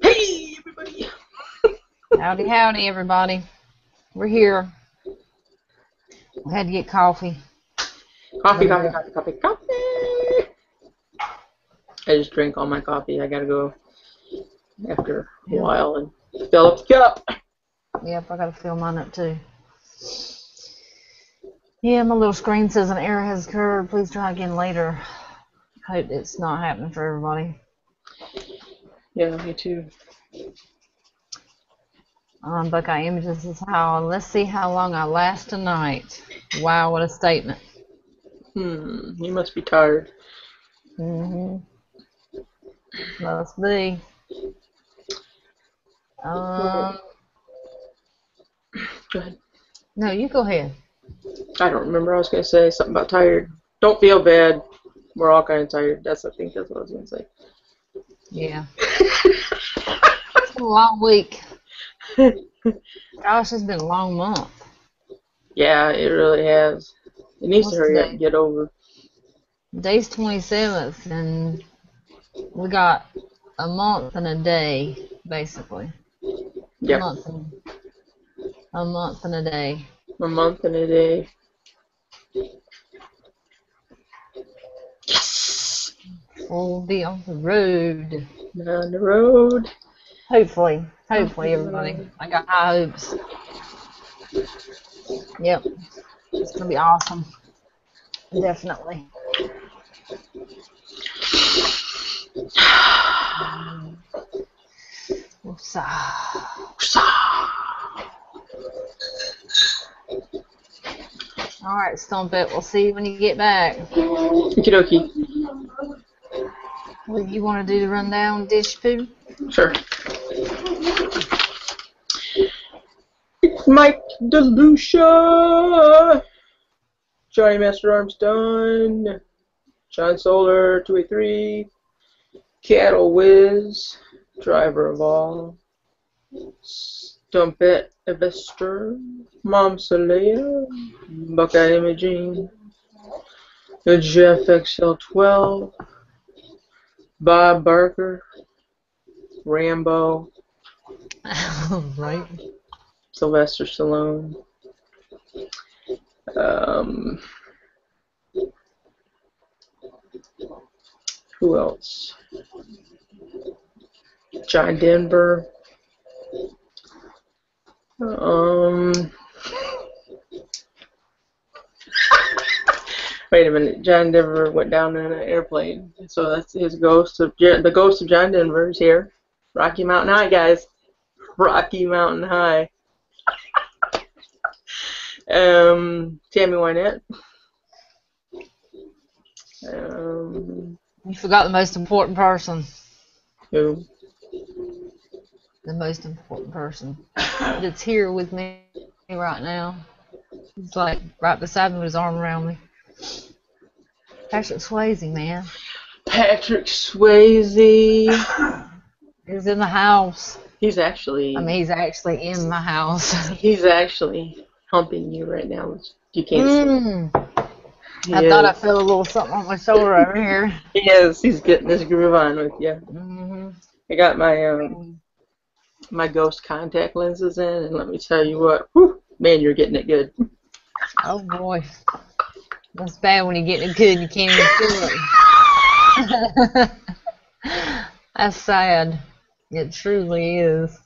Hey, everybody! Howdy, howdy, everybody. We're here. We had to get coffee. Coffee. I just drank all my coffee. I gotta go after a while and fill up the cup. Yep, I gotta fill mine up too. Yeah, my little screen says an error has occurred. Please try again later. Hope it's not happening for everybody. Yeah, me too. Buckeye Images is how. Let's see how long I last tonight. Wow, what a statement. You must be tired. Must be. Go ahead. No, you go ahead. I don't remember. I was gonna say something about tired. Don't feel bad. We're all kind of tired. I think that's what I was gonna say. Yeah. It's been a long week. Gosh, it's been a long month. Yeah, it really has. It needs to hurry up and Today? get over. Today's 27th, and we got a month and a day, basically. Yep. A month and a day. A month and a day. We'll be on the road. On the road. Hopefully, everybody. I got high hopes. Yep, it's gonna be awesome. Definitely. Woosah. All right, Stump It. We'll see you when you get back. Okie dokie. Well, you want to do the rundown, Dish Poo? Sure. It's Mike DeLucia. Johnny Master Arms done. John Solar 283. Cattle Whiz. Driver of all. Stumpet Evester. Mom Salea. Buckeye Imaging. The Jeff XL12. Bob Barker. Rambo. Right. Sylvester Stallone. Who else? John Denver. Wait a minute. John Denver went down in an airplane, so that's his ghost. The ghost of John Denver is here. Rocky Mountain High, guys. Rocky Mountain High. Tammy Wynette. You forgot the most important person. Who? The most important person that's here with me right now. He's like right beside me with his arm around me. Patrick Swayze, man. Patrick Swayze. He's in the house. He's actually. I mean, he's actually in the house. He's actually humping you right now. You can't see. I thought I felt a little something on my shoulder over here. Yes, he's getting his groove on with you. I got my my ghost contact lenses in, and let me tell you what, whew, man, you're getting it good. Oh boy, that's bad when you're getting it good and you can't even feel it. That's sad. It truly is.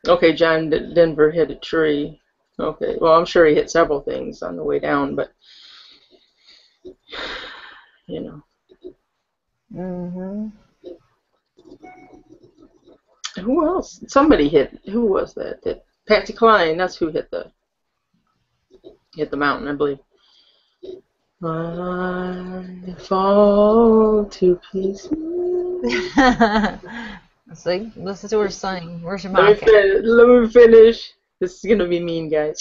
Okay, John Denver hit a tree. Okay, well, I'm sure he hit several things on the way down, but you know. Who else? Somebody hit. Who was that? Patsy Cline. That's who hit the mountain, I believe. I fall to pieces. See, listen to her sing. Where's your mic? Let me finish. This is gonna be mean, guys.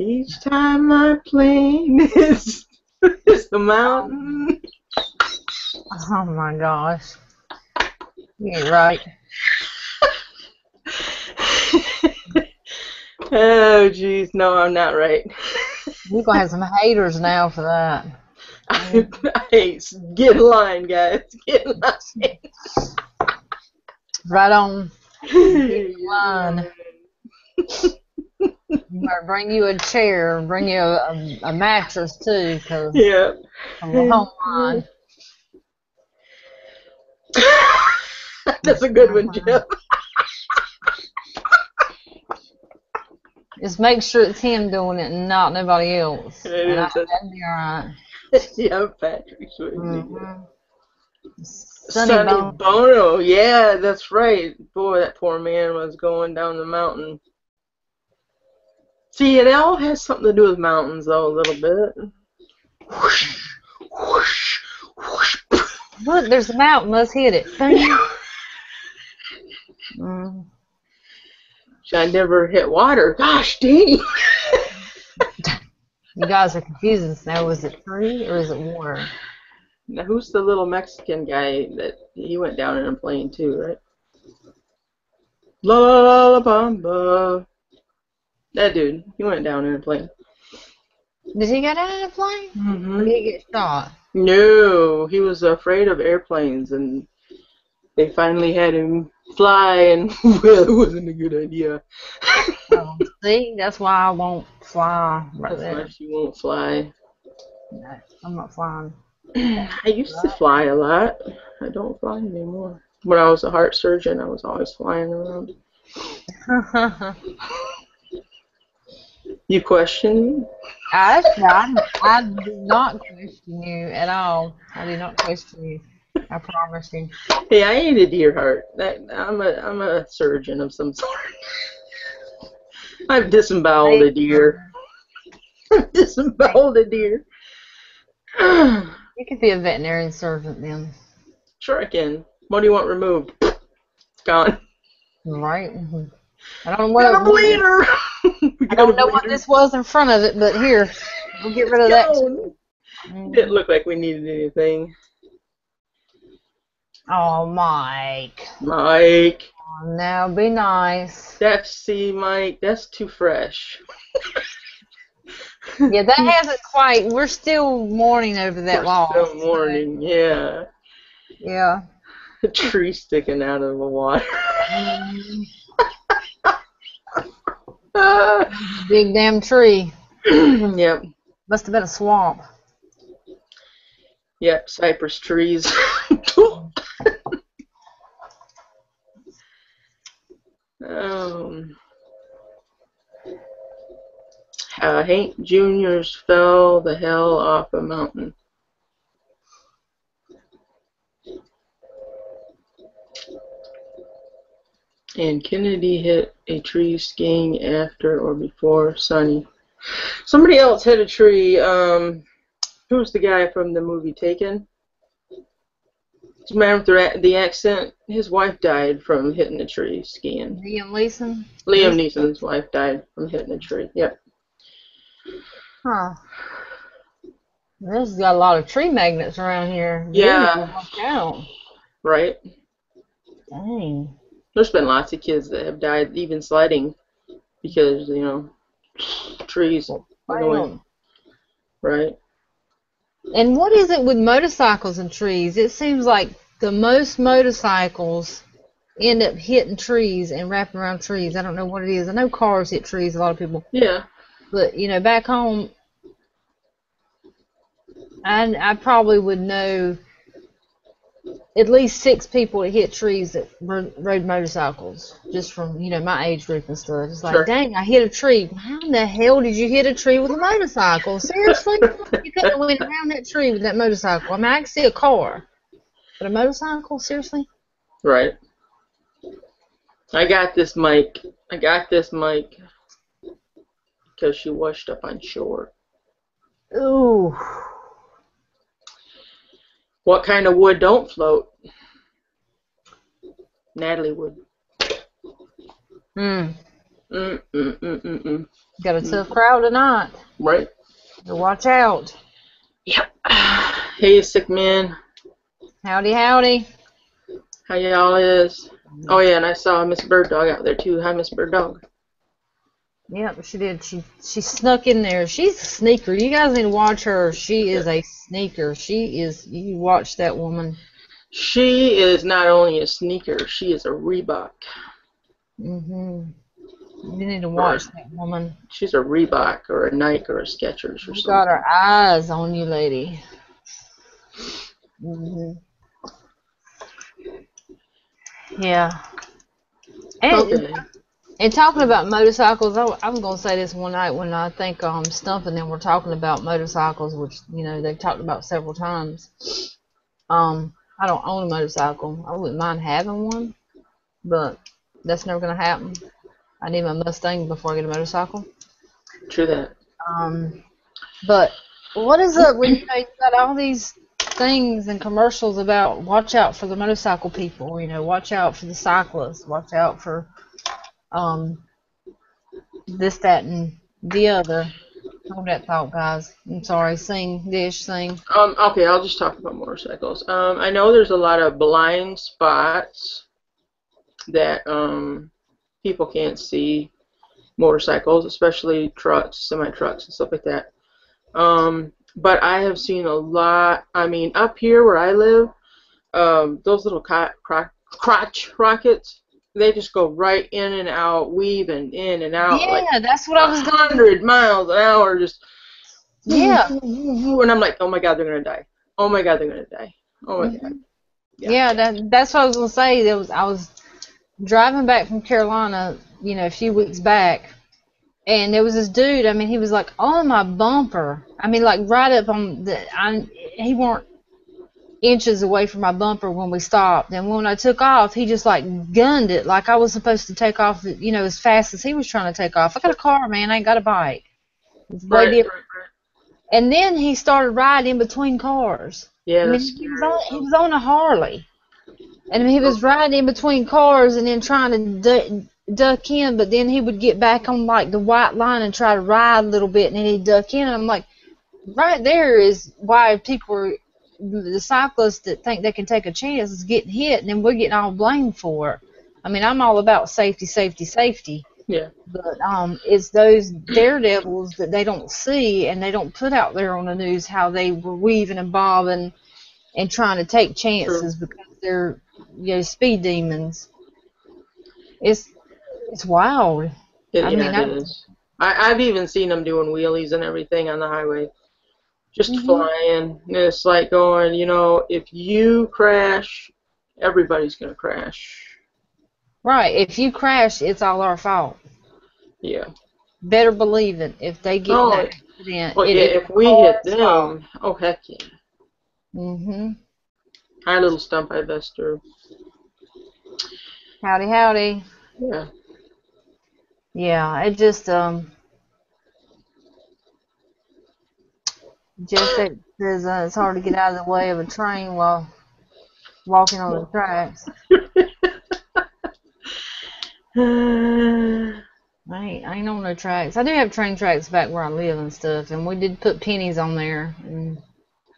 Each time my plane is the mountain. Oh my gosh. You ain't right. Oh jeez, no, I'm not right. You're gonna have some haters now for that. Hey, get in line, guys. Get in line. Right on the line. You might bring you a chair, bring you a mattress too, cause Yeah. from the home line. That's a good one, Jeff. Just make sure it's him doing it and not nobody else. It And is. that'd be alright. Yeah, Patrick Swayze. Mm-hmm. Sonny Bono. Yeah, that's right. Boy, that poor man was going down the mountain. See, it all has something to do with mountains, though, a little bit. Whoosh, whoosh, whoosh. Look, there's a mountain. Let's hit it. Mm. I never hit water. Gosh, dang. You guys are confusing us now. Is it tree or is it water? Now, who's the little Mexican guy that he went down in a plane too, right? La la la la bamba. That dude, he went down in a plane. Did he get out of the plane? Mm-hmm. Or did he get shot? No, he was afraid of airplanes, and they finally had him fly, and well, it wasn't a good idea. Oh, see, that's why I won't fly right there. That's why she won't fly. No, I'm not flying. I used to fly a lot. I don't fly anymore. When I was a heart surgeon, I was always flying around. You question me? I do not question you at all. I do not question you. I promise you. Hey, I ain't a deer heart. I'm a surgeon of some sort. I've disemboweled a deer. I've disemboweled a deer. You could be a veterinarian surgeon then. Sure I can. What do you want removed? It's gone. Right. Mm-hmm. I don't know what this was in front of it, but here, we'll get rid of that too. Didn't look like we needed anything. Oh, Mike. Mike. Oh, now be nice. Mike, that's too fresh. Yeah, that hasn't quite. We're still mourning over that loss. Still mourning, yeah. Yeah. A tree sticking out of the water. Big damn tree. Yep. Must have been a swamp. Yep, cypress trees. Hank Jr.'s fell the hell off a mountain. And Kennedy hit a tree skiing after or before Sonny. Somebody else hit a tree. Who's the guy from the movie Taken? The man with the accent. His wife died from hitting a tree skiing. Liam Neeson? Liam Neeson's wife died from hitting a tree. Yep. Huh. There's got a lot of tree magnets around here. Yeah. Watch out. Right. Dang. There's been lots of kids that have died even sledding because, trees are going. Right. And what is it with motorcycles and trees? It seems like the most motorcycles end up hitting trees and wrapping around trees. I don't know what it is. I know cars hit trees, a lot of people. Yeah. But, back home, I probably would know at least 6 people that hit trees that rode motorcycles, just from, my age group and stuff. It's like, dang, I hit a tree. How in the hell did you hit a tree with a motorcycle? Seriously? You couldn't have went around that tree with that motorcycle. I mean, I can see a car, but a motorcycle? Seriously? Right. I got this mic because she washed up on shore. Ooh. What kind of wood don't float? Natalie wood. Got a tough crowd tonight. Right. So watch out. Yep. Hey, sick man. Howdy, howdy. How y'all is? Oh yeah, and I saw Miss Bird Dog out there too. Hi, Miss Bird Dog. Yep, she did. She snuck in there. She's a sneaker. You guys need to watch her. She is a sneaker. She is. You watch that woman. She is not only a sneaker, she is a Reebok. You need to Or watch that woman. she's a Reebok or a Nike or a Skechers or We got something. our eyes on you, lady. Yeah. And Okay. and talking about motorcycles, I was gonna say this one night when I think Stump and them were talking about motorcycles, which they've talked about several times. I don't own a motorcycle. I wouldn't mind having one, but that's never gonna happen. I need my Mustang before I get a motorcycle. True that. But what is up with you got all these things and commercials about watch out for the motorcycle people, watch out for the cyclists, watch out for um this, that, and the other. Hold that thought, guys. I'm sorry. Sing, dish, sing. Okay, I'll just talk about motorcycles. I know there's a lot of blind spots that people can't see motorcycles, especially trucks, semi-trucks, and stuff like that. But I have seen a lot. I mean, up here where I live, those little crotch rockets, they just go right in and out, weaving in and out like Yeah, that's what I was going. 100 miles an hour, just Yeah. and I'm like, oh my God, they're gonna die. Oh my God, they're gonna die. Oh my God. Yeah, that's what I was gonna say. I was driving back from Carolina, a few weeks back, and there was this dude. I mean, he was like on my bumper. I mean, like right up on he weren't inches away from my bumper when we stopped. And when I took off, he just like gunned it like I was supposed to take off, as fast as he was trying to take off. I got a car, man. I ain't got a bike. It's way Right. different. And then he started riding in between cars. Yeah, I mean, that's he scary. was on a Harley. And he was riding in between cars and then trying to duck in, but then he would get back on like the white line and try to ride a little bit, and then he'd duck in. And I'm like, right there is why the cyclists that think they can take a chance is getting hit, and then we're getting all blamed for it. I mean, I'm all about safety, safety, safety. Yeah. But it's those daredevils that they don't see and they don't put out there on the news how they were weaving and bobbing and trying to take chances because they're speed demons. It's wild. It, I yeah, mean, it is. I've even seen them doing wheelies and everything on the highway, just flying. And it's like going, if you crash, everybody's gonna crash. right. If you crash, it's all our fault. Yeah. Better believe it. If they get in that accident, Well, it yeah, is if we hit our fault. them, oh heck yeah. Mhm. Hi, little stump I Buster. Howdy, howdy. Yeah. Yeah, it just says it's hard to get out of the way of a train while walking on the tracks. I ain't on no tracks. I do have train tracks back where I live and stuff, and we did put pennies on there and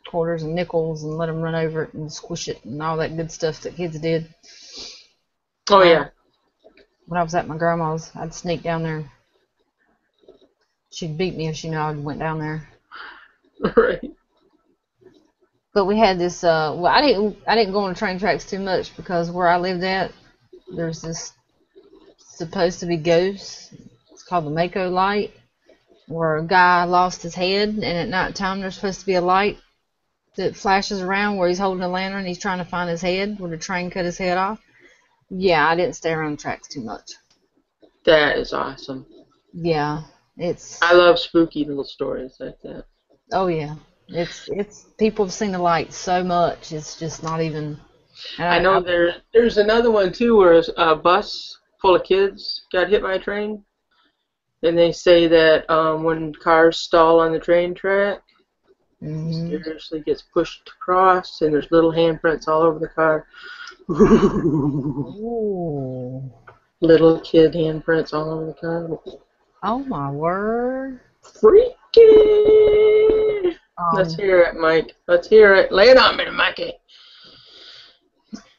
quarters and nickels and let them run over it and squish it and all that good stuff that kids did. Oh yeah. When I was at my grandma's, I'd sneak down there. She'd beat me if she knew I went down there. Right. But we had this. Well, I didn't go on the train tracks too much because where I lived at, there's this supposed to be ghosts. It's called the Mako light, where a guy lost his head, and at night time there's supposed to be a light that flashes around where he's holding a lantern. He's trying to find his head where the train cut his head off. Yeah, I didn't stay around the tracks too much. That is awesome. Yeah, I love spooky little stories like that. Oh yeah, it's people have seen the light so much. It's just not even. I know there's another one too where a bus full of kids got hit by a train, and they say that when cars stall on the train track, mysteriously gets pushed across, and there's little handprints all over the car. Ooh. Little kid handprints all over the car. Oh my word. Freaky! Let's hear it, Mike. Let's hear it. Lay it on me, Mikey.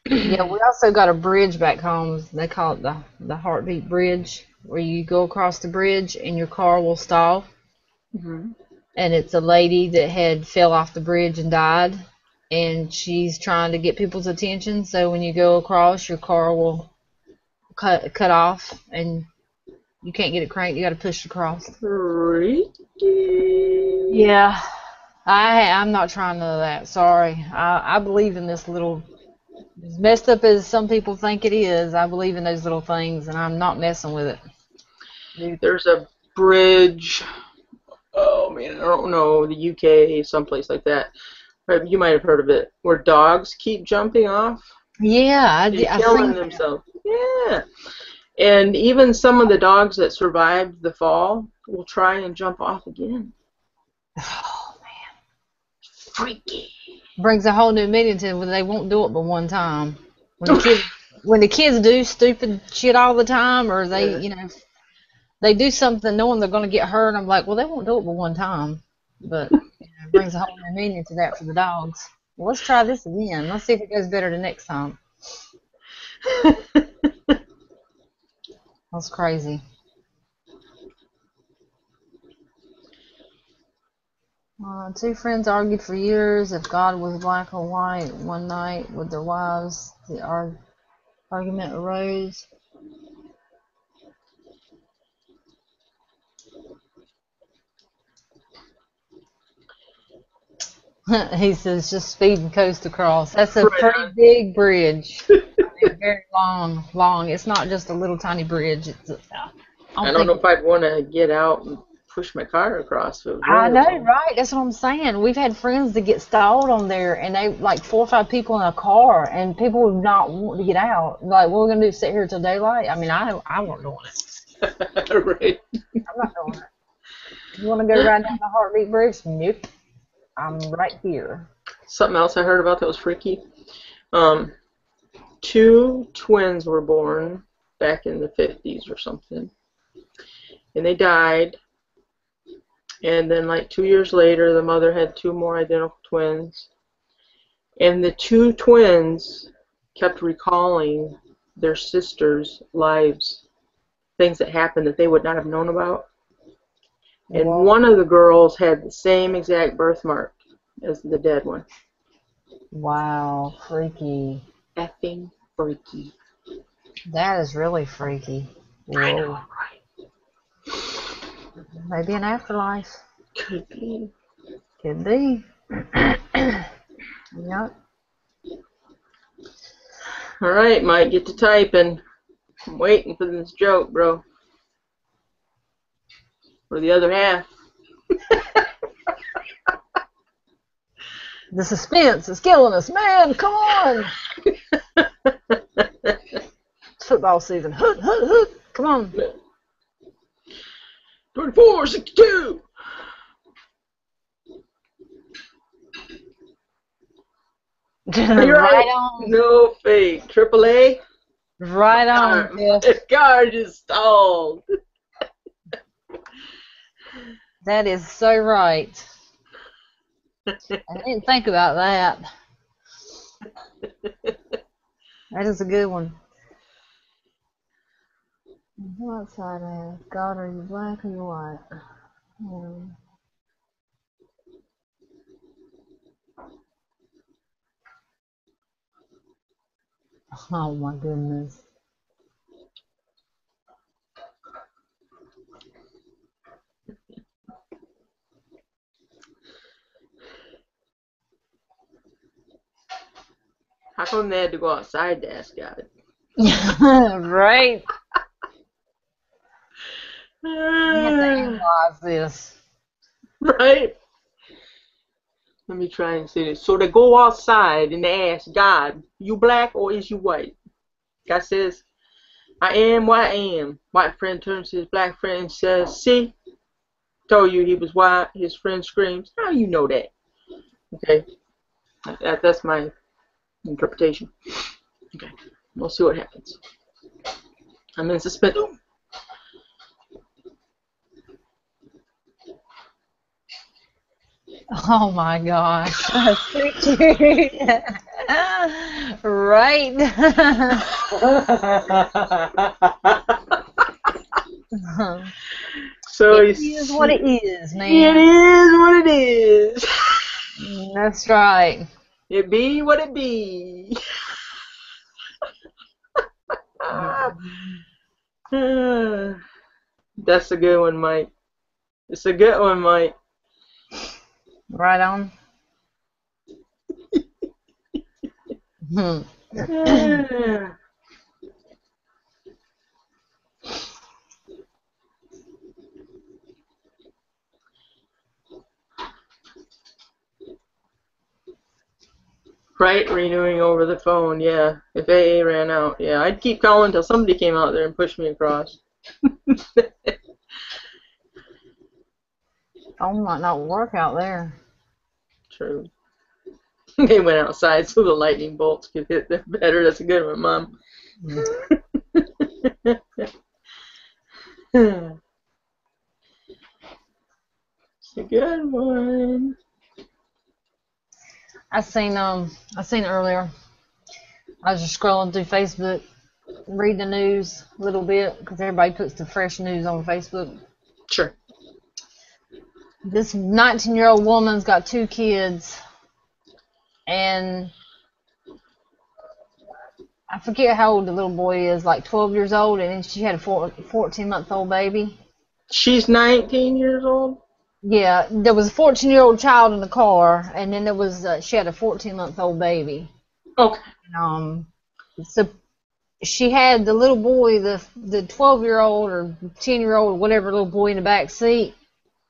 Yeah, we also got a bridge back home. They call it the heartbeat bridge, where you go across the bridge and your car will stall. And it's a lady that had fell off the bridge and died. and she's trying to get people's attention. So when you go across, your car will cut off, and you can't get it cranked. You got to push it across. Freaky. Yeah, I'm not trying none of that. Sorry. I believe in this little, as messed up as some people think it is. I believe in those little things, and I'm not messing with it. Dude. There's a bridge. Oh man, I don't know, the UK, someplace like that. You might have heard of it, where dogs keep jumping off Yeah, and I killing think that. themselves. Yeah. And even some of the dogs that survived the fall will try and jump off again. Oh man, Freaky. brings a whole new meaning to it when they won't do it but one time. When the kids do stupid shit all the time, or they they do something knowing they're going to get hurt. I'm like, well, they won't do it but one time, but it brings a whole new meaning to that for the dogs. Well, let's try this again. Let's see if it goes better the next time. That's crazy. Two friends argued for years if God was black or white. One night with their wives, the argument arose. He says just speeding coast across. That's a pretty big bridge. Very long. It's not just a little tiny bridge. I don't know if I'd want to get out and push my car across. It was really I know, long. right? That's what I'm saying. We've had friends that get stalled on there, and they like 4 or 5 people in a car, and people would not want to get out. Like, what are we gonna do? Sit here till daylight? I mean, I wasn't doing it. Right. I'm not doing it. You want to go right down the Heartbeat Bridge? Nope. I'm right here. Something else I heard about that was freaky. 2 twins were born back in the 50s or something, and they died. And then like 2 years later, the mother had 2 more identical twins, and the 2 twins kept recalling their sisters' lives, things that happened that they would not have known about. And one of the girls had the same exact birthmark as the dead one. Wow, freaky. Effing freaky. That is really freaky. Whoa. I know, right? Maybe an afterlife. Could be. Could be. Yep. All right, Mike, get to typing. I'm waiting for this joke, bro. For the other half. The suspense is killing us, man. Come on. It's football season. Hoot, hoot, hoot. Come on. 24-62. Right on. No fake. AAA. Right on. The car just stalled. That is so right. I didn't think about that. That is a good one. What side of God, are you black or you white? Oh my goodness. How come they had to go outside to ask God? Right. You have to analyze this. Right? Let me try and see this. So they go outside and they ask God, you black or is you white? God says, I am what I am. White friend turns to his black friend and says, see? Told you he was white. His friend screams, how do you know that? Okay. That's my interpretation. Okay. We'll see what happens. I'm in suspense. Oh my gosh. Right. So it is what it is, man. It is what it is. That's right. It be what it be. That's a good one, Mike. It's a good one, Mike. Right on. Right, renewing over the phone, yeah. If AA ran out, yeah. I'd keep calling until somebody came out there and pushed me across. Phone might not work out there. True. They went outside so the lightning bolts could hit them better. That's a good one, Mom. It's a good one. I seen earlier. I was just scrolling through Facebook, reading the news a little bit because everybody puts the fresh news on Facebook. Sure. This 19-year-old woman's got 2 kids, and I forget how old the little boy is, like 12 years old, and then she had a 14-month-old baby. She's 19 years old? Yeah, there was a 14-year-old child in the car, and then there was she had a 14-month-old baby. Okay. So she had the little boy, the 12-year-old or 10-year-old or whatever little boy in the back seat.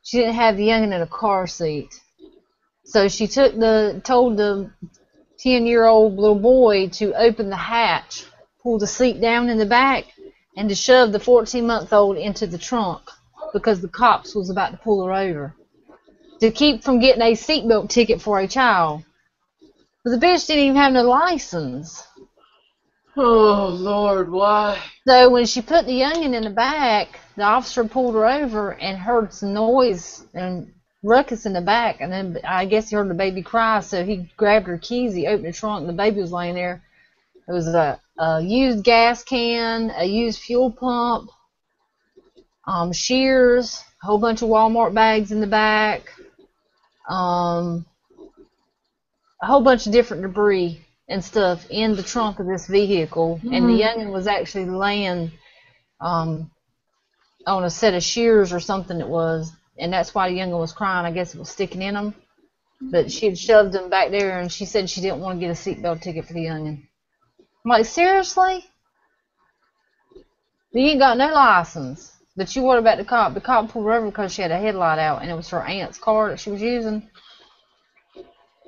She didn't have the youngin in a car seat. So she told the 10-year-old little boy to open the hatch, pull the seat down in the back, and to shove the 14-month-old into the trunk because the cops was about to pull her over to keep from getting a seatbelt ticket for a child. But the bitch didn't even have no license. Oh, Lord, why? So when she put the youngin in the back, the officer pulled her over and heard some noise and ruckus in the back, and then I guess he heard the baby cry, so he grabbed her keys, he opened the trunk, and the baby was laying there. There was a used gas can, a used fuel pump, shears, a whole bunch of Walmart bags in the back, a whole bunch of different debris and stuff in the trunk of this vehicle, and the youngin was actually laying on a set of shears or something it was, and that's why the youngin was crying. I guess it was sticking in him, but she had shoved him back there, and she said she didn't want to get a seatbelt ticket for the youngin. I'm like, seriously? You ain't got no license. But you worried about the cop. The cop pulled her over because she had a headlight out, and it was her aunt's car that she was using.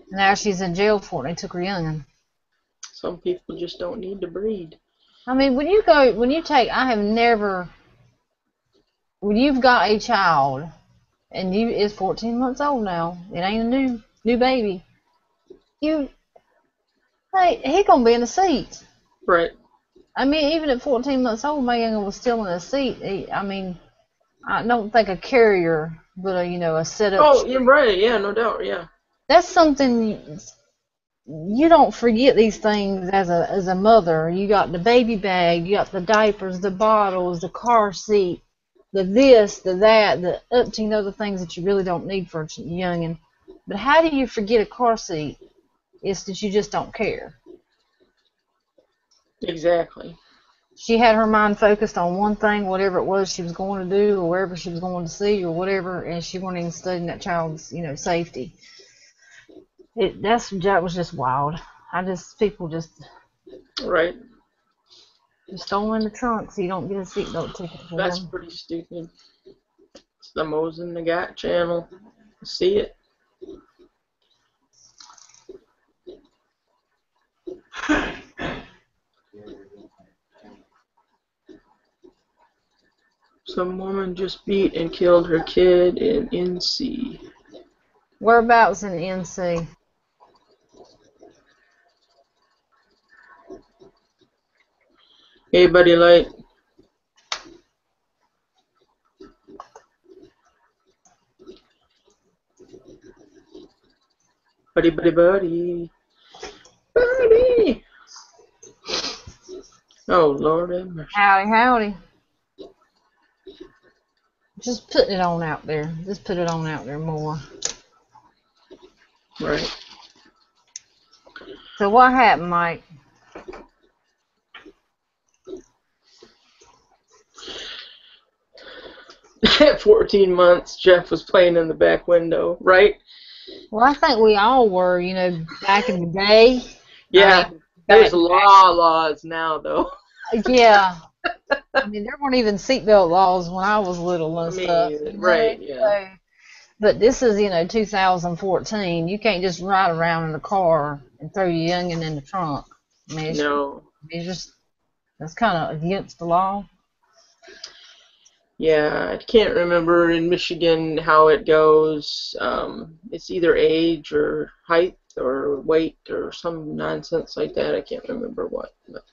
Now she's in jail for it. They took her youngin. Some people just don't need to breed. I mean, when you've got a child, and it's 14 months old now, it ain't a new baby, he gonna be in the seat. Right. I mean, even at 14 months old, my youngin was still in the seat. I don't think a carrier, but a setup. Oh, you're right. Yeah, no doubt. Yeah. That's something you don't forget these things as a mother. You got the baby bag, you got the diapers, the bottles, the car seat, the this, the that, the umpteen other things that you really don't need for a youngin. But how do you forget a car seat? It's that you just don't care. Exactly. She had her mind focused on one thing, whatever it was she was going to do, or wherever she was going to see, or whatever, and she wasn't even studying that child's, safety. That was just wild. People just right. Just throw in the trunk so you don't get a seatbelt ticket for That's them. pretty stupid. It's the Mose and the Gat channel. See it? Some woman just beat and killed her kid in NC. Whereabouts in NC? Hey, buddy, light. Buddy, buddy, buddy. Buddy! Oh, Lord have mercy. Howdy, howdy. Just putting it on out there. Just put it on out there more. Right. So what happened, Mike? At 14 months, Jeff was playing in the back window, right? Well, I think we all were, back in the day. Yeah, I mean, there's back, laws now, though. yeah. I mean, there weren't even seatbelt laws when I was little I and stuff, mean, right, yeah. So, but this is, 2014. You can't just ride around in the car and throw your youngin' in the trunk. I mean, No. that's kind of against the law. Yeah, I can't remember in Michigan how it goes. It's either age or height or weight or some nonsense like that. I can't remember what. But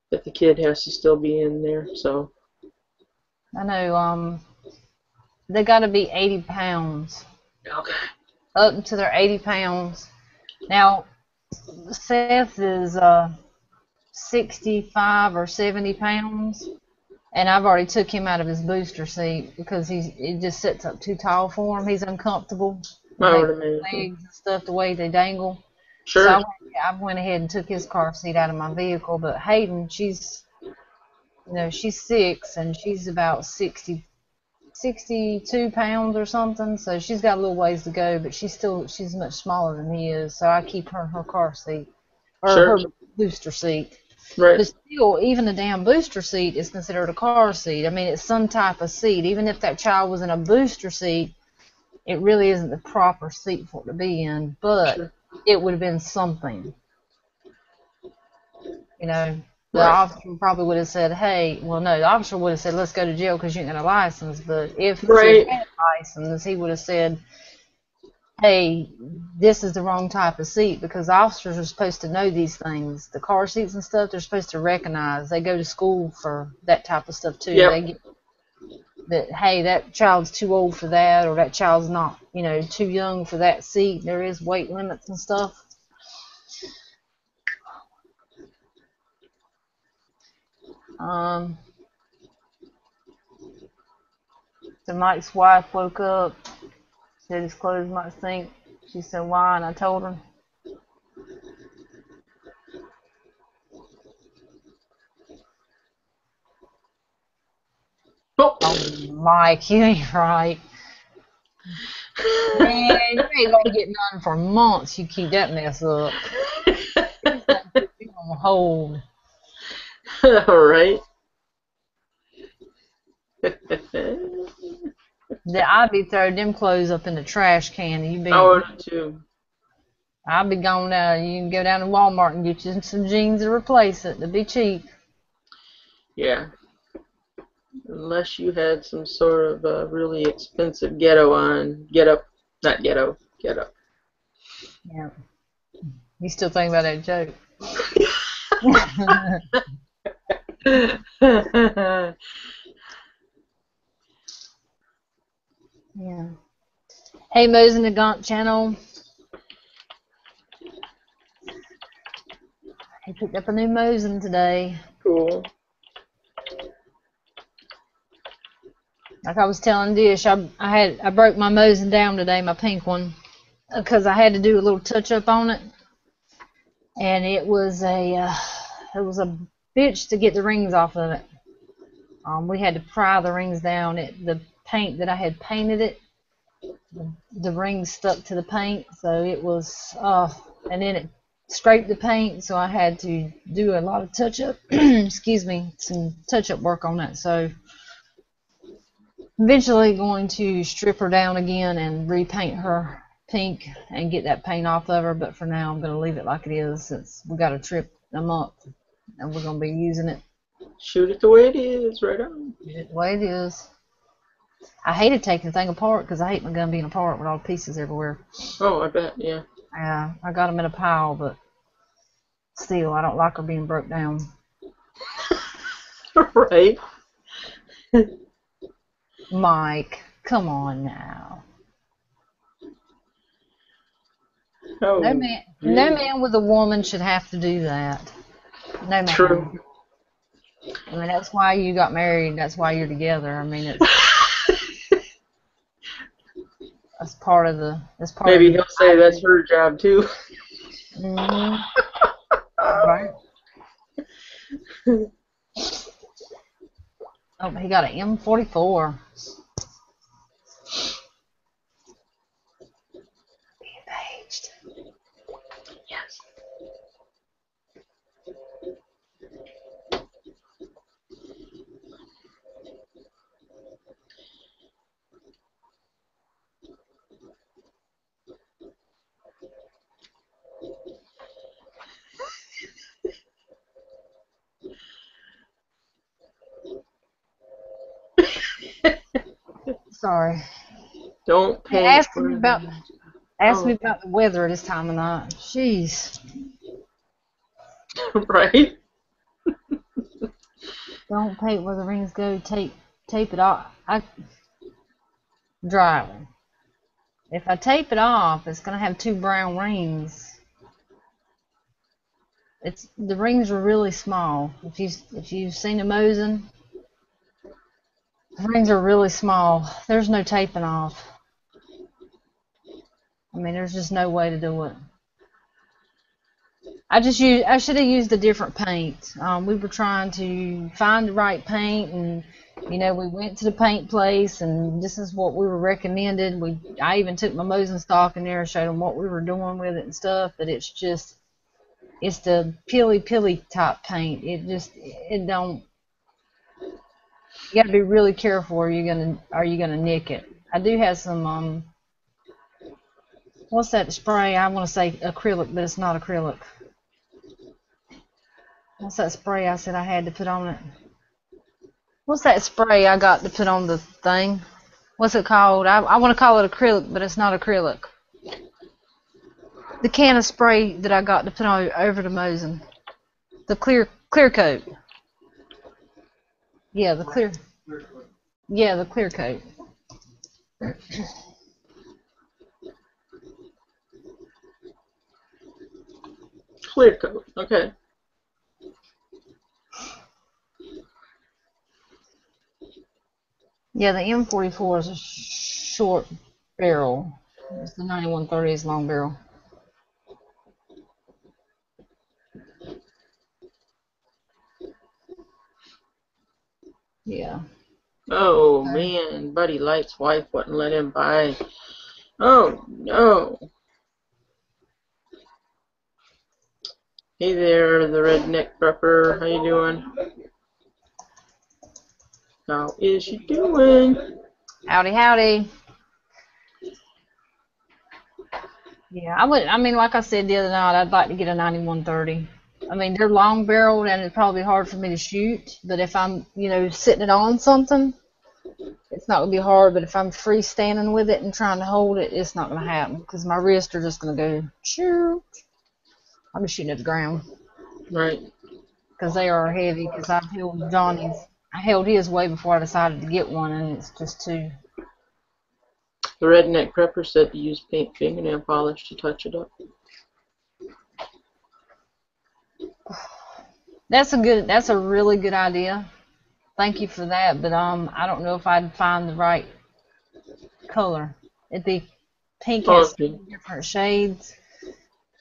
that the kid has to still be in there, so. I know, they got to be 80 pounds. Okay. Up until they're 80 pounds. Now, Seth is 65 or 70 pounds, and I've already took him out of his booster seat because it just sits up too tall for him. He's uncomfortable. I would Legs imagine. and stuff, the way they dangle. So Sure. I went ahead and took his car seat out of my vehicle. But Hayden, she's 6 and she's about 62 pounds or something, so she's got a little ways to go, but she's much smaller than he is, so I keep her in her car seat or Sure. her booster seat. Right. But still, even the damn booster seat is considered a car seat. I mean, it's some type of seat. Even if that child was in a booster seat, it really isn't the proper seat for it to be in, but Sure. it would have been something. The Right. officer probably would have said, hey, well, no, the officer would have said, let's go to jail because you ain't got a license. But if he Right. had a license, he would have said, hey, this is the wrong type of seat, because officers are supposed to know these things. The car seats and stuff, they're supposed to recognize. They go to school for that type of stuff, too. Yep. They get that, hey, that child's too old for that, or that child's not, too young for that seat. There is weight limits and stuff. So Mike's wife woke up, said his clothes might stink. She said, why? And I told her. Oh. Mike, you ain't right. Man, you ain't gonna get none for months. You keep that mess up. You gonna hold. All right. I'd be throwing them clothes up in the trash can. I would too. I'll be going down. You can go down to Walmart and get you some jeans to replace it. They'll be cheap. Yeah. Unless you had some sort of really expensive ghetto on. Not ghetto. Yeah. You still thinking about that joke? Yeah. Hey, Mo's in the Gaunt channel. He picked up a new Mosin today. Cool. Like I was telling Dish, I broke my Mosin down today, my pink one, because I had to do a little touch up on it, and it was a bitch to get the rings off of it. We had to pry the rings down. The paint that I had painted it, the rings stuck to the paint, so it was and then it scraped the paint, so I had to do a lot of touch up. Excuse me, some touch up work on that. So eventually going to strip her down again and repaint her pink and get that paint off of her, but for now I'm going to leave it like it is since we got a trip in a month and we're going to be using it. Shoot it the way it is, right on. The way it is. I hated taking the thing apart because I hate my gun being apart with all the pieces everywhere. Oh, I bet, yeah. Yeah, I got them in a pile, but still, I don't like her being broke down. Right. Mike, come on now. Oh, No man with a woman should have to do that. No man. True. I mean, that's why you got married. That's why you're together. I mean, it's that's part of the. Maybe he'll say that's her job too. Mm-hmm. Right. Oh, he got an M44. Being aged. Yes. Sorry. Don't Hey, pay for the. ask me Oh, about the weather this time of night. Jeez. right? Don't paint where the rings go. Tape it off. Driving. If I tape it off, it's gonna have 2 brown rings. The rings are really small. If you've seen a Mosin, the rings are really small. There's no taping off. I mean, there's just no way to do it. I should have used a different paint. We were trying to find the right paint, and we went to the paint place, and this is what we were recommended. I even took my Mosin stock in there and showed them what we were doing with it and stuff. But it's the pilly type paint. It don't. You got to be really careful, or are you gonna nick it? I do have some what's that spray? I want to say acrylic, but it's not acrylic. What's that spray I said I had to put on it? What's that spray I got to put on the thing? What's it called? I want to call it acrylic, but it's not acrylic. The can of spray that I got to put on over the Mosin. The clear coat. Yeah, the clear. Yeah, the clear coat. Clear coat. Okay. Yeah, the M44 is a short barrel. It's the 9130 is long barrel. Yeah. Oh man, Buddy Light's wife wouldn't let him buy. Oh no. Hey there, the redneck prepper. How you doing? How is she doing? Howdy, howdy. Yeah, I mean, like I said the other night, I'd like to get a 9130. I mean, they're long barreled and it's probably hard for me to shoot, but if I'm, sitting it on something, it's not going to be hard. But if I'm freestanding with it and trying to hold it, it's not going to happen because my wrists are just going to go, shoot. I'm just shooting at the ground. Right. Because they are heavy, because I held his way before I decided to get one, and it's just too. The redneck prepper said to use pink fingernail polish to touch it up. That's a really good idea. Thank you for that, but I don't know if I'd find the right color. It'd be pink has different shades.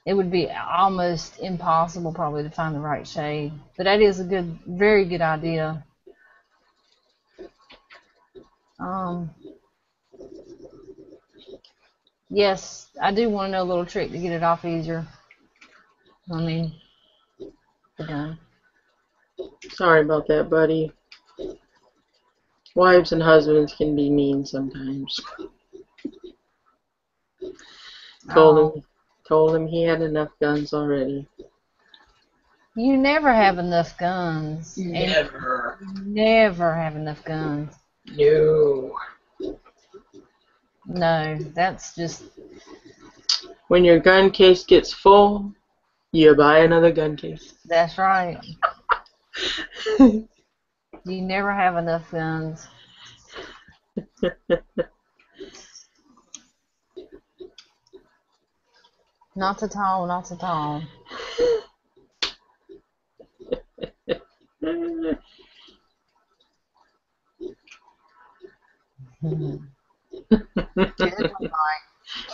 It would be almost impossible probably to find the right shade. But that is a very good idea. Yes, I do want to know a little trick to get it off easier. I mean, the gun. Sorry about that, buddy. Wives and husbands can be mean sometimes. Told him he had enough guns already. You never have enough guns. Never. Never have enough guns. No. No, that's just. When your gun case gets full, you buy another gun case. That's right. You never have enough guns. Not at all, not at all.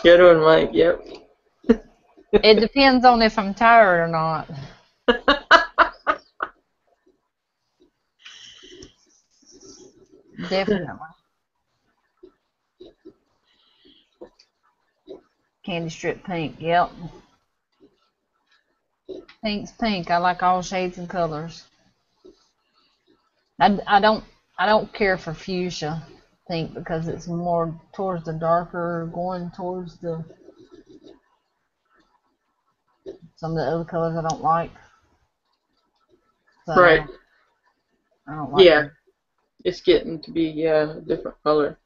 Good one, Mike. Yep. It depends on if I'm tired or not. Definitely. Candy strip pink. Yep. Pink's pink. I like all shades and colors. I don't care for fuchsia pink because it's more towards the darker, going towards the some of the other colors I don't like. So Right. I don't like Yeah. them. It's getting to be a different color.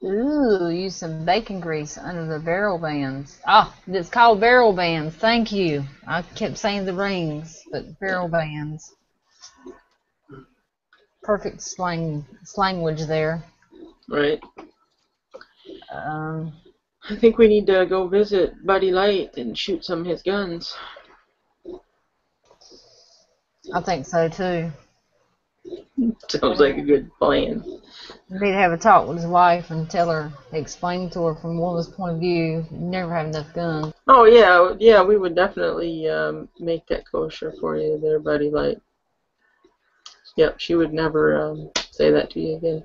Ooh, use some bacon grease under the barrel bands. Ah, it's called barrel bands. Thank you. I kept saying the rings, but barrel bands. Perfect slangage there. Right. Um, I think we need to go visit Buddy Light and shoot some of his guns. I think so too. Sounds like a good plan. Need to have a talk with his wife and tell her, explain to her from a woman's point of view, you never have enough guns. Oh yeah, yeah, we would definitely make that kosher for you there, Buddy Light. Yep, she would never say that to you again.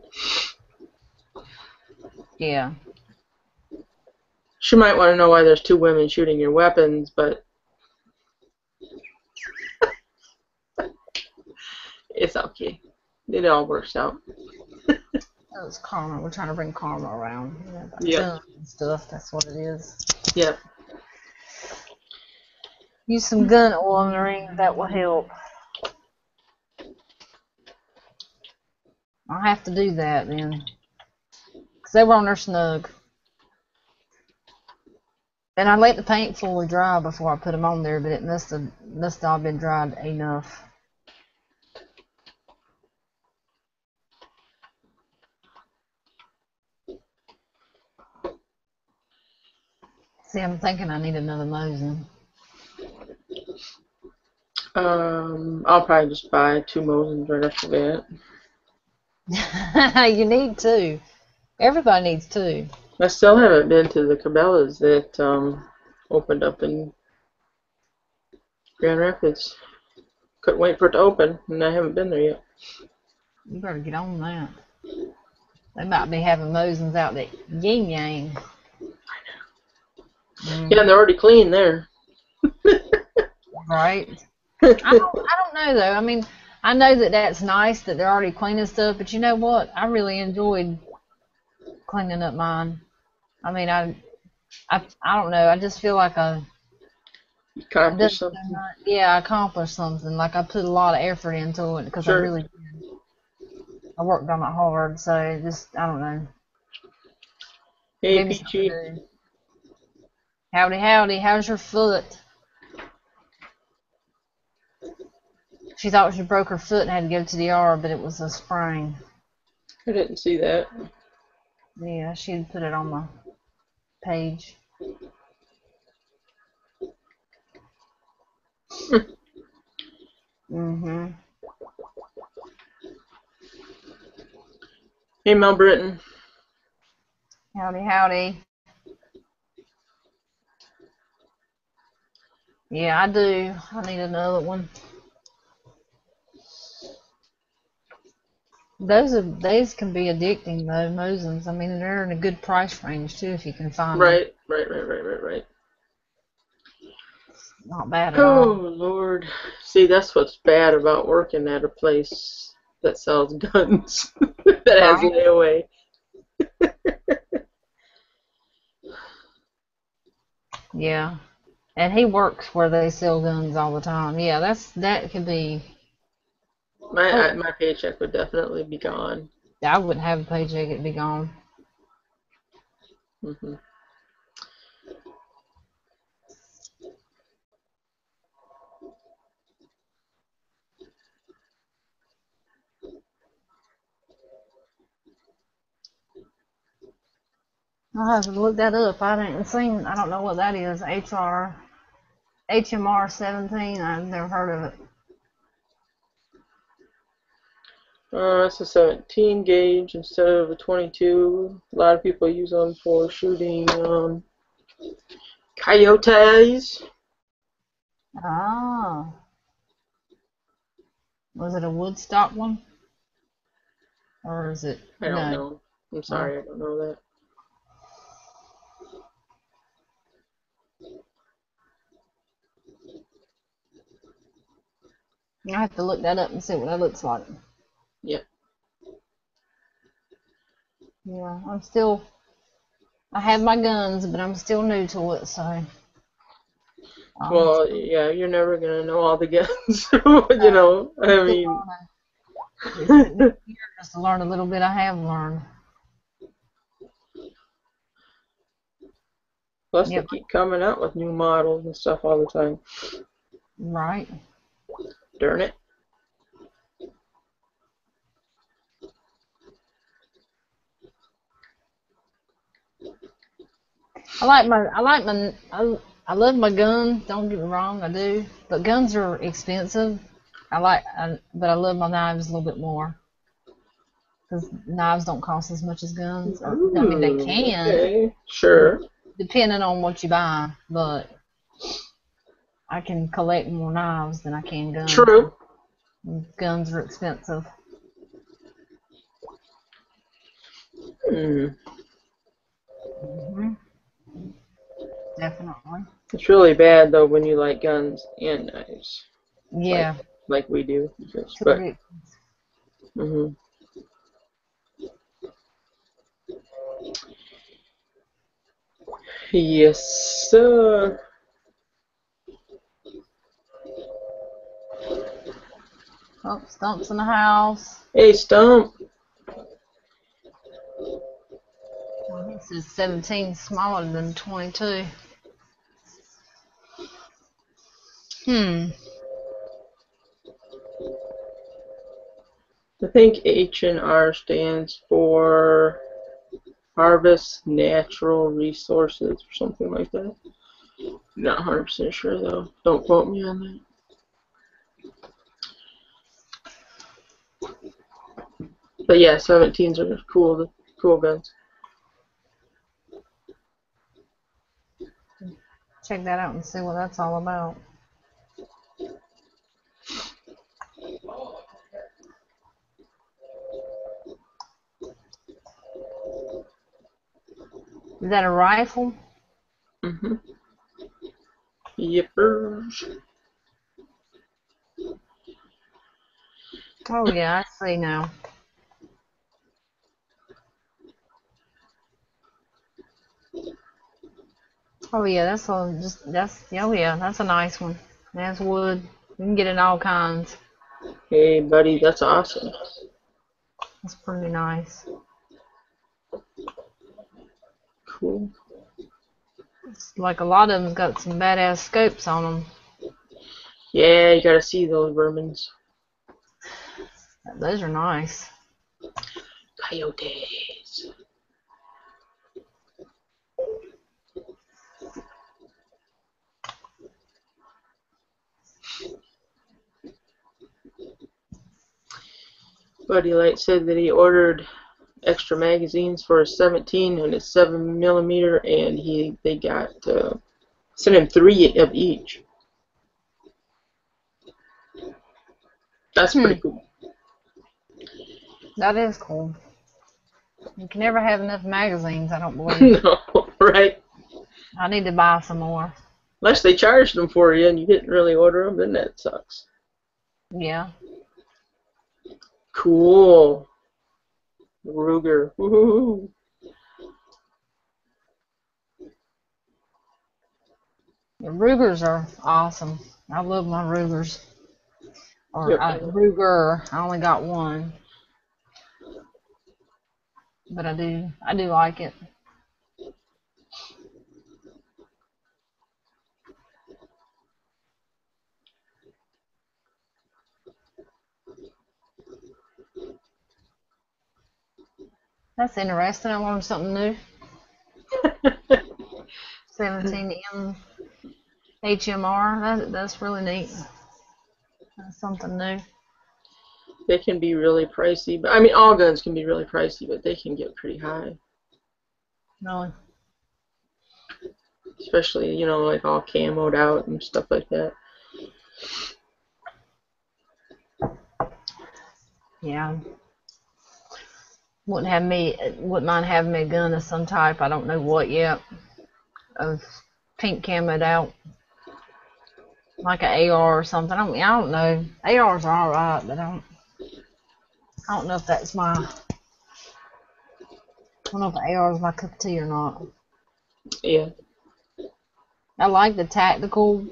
Yeah. She might want to know why there's two women shooting your weapons, but it's okay. It all works out. That was karma. We're trying to bring karma around. Yeah, Yep. guns and stuff. That's what it is. Yep. Use some gun oil in the ring. That will help. I'll have to do that then. Because they were on their snug. And I let the paint fully dry before I put them on there, but it must have all been dried enough. See, I'm thinking I need another Mosin. I'll probably just buy 2 Mosins right off the bat. You need two. Everybody needs two. I still haven't been to the Cabela's that opened up in Grand Rapids. Couldn't wait for it to open, and I haven't been there yet. You better get on that. They might be having Mosins out that yin yang. Yeah, and they're already clean there. Right. I don't know though. I mean, I know that that's nice that they're already cleaning stuff, but you know what? I really enjoyed cleaning up mine. I mean, I don't know. I just feel like I Accomplished something. yeah, I accomplished something. Like I put a lot of effort into it because I Sure. really I worked on it hard. So just I don't know. Hey, Maybe something Peachy. to do. Howdy, howdy. How's your foot? She thought she broke her foot and had to go to the ER, but it was a sprain. I didn't see that. Yeah, she'd put it on my page. Mhm. Hey, Mel Britton. Howdy, howdy. Yeah, I do. I need another one. Those can be addicting though, Mosins. I mean, they're in a good price range too if you can find them. Right. Not bad at Oh, all. Lord. See, that's what's bad about working at a place that sells guns that has Right? layaway. Yeah. And he works where they sell guns all the time. Yeah, that could be. My paycheck would definitely be gone. I wouldn't have a paycheck; it'd be gone. Hmm. I'll have to look that up. I didn't seen. I don't know what that is. HMR 17. I've never heard of it. It's a 17 gauge instead of a 22. A lot of people use them for shooting Coyotes. Ah. Was it a Woodstock one? Or is it? I don't No. know. I'm Oh. sorry, I don't know that. I have to look that up and see what that looks like. Yep. Yeah, I have my guns, but I'm still new to it, so. Well, yeah, you're never gonna know all the guns. You know, I'm I still mean. learning. It's took me a year just to learn a little bit I have learned. Plus, they Yep, keep coming out with new models and stuff all the time. right. Darn it. I love my gun. Don't get me wrong, I do. But guns are expensive. But I love my knives a little bit more because knives don't cost as much as guns. Or, I mean, they Ooh, can, okay, sure. depending on what you buy. But I can collect more knives than I can guns. True. Guns are expensive. Hmm. Hmm. Definitely. It's really bad though when you like guns and knives, like Yeah. like we do. Too But big. hmm yes, sir. Oh, Stump's in the house. Hey, Stump. Oh, this is 17 smaller than 22. Hmm. I think H&R stands for Harvest Natural Resources or something like that. Not 100% sure though. Don't quote me on that. But yeah, 17s are cool guns. Check that out and see what that's all about. Is that a rifle? Mhm. Yippers. Oh yeah, I see now. Oh yeah, that's a nice one. That's wood. You can get it in all kinds. Hey, buddy, that's awesome. That's pretty nice. Cool. It's like a lot of them's got some badass scopes on them. Yeah, you gotta see those vermins. Those are nice. Coyotes. Buddy Light said that he ordered extra magazines for his 17 and his 7mm, and they got sent him 3 of each. That's pretty cool. That is cool. You can never have enough magazines, I don't believe. No, right? I need to buy some more. Unless they charged them for you and you didn't really order them, then that sucks. Yeah. Cool. Ruger. Woohoo. The Rugers are awesome. I love my Rugers. Or Yep. Ruger. I only got one, but I do like it. That's interesting. I learned something new. 17M HMR. That's really neat. That's something new. They can be really pricey, but I mean, all guns can be really pricey, but they can get pretty high. Really. especially, you know, like all camoed out and stuff like that. Yeah. Wouldn't mind having me a gun of some type. I don't know what yet. Of pink camoed out, like an AR or something. I don't know. ARs are alright, but I don't know if that's my. I don't know if AR is my cup of tea or not. Yeah. I like the tactical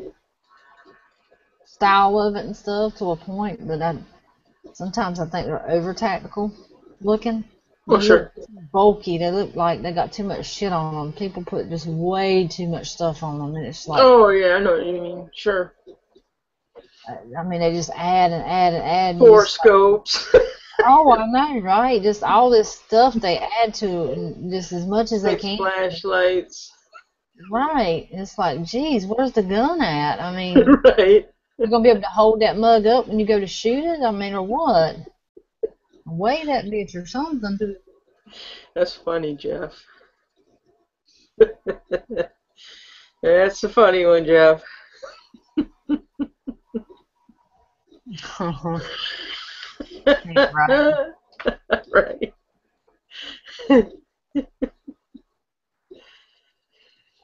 style of it and stuff to a point, but sometimes I think they're over tactical looking. Oh, They look sure. bulky. They look like they got too much shit on them. People put just way too much stuff on them, and it's like, Oh, yeah, I know what you mean. Sure. I mean, they just add and add and add. And Four scopes. oh, I know, right? Just all this stuff they add to it, and just as much as they 6 can. flashlights. Right. It's like, geez, where's the gun at? I mean, Right. you're gonna be able to hold that mug up when you go to shoot it? I mean, or what? Weigh that bitch or something. That's funny, Jeff. That's a funny one, Jeff. Right. Right.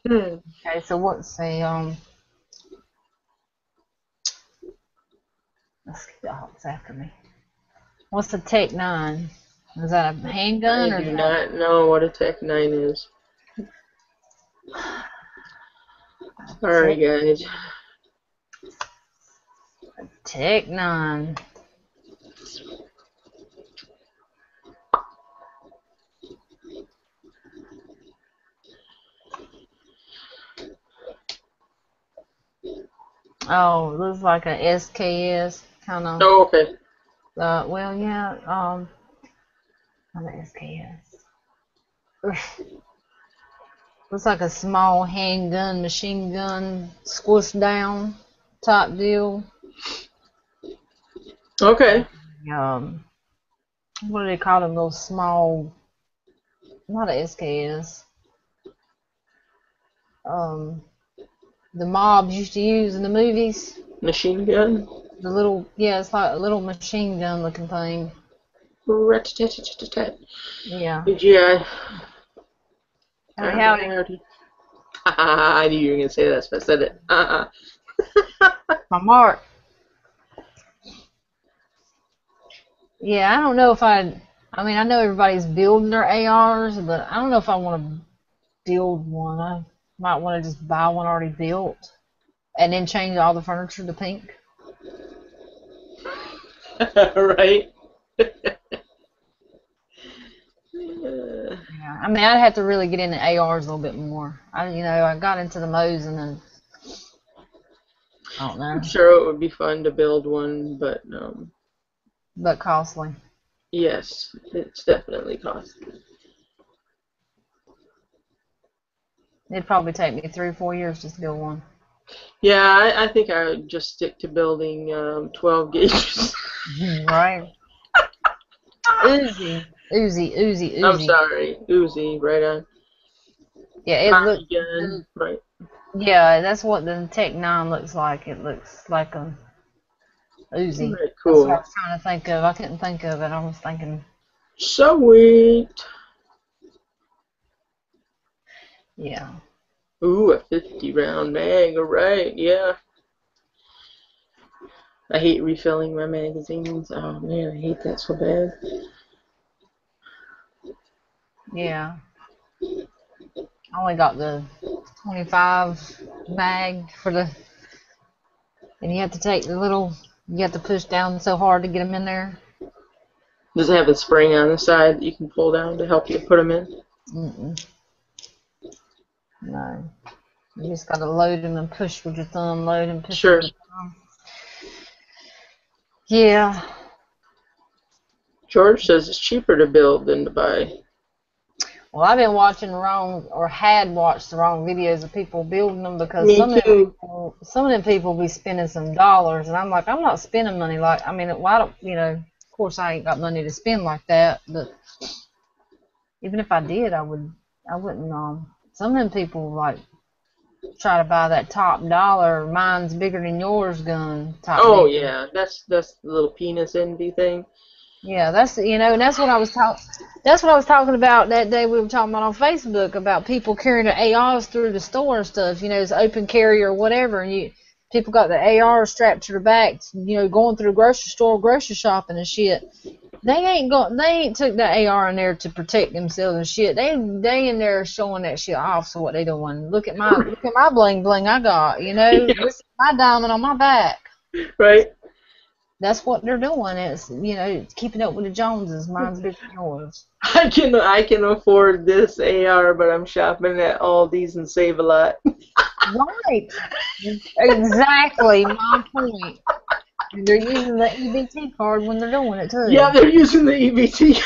Okay, so what's let's get the hops after me. What's the Tech 9? Is that a I handgun or is do that not know what a Tech 9 is. Alright, guys. Tech 9? Oh, it looks like a SKS kind of. Oh, okay. Well, yeah. Kind of SKS. Looks like a small handgun, machine gun, squished down type deal. Okay. What do they call them? Those small, not a SKS. The mobs used to use in the movies. Machine gun. The little, yeah, it's like a little machine gun looking thing. Rat-tat-tat-tat-tat. Yeah. GI. Howdy. I knew you were going to say that, so I said it. My mark. Yeah, I don't know if I mean, I know everybody's building their ARs, but I don't know if I want to build one. I might want to just buy one already built and then change all the furniture to pink. Right? Yeah, I mean, I'd have to really get into ARs a little bit more. I got into the Mo's and then I don't know. I'm sure it would be fun to build one, But costly. Yes, it's definitely costly. It'd probably take me 3 or 4 years just to build one. Yeah, I think I would just stick to building 12 gauges. Right. Uzi. I'm sorry, Uzi, right on. Yeah, it looks. Gun, right. Yeah, that's what the Tech 9 looks like. It looks like a Uzi. Right, That's what I cool. was trying to think of. I couldn't think of it. I was thinking. Sweet. Yeah. Ooh, a 50 round mag, alright, yeah. I hate refilling my magazines. Oh man, I hate that so bad. Yeah. I only got the 25 mag for the. And you have to take the little. You have to push down so hard to get them in there. Does it have a spring on the side that you can pull down to help you put them in? Mm-mm. No. You just gotta load them and push with your thumb. Load and push Sure. with your thumb. Yeah. George says it's cheaper to build than to buy. Well, I've been watching had watched the wrong videos of people building them because Me some too. of them people be spending some dollars, and I'm like, I'm not spending money like. I mean, why don't of course I ain't got money to spend like that, but even if I did, I wouldn't. Some of them people like try to buy that top dollar, mine's bigger than yours gun type Oh deal. yeah, that's the little penis envy thing. Yeah, that's and that's what I was talking. That's what I was talking about that day. We were talking about on Facebook about people carrying their ARs through the store and stuff. It's open carry or whatever, and people got the AR strapped to their backs. Going through the grocery store, grocery shopping and shit. They ain't took the AR in there to protect themselves and shit. They in there showing that shit off. So what they doing? Look at my bling bling I got. Yeah, Look at my diamond on my back. right. That's what they're doing. It's keeping up with the Joneses. Mine's bigger than yours. I can afford this AR, but I'm shopping at Aldi's and Save a Lot. Right. Exactly my point. They're using the EBT card when they're doing it too. Yeah, they're using the EBT.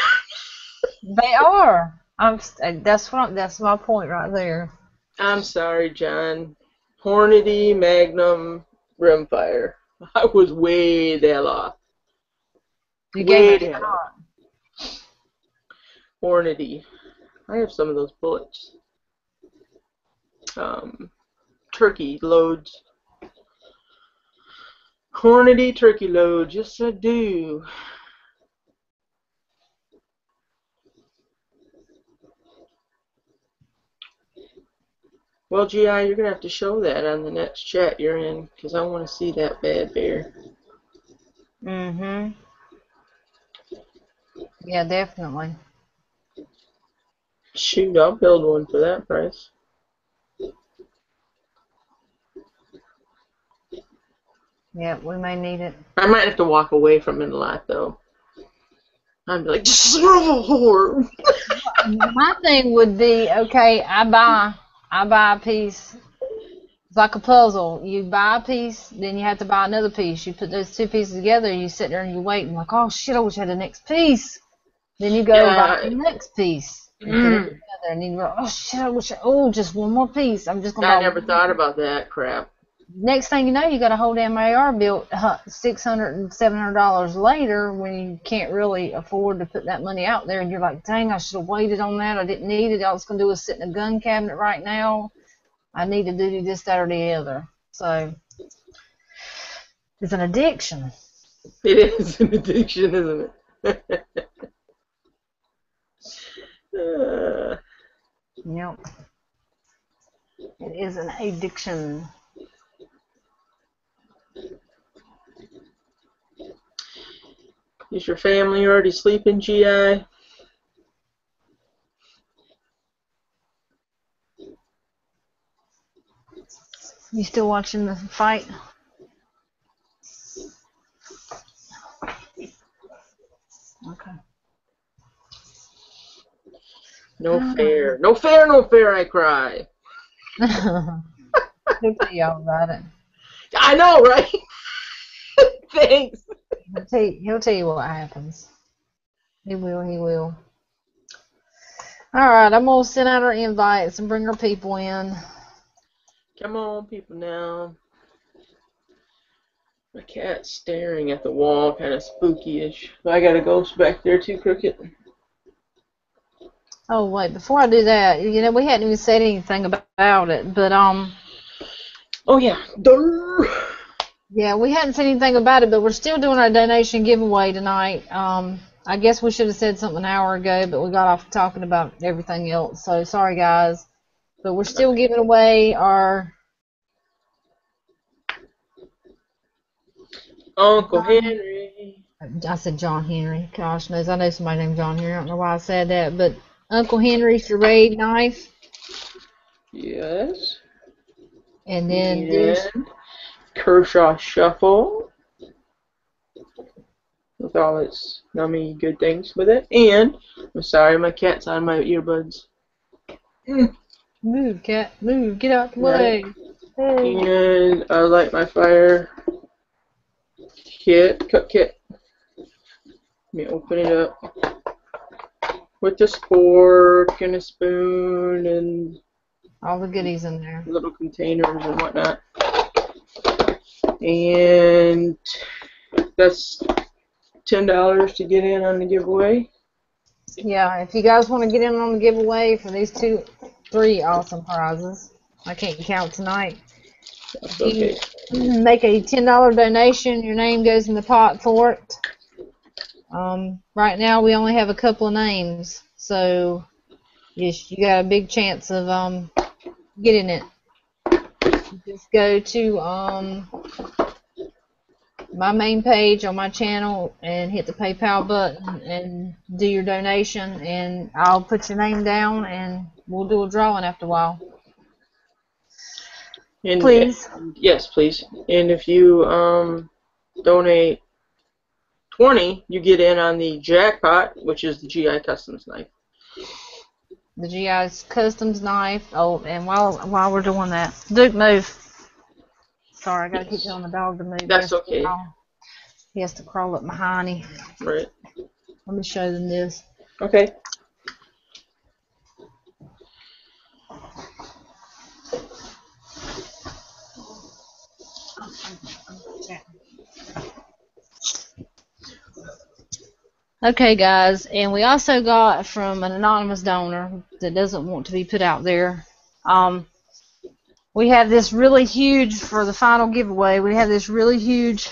They are. That's my point right there. I'm sorry, John. Hornady, Magnum, Rimfire. I was way the hell off. You Way gave the it a hell off. shot. Hornady. I have some of those bullets. Turkey loads. Hornady turkey loads. Yes, I do. Well, G.I., you're going to have to show that on the next chat you're in, because I want to see that bad bear. Mm-hmm. Yeah, definitely. Shoot, I'll build one for that price. Yeah, we may need it. I might have to walk away from it a lot, though. I'd be like, son of a whore. My thing would be, okay, I buy a piece. It's like a puzzle. You buy a piece, then you have to buy another piece. You put those two pieces together, you sit there and you wait, and like, oh shit, I wish I had the next piece. Then you go buy Yeah. the next piece and put it together, and then you go, oh shit, just one more piece. I'm just gonna buy I never thought about that crap. Next thing you know, you got a whole damn AR built $600 and $700 later when you can't really afford to put that money out there, and you're like, dang, I should have waited on that. I didn't need it. All it's gonna do is sit in a gun cabinet right now. I need to do this, that, or the other. So it's an addiction. It is an addiction, isn't it? Yep. It is an addiction. Is your family already sleeping, G.I.? You still watching the fight? Okay. No fair. No fair, no fair, I cry. He'll tell you all about it. I know, right? Thanks. He'll tell you what happens. He will. Alright, I'm going to send out our invites and bring our people in. Come on, people, now. My cat's staring at the wall, kind of spooky-ish. I got a ghost back there, too, Crooked. Oh, wait, before I do that, we hadn't even said anything about it, but, Oh, yeah. Durr. Yeah, we hadn't said anything about it, but we're still doing our donation giveaway tonight. I guess we should have said something an hour ago, but we got off talking about everything else, so sorry, guys. But we're still giving away our... Uncle Henry. I said John Henry. Gosh knows, I know somebody named John Henry. I don't know why I said that, but Uncle Henry's charade knife. Yes. And then there's Kershaw Shuffle with all its nummy good things with it. And I'm sorry, my cat's on my earbuds. Move, cat, move, get out the way. Hey. And I light my fire cook kit. Let me open it up with a spork and a spoon and All the goodies in there. little containers and whatnot. And that's $10 to get in on the giveaway. Yeah, if you guys want to get in on the giveaway for these three awesome prizes. I can't count tonight. That's If you okay. make a $10 donation, your name goes in the pot for it. Right now we only have a couple of names, so yes, you got a big chance of getting it. You just go to my main page on my channel and hit the PayPal button and do your donation, and I'll put your name down and we'll do a drawing after a while. And Please. yes, please. And if you donate 20, you get in on the jackpot, which is the GI Customs knife. The GI's Customs knife. Oh, and while we're doing that, Duke, move. Sorry, I gotta keep telling the dog to move. That's okay. He has to crawl up my hiney. Right. Let me show them this. Okay. Okay, guys, and we also got from an anonymous donor that doesn't want to be put out there. We have this really huge, for the final giveaway, we have this really huge.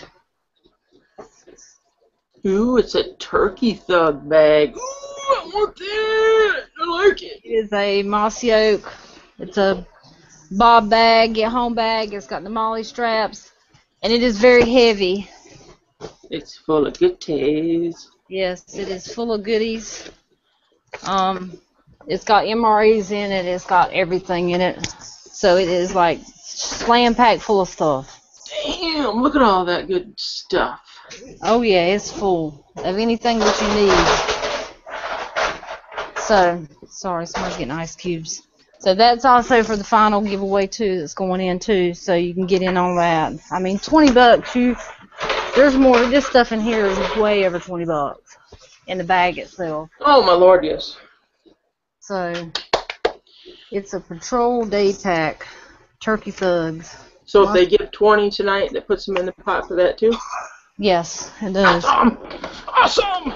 Ooh, it's a turkey thug bag. Ooh, I want that. I like it. It is a mossy oak. It's a bob bag, get home bag. It's got the molly straps, and it is very heavy. It's full of goodies. Yes, it is full of goodies. It's got MREs in it. It's got everything in it. So it is like slam packed full of stuff. Damn, look at all that good stuff. Oh yeah, it's full of anything that you need. So, sorry, somebody's getting ice cubes. So that's also for the final giveaway too. That's going in too. So you can get in on that. I mean, $20. There's more. This stuff in here is way over $20 in the bag itself. Oh my lord, yes. So it's a patrol day pack, turkey thugs. So if they give 20 tonight, that puts them in the pot for that too? Yes, it does. Awesome! Awesome!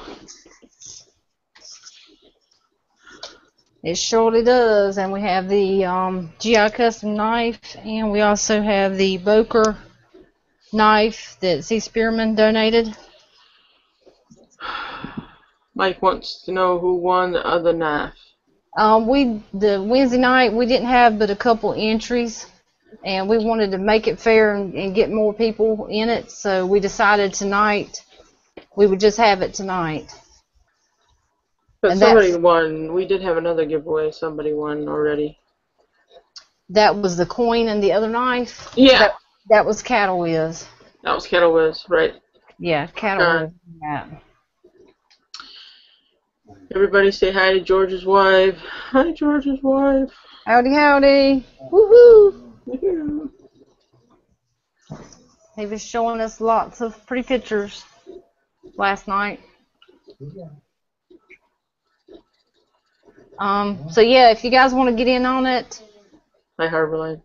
It surely does. And we have the GI Custom knife, and we also have the Boker knife that C. Spearman donated. Mike wants to know who won the other knife. The Wednesday night we didn't have but a couple entries, and we wanted to make it fair and get more people in it, so we decided tonight we would just have it tonight. But somebody won. We did have another giveaway. Somebody won already. That was the coin and the other knife? Yeah. That was Cattle Whiz. That was Cattle Whiz, right. Yeah, Cattle Whiz. Yeah. Everybody say hi to George's wife. Hi, George's wife. Howdy, howdy. Woohoo! Yeah. He was showing us lots of pretty pictures last night. So yeah, if you guys want to get in on it. Hi, Harborline.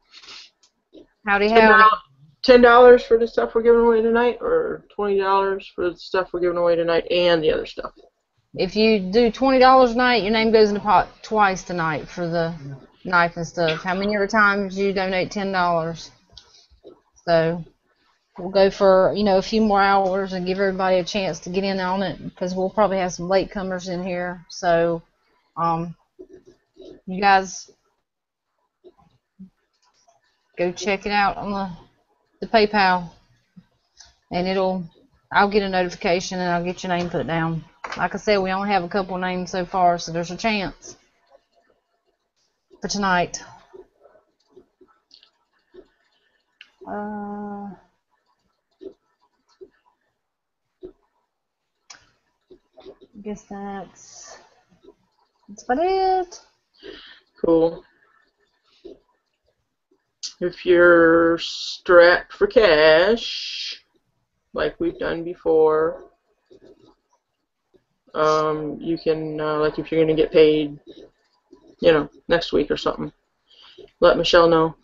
Howdy, howdy. $10 for the stuff we're giving away tonight, or $20 for the stuff we're giving away tonight and the other stuff? If you do $20 tonight, your name goes in the pot twice tonight for the knife and stuff. How many other times you donate $10? So we'll go for, a few more hours and give everybody a chance to get in on it, because we'll probably have some latecomers in here. So you guys go check it out on the PayPal, and I'll get a notification and I'll get your name put down. Like I said, we only have a couple of names so far, so there's a chance for tonight. I guess that's about it. Cool. If you're strapped for cash, like we've done before, you can, like if you're going to get paid, next week or something, let Michelle know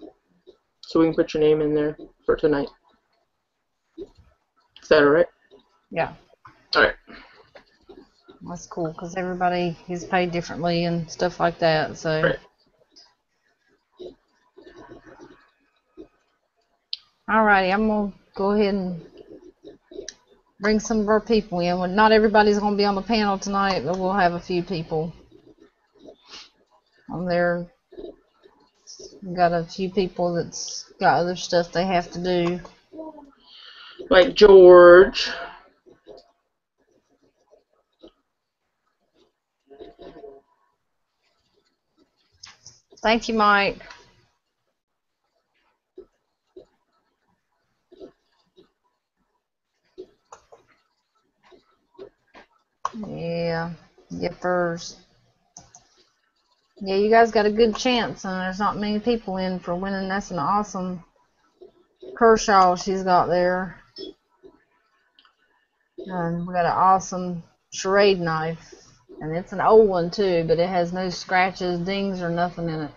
so we can put your name in there for tonight. Is that all right? Yeah. All right. That's cool, because everybody is paid differently and stuff like that. So. Right. Alrighty, I'm gonna go ahead and bring some of our people in. Well, not everybody's gonna be on the panel tonight, but we'll have a few people on there. We've got a few people that's got other stuff they have to do. Like George. Thank you, Mike. Yeah, Yippers. Yeah, you guys got a good chance, and there's not many people in for winning. That's an awesome Kershaw she's got there. And we got an awesome charade knife. And it's an old one, too, but it has no scratches, dings, or nothing in it.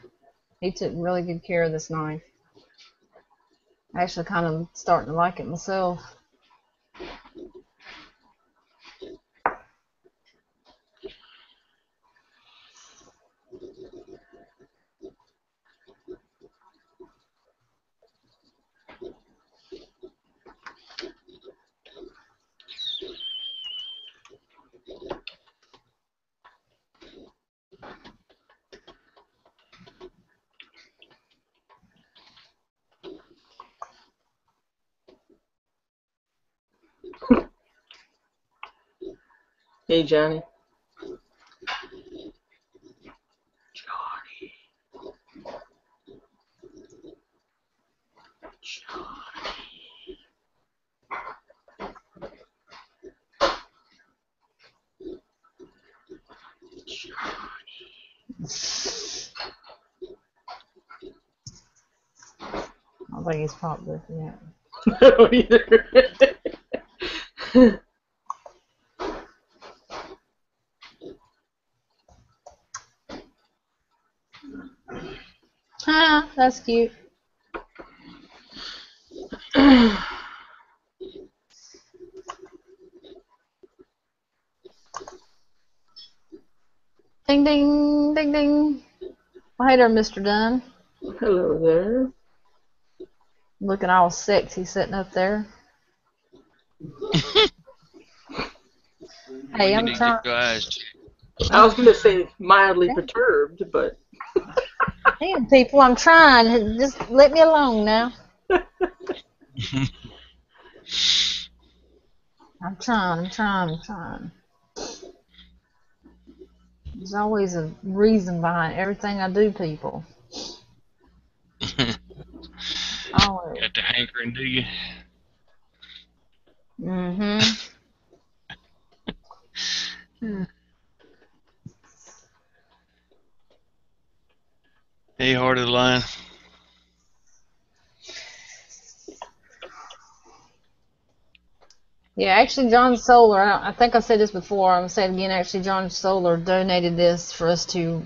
He took really good care of this knife. Actually, kind of starting to like it myself. Hey, Johnny. I don't think he's popped this yet. I don't either. Ha, that's cute. Ding, ding, ding, ding. Well, hey there, Mr. Dunn. Hello there. Looking all sexy sitting up there. Hey, I'm trying. I was going to say mildly perturbed, but... Damn, people, I'm trying. Just let me alone now. I'm trying. There's always a reason behind everything I do, people. Always. Got the hankering, do you? Mm-hmm. Hey, heart of the line. Yeah, actually, John Solar, I think I said this before, I'm going to say it again, actually, John Solar donated this for us to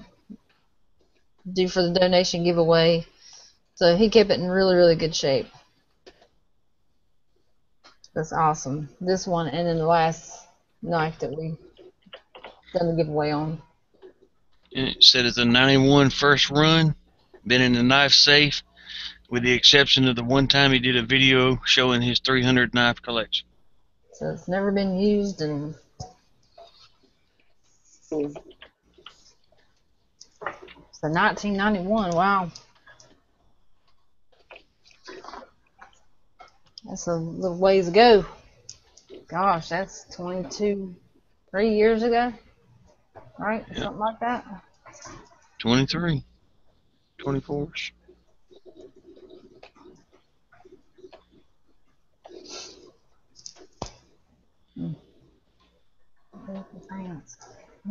do for the donation giveaway. So he kept it in really, really good shape. That's awesome. This one, and then the last knife that we done the giveaway on. And it said it's a 91 first run. Been in the knife safe, with the exception of the one time he did a video showing his 300 knife collection. So it's never been used, and so 1991. Wow, that's a little ways ago. Gosh, that's 3 years ago, right? Yep. Something like that. 23. 24s.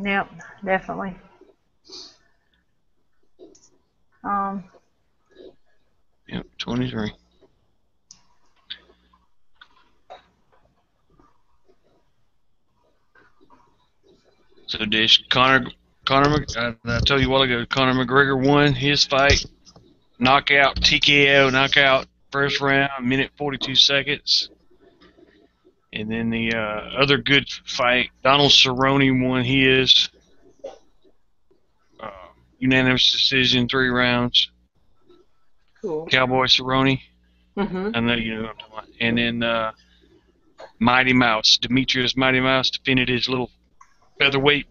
Yep, definitely. Yep, 23. So this Conor, I told you a while ago, Conor McGregor won his fight, knockout, TKO, knockout, first round, minute 42 seconds. And then the other good fight, Donald Cerrone won his, unanimous decision, 3 rounds. Cool. Cowboy Cerrone. Mhm. I know you know what I'm talking about. And then Mighty Mouse, Demetrius Mighty Mouse, defended his little featherweight.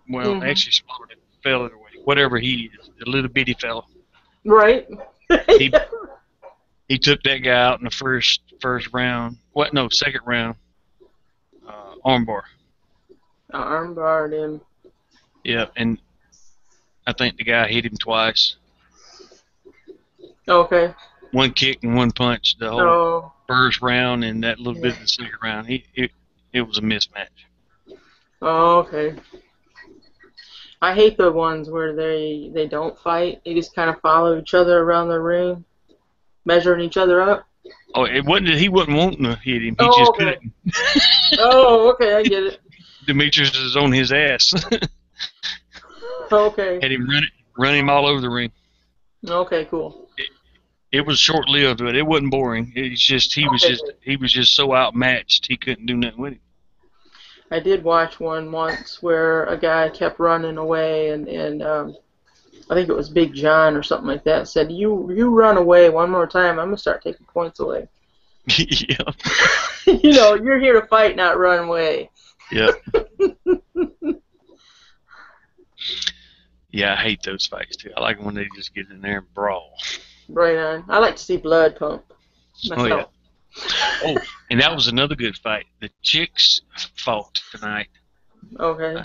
Well, Mhm. actually, smaller than featherweight, whatever he is, the little bitty fella. Right. He he took that guy out in the first round. What? No, second round. Armbar. Armbarred him. Yeah, and I think the guy hit him twice. Okay. One kick and one punch the whole Oh. first round, and that little bit Yeah. of the second round. It was a mismatch. Oh, okay. I hate the ones where they don't fight. They just kind of follow each other around the ring, measuring each other up. Oh, it wasn't that he wasn't wanting to hit him. He Oh, just okay. couldn't. Oh, okay. I get it. Demetrius is on his ass. Okay. Had him run him all over the ring. Okay. Cool. It was short lived, but it wasn't boring. It's just he was Okay. just so outmatched he couldn't do nothing with him. I did watch one once where a guy kept running away, and I think it was Big John or something like that said, "You run away one more time, I'm gonna start taking points away." Yeah. You know, you're here to fight, not run away. Yep. Yeah, I hate those fights too. I like when they just get in there and brawl. Right on. I like to see blood pump Oh yeah. myself. Oh, and that was another good fight. The chicks fought tonight. Okay.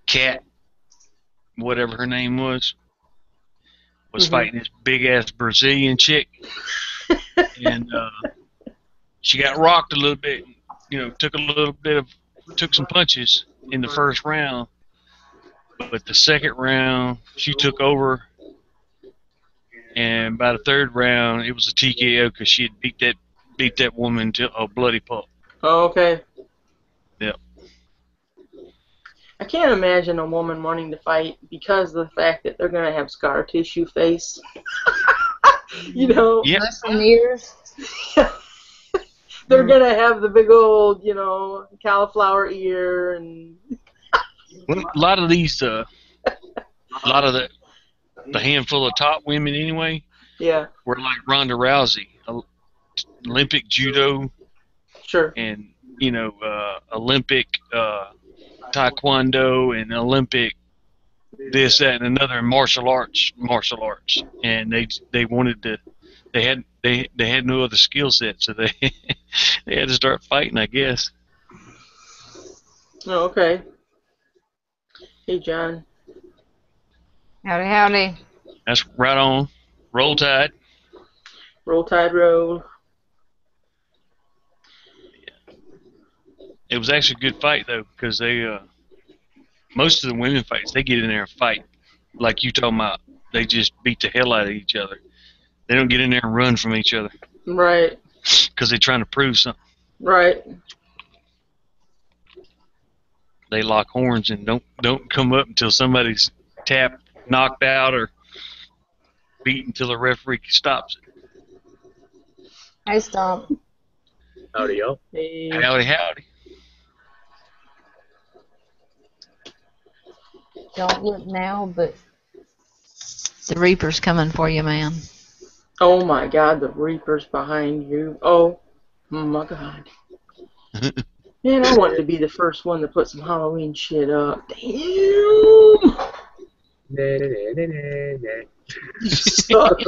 Kat, whatever her name was Mhm. fighting this big ass Brazilian chick, and she got rocked a little bit. You know, took some punches in the first round, but the second round she took over, and by the third round it was a TKO because she had beat that woman to a bloody pulp. Oh, okay. Yep. I can't imagine a woman wanting to fight because of the fact that they're gonna have scar tissue face. You know, Yep. Muscle ears. they're gonna have the big old, cauliflower ear and. Well, a lot of the handful of top women anyway Yeah. were like Ronda Rousey, Olympic judo, Sure. and Olympic taekwondo, and Olympic this, that, and another martial arts, and they wanted to. They had no other skill set, so they they had to start fighting, I guess. Oh, okay. Hey, John. Howdy, howdy. That's right on. Roll Tide. Roll Tide roll. It was actually a good fight though, because they most of the women fights they get in there and fight like you talking about. They just beat the hell out of each other. They don't get in there and run from each other Right. because they're trying to prove something. Right. They lock horns and don't come up until somebody's tapped, knocked out, or beat until the referee stops it. Hey, Stomp. Howdy, y'all. Hey. Howdy, howdy. Don't look now, but the Reaper's coming for you, man. Oh my God, the Reaper's behind you. Oh my God. Man, I wanted to be the first one to put some Halloween shit up. Damn. You suck.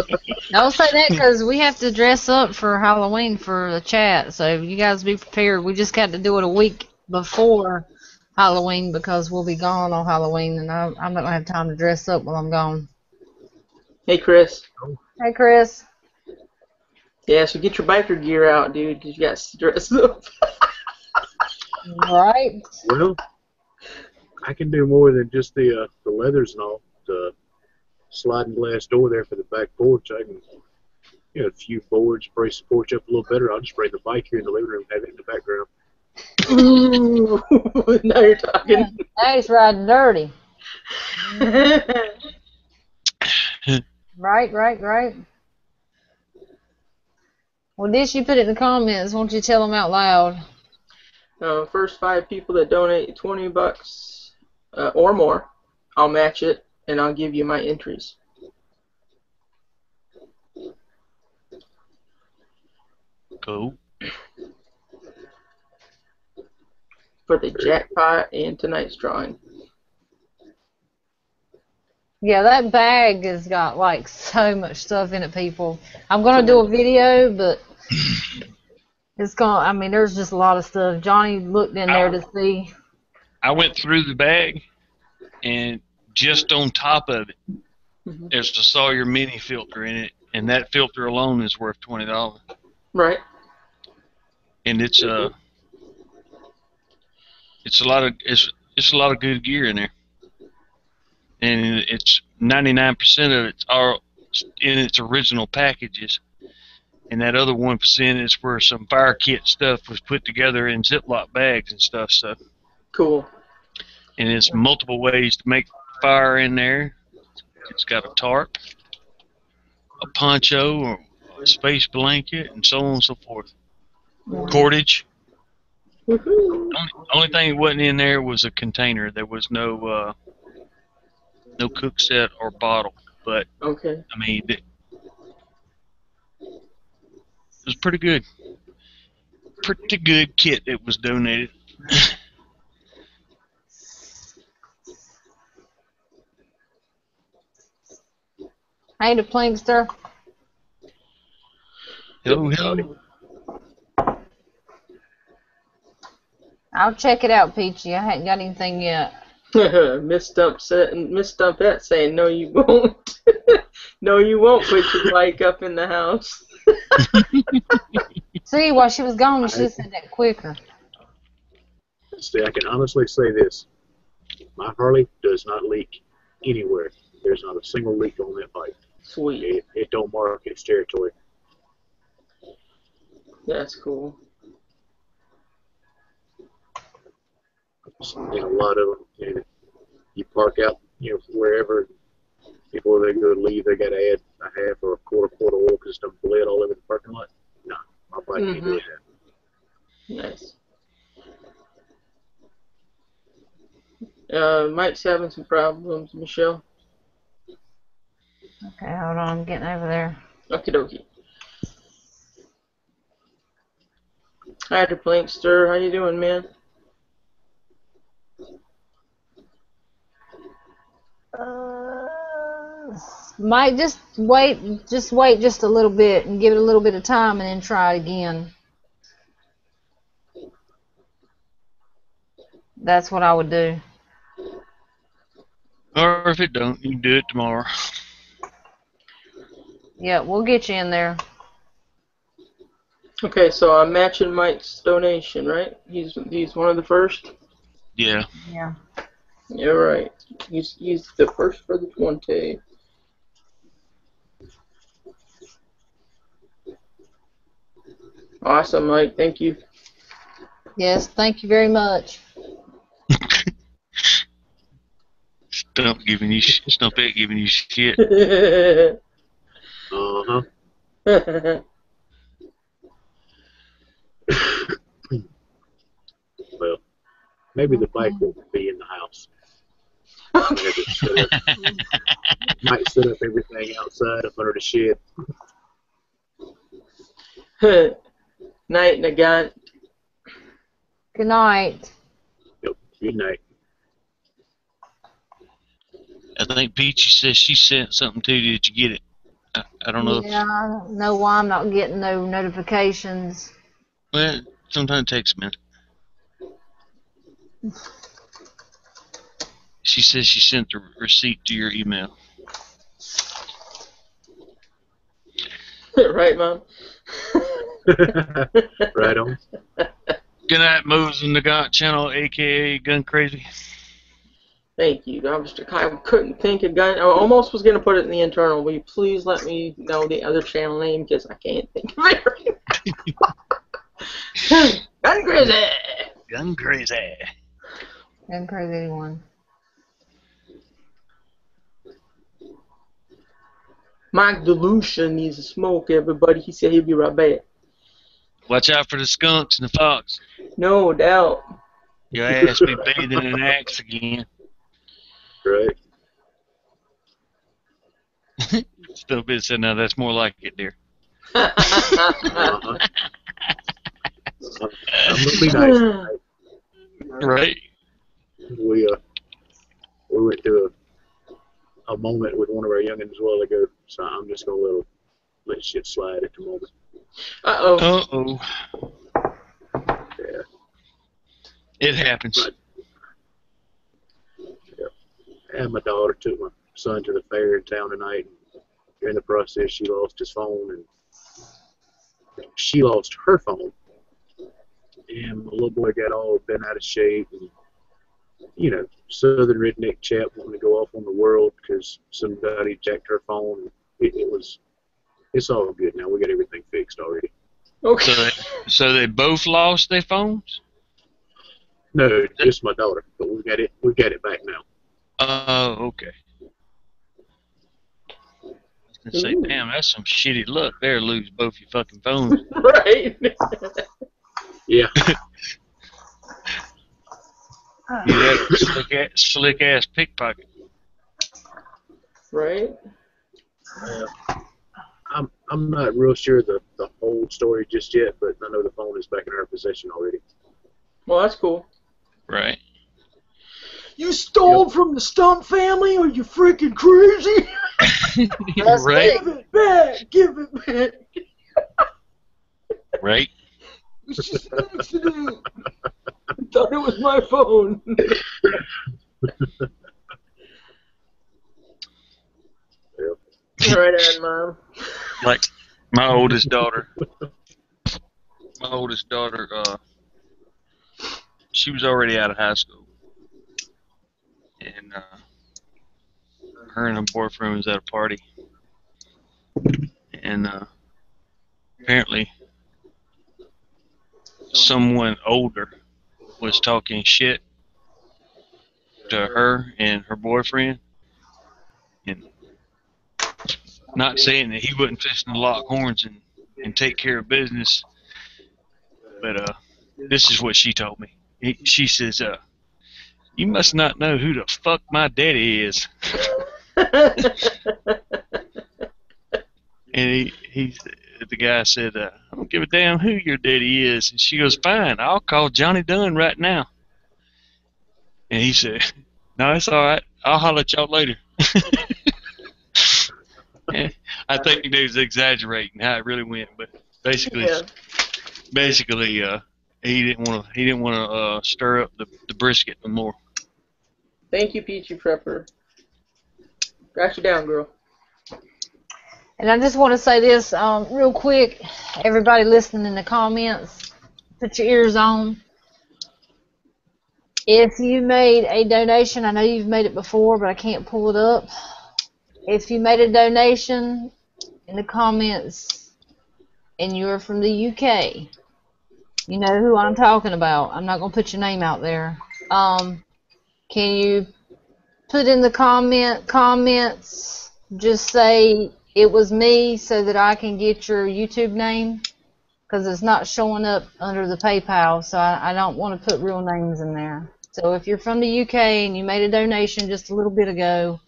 Don't say that because we have to dress up for Halloween for the chat. So you guys be prepared. We just got to do it a week before Halloween because we'll be gone on Halloween, and I'm not gonna have time to dress up while I'm gone. Hey, Chris. Hey, Chris. Yeah, so get your biker gear out, dude, because you got to dress up. Right. Well, I can do more than just the leathers and all. The sliding glass door there for the back porch. I can, a few boards, brace the porch up a little better. I'll just bring the bike here in the living room, have it in the background. Ooh, now you're talking. Now he's riding dirty. Right. Well, Dish, you put it in the comments. Won't you tell them out loud? First 5 people that donate $20 or more, I'll match it, and I'll give you my entries. Cool. For the jackpot and tonight's drawing. Yeah, that bag has got like so much stuff in it, people. I'm gonna do a video, but it's gonna. I mean, there's just a lot of stuff. Johnny looked in there to see. I went through the bag, and just on top of it, there's the Sawyer mini filter in it, and that filter alone is worth $20. Right. And it's a lot of good gear in there, and it's 99% of it's all in its original packages, and that other 1% is where some fire kit stuff was put together in Ziploc bags and stuff. So Cool. and it's multiple ways to make fire in there. It's got a tarp, a poncho, or a space blanket, and so on and so forth. Cordage. Woohoo. Only thing that wasn't in there was a container. There was no cook set or bottle. But Okay. I mean, it was pretty good. Pretty good kit that was donated. Hey, the Plankster. Hello. I'll check it out, Peachy. I hadn't got anything yet. Miss Stumpette saying, no, you won't. No, you won't put your bike up in the house. See, while she was gone, you should have said that quicker. See, I can honestly say this. My Harley does not leak anywhere. There's not a single leak on that bike. Sweet. It don't mark its territory. That's cool. And a lot of them, you park out, wherever, before they go to leave, they got to add a half or a quarter quart of oil because it's done bled all over the parking lot. No, my bike ain't doing that. Nice. Mike's having some problems, Michelle. Okay, hold on. I'm getting over there. Okie dokie. Hi, the Plankster. How you doing, man? Mike, just wait just a little bit and give it a little bit of time and then try it again. That's what I would do. Or if it don't, you can do it tomorrow. Yeah, we'll get you in there. Okay, so I'm matching Mike's donation, right? He's one of the first. Yeah. Yeah. You're right. He's the first for the 20. Awesome, Mike. Thank you. Yes, thank you very much. Stumpette giving you shit. Uh-huh. Well, maybe the bike won't be in the house. Might set up everything outside up under the shed. Night, Nagant. Good night. Yep. Good night. I think Peachy says she sent something to you. Did you get it? I don't know. Yeah, I don't know why I'm not getting no notifications. Well, sometimes it takes a minute. She says she sent the receipt to your email. Right, Mom? Right on. Good night, Moves in the Gaunt channel, a.k.a. Gun Crazy. Thank you. I couldn't think of gun. I almost was going to put it in the internal. Will you please let me know the other channel name because I can't think of it right now. Gun Crazy! Gun Crazy. Gun Crazy 81. Mike DeLucia needs to smoke, everybody. He said he'll be right back. Watch out for the skunks and the fox. No doubt. Your ass be bathing in axe again. Right. Stumpette said, "No, that's more like it, dear." Uh-huh. I'm gonna be nice tonight. Right. We went through a moment with one of our youngins a while ago, so I'm just gonna let shit slide at the moment. Uh-oh. Yeah. It happens. But, yeah. And my daughter took my son to the fair in town tonight. And during the process, she lost his phone, and she lost her phone. And my little boy got all bent out of shape, and southern redneck chap wanting to go off on the world because somebody jacked her phone. It's all good now. We got everything fixed already. Okay. So they both lost their phones? No, just my daughter, but we got it back now. Oh, okay. I was gonna say, damn, that's some shitty luck there. Lose both your fucking phones. Right. Yeah. You had a slick ass pickpocket. Right. I'm not real sure the whole story just yet, but I know the phone is back in our possession already. Well, that's cool. Right. You stole from the Stump family? Are you freaking crazy? Right. Give it back! Give it back! Right. It's just an accident. I thought it was my phone. Right on, Mom. Like my oldest daughter. She was already out of high school, and her and her boyfriend was at a party, and apparently someone older was talking shit to her and her boyfriend, and not saying that he wasn't fixing to lock horns and take care of business, but this is what she told me. She says, "You must not know who the fuck my daddy is." And the guy said, "I don't give a damn who your daddy is." And she goes, "Fine, I'll call Johnny Dunn right now." And he said, "No, it's all right. I'll holler at y'all later." I think he was exaggerating how it really went, but basically, he didn't want to stir up the brisket no more. Thank you, Peachy Prepper. Got you down, girl. And I just want to say this real quick. Everybody listening in the comments, put your ears on. If you made a donation, I know you've made it before, but I can't pull it up. If you made a donation in the comments and you're from the UK, you know who I'm talking about. I'm not going to put your name out there. Can you put in the comments, just say it was me so that I can get your YouTube name? Because it's not showing up under the PayPal, so I don't want to put real names in there. So if you're from the UK and you made a donation just a little bit ago,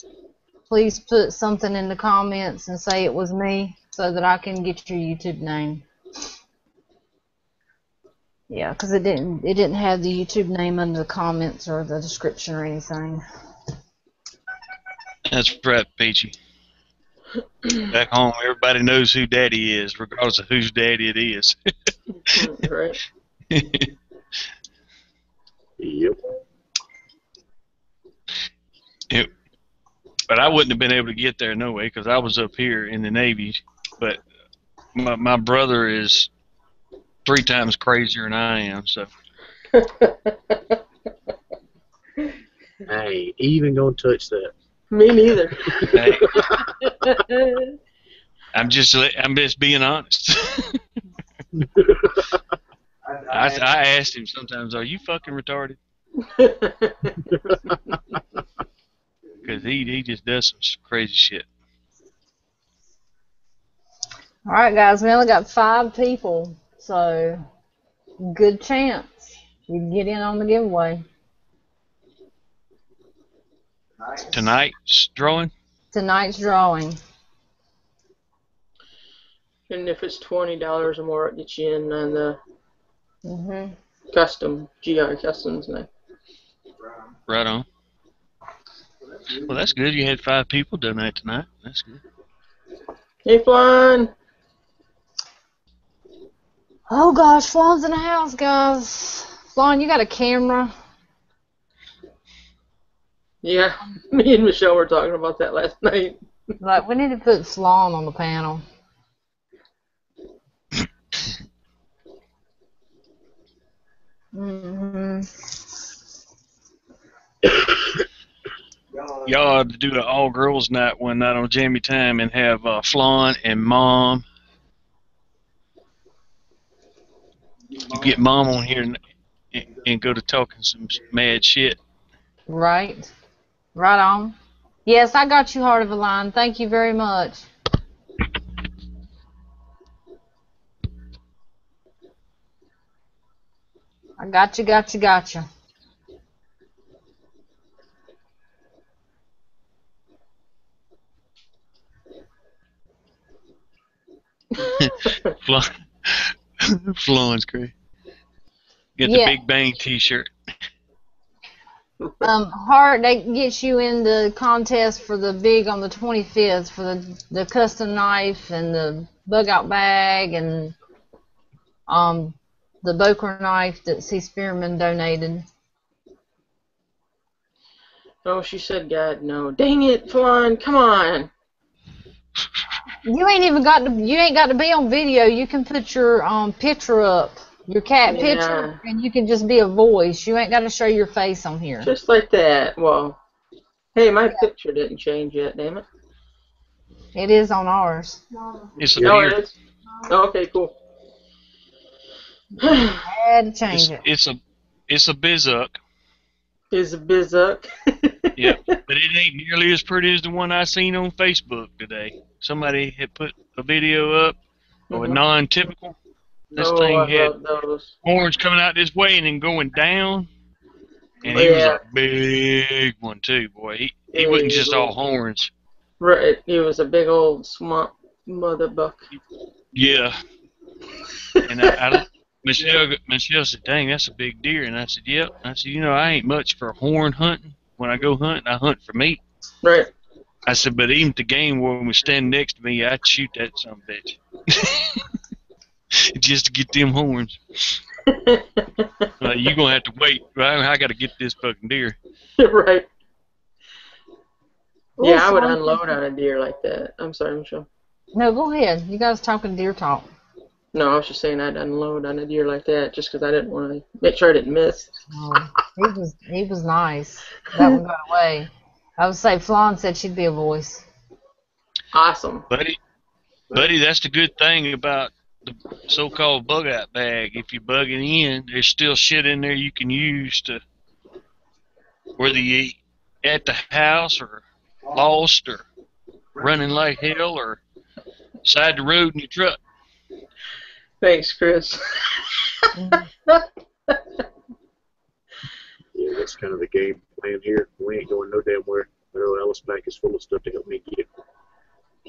please put something in the comments and say it was me so that I can get your YouTube name. Yeah, because it didn't have the YouTube name under the comments or the description or anything. That's right, Peachy. Back home, everybody knows who Daddy is, regardless of whose daddy it is. Right. Yep. But I wouldn't have been able to get there no way because I was up here in the Navy. But my brother is 3 times crazier than I am, so. I ain't even gonna touch that. Me neither. Hey, I'm just being honest. I asked him sometimes, "Are you fucking retarded?" Because he just does some crazy shit. All right, guys, we only got 5 people, so good chance you can get in on the giveaway. Tonight's drawing? Tonight's drawing. And if it's $20 or more, it gets you in on the Custom, GR Customs knife. Right on. Well, that's good. You had 5 people donate tonight. That's good. Hey, Flan. Oh gosh, Flawn's in the house, guys. Flawn, you got a camera? Yeah, me and Michelle were talking about that last night. Like, we need to put Flawn on the panel. Y'all ought to do an all-girls night one night on Jammy Time and have Flan and Mom. You get Mom on here and go to talking some mad shit. Right. Right on. Yes, I got you, Heart of a Lion. Thank you very much. I got you. Flan's great. Get the Yeah. Big Bang T-shirt. Heart, that gets you in the contest for the big on the 25th for the custom knife and the bug out bag and the Boker knife that C. Spearman donated. Oh, she said, God, no. Dang it, Flan, come on. You ain't got to be on video. You can put your picture up, your cat picture, and you can just be a voice. You ain't got to show your face on here. Just like that. Well, hey, my picture didn't change yet, damn it. It is on ours. It's a Oh, deer. it is? Oh, okay, cool. I had to change it. It's a bizuck. Is a bizuck. Yep, but it ain't nearly as pretty as the one I seen on Facebook today. Somebody had put a video up of a non-typical. This thing I had love those. horns coming out this way and then going down. And he was a big one too, boy. He wasn't just all horns. Right, he was a big old swamp mother buck. Yeah. And Michelle said, "Dang, that's a big deer." And I said, "Yep." I said, "You know, I ain't much for horn hunting. When I go hunting, I hunt for meat." Right. I said, "But even if the game warden was standing next to me, I'd shoot that son of a bitch." Just to get them horns. You gonna have to wait. Right? I gotta get this fucking deer. Right. Ooh, Yeah, I would unload on a deer like that. I'm sorry, Michelle. No, go ahead. You guys talking deer talk. No, I was just saying I'd unload on a deer like that just because I didn't want to make sure I didn't miss. Oh, he was nice. That one got away. I would say Flan said she'd be a voice. Awesome. Buddy, that's the good thing about the so-called bug-out bag. If you bug it in, there's still shit in there you can use to, whether you at the house or lost or running like hell or side the road in your truck. Thanks, Chris. Yeah, that's kind of the game plan here. We ain't going no damn where. Our Ellis pack is full of stuff to help me get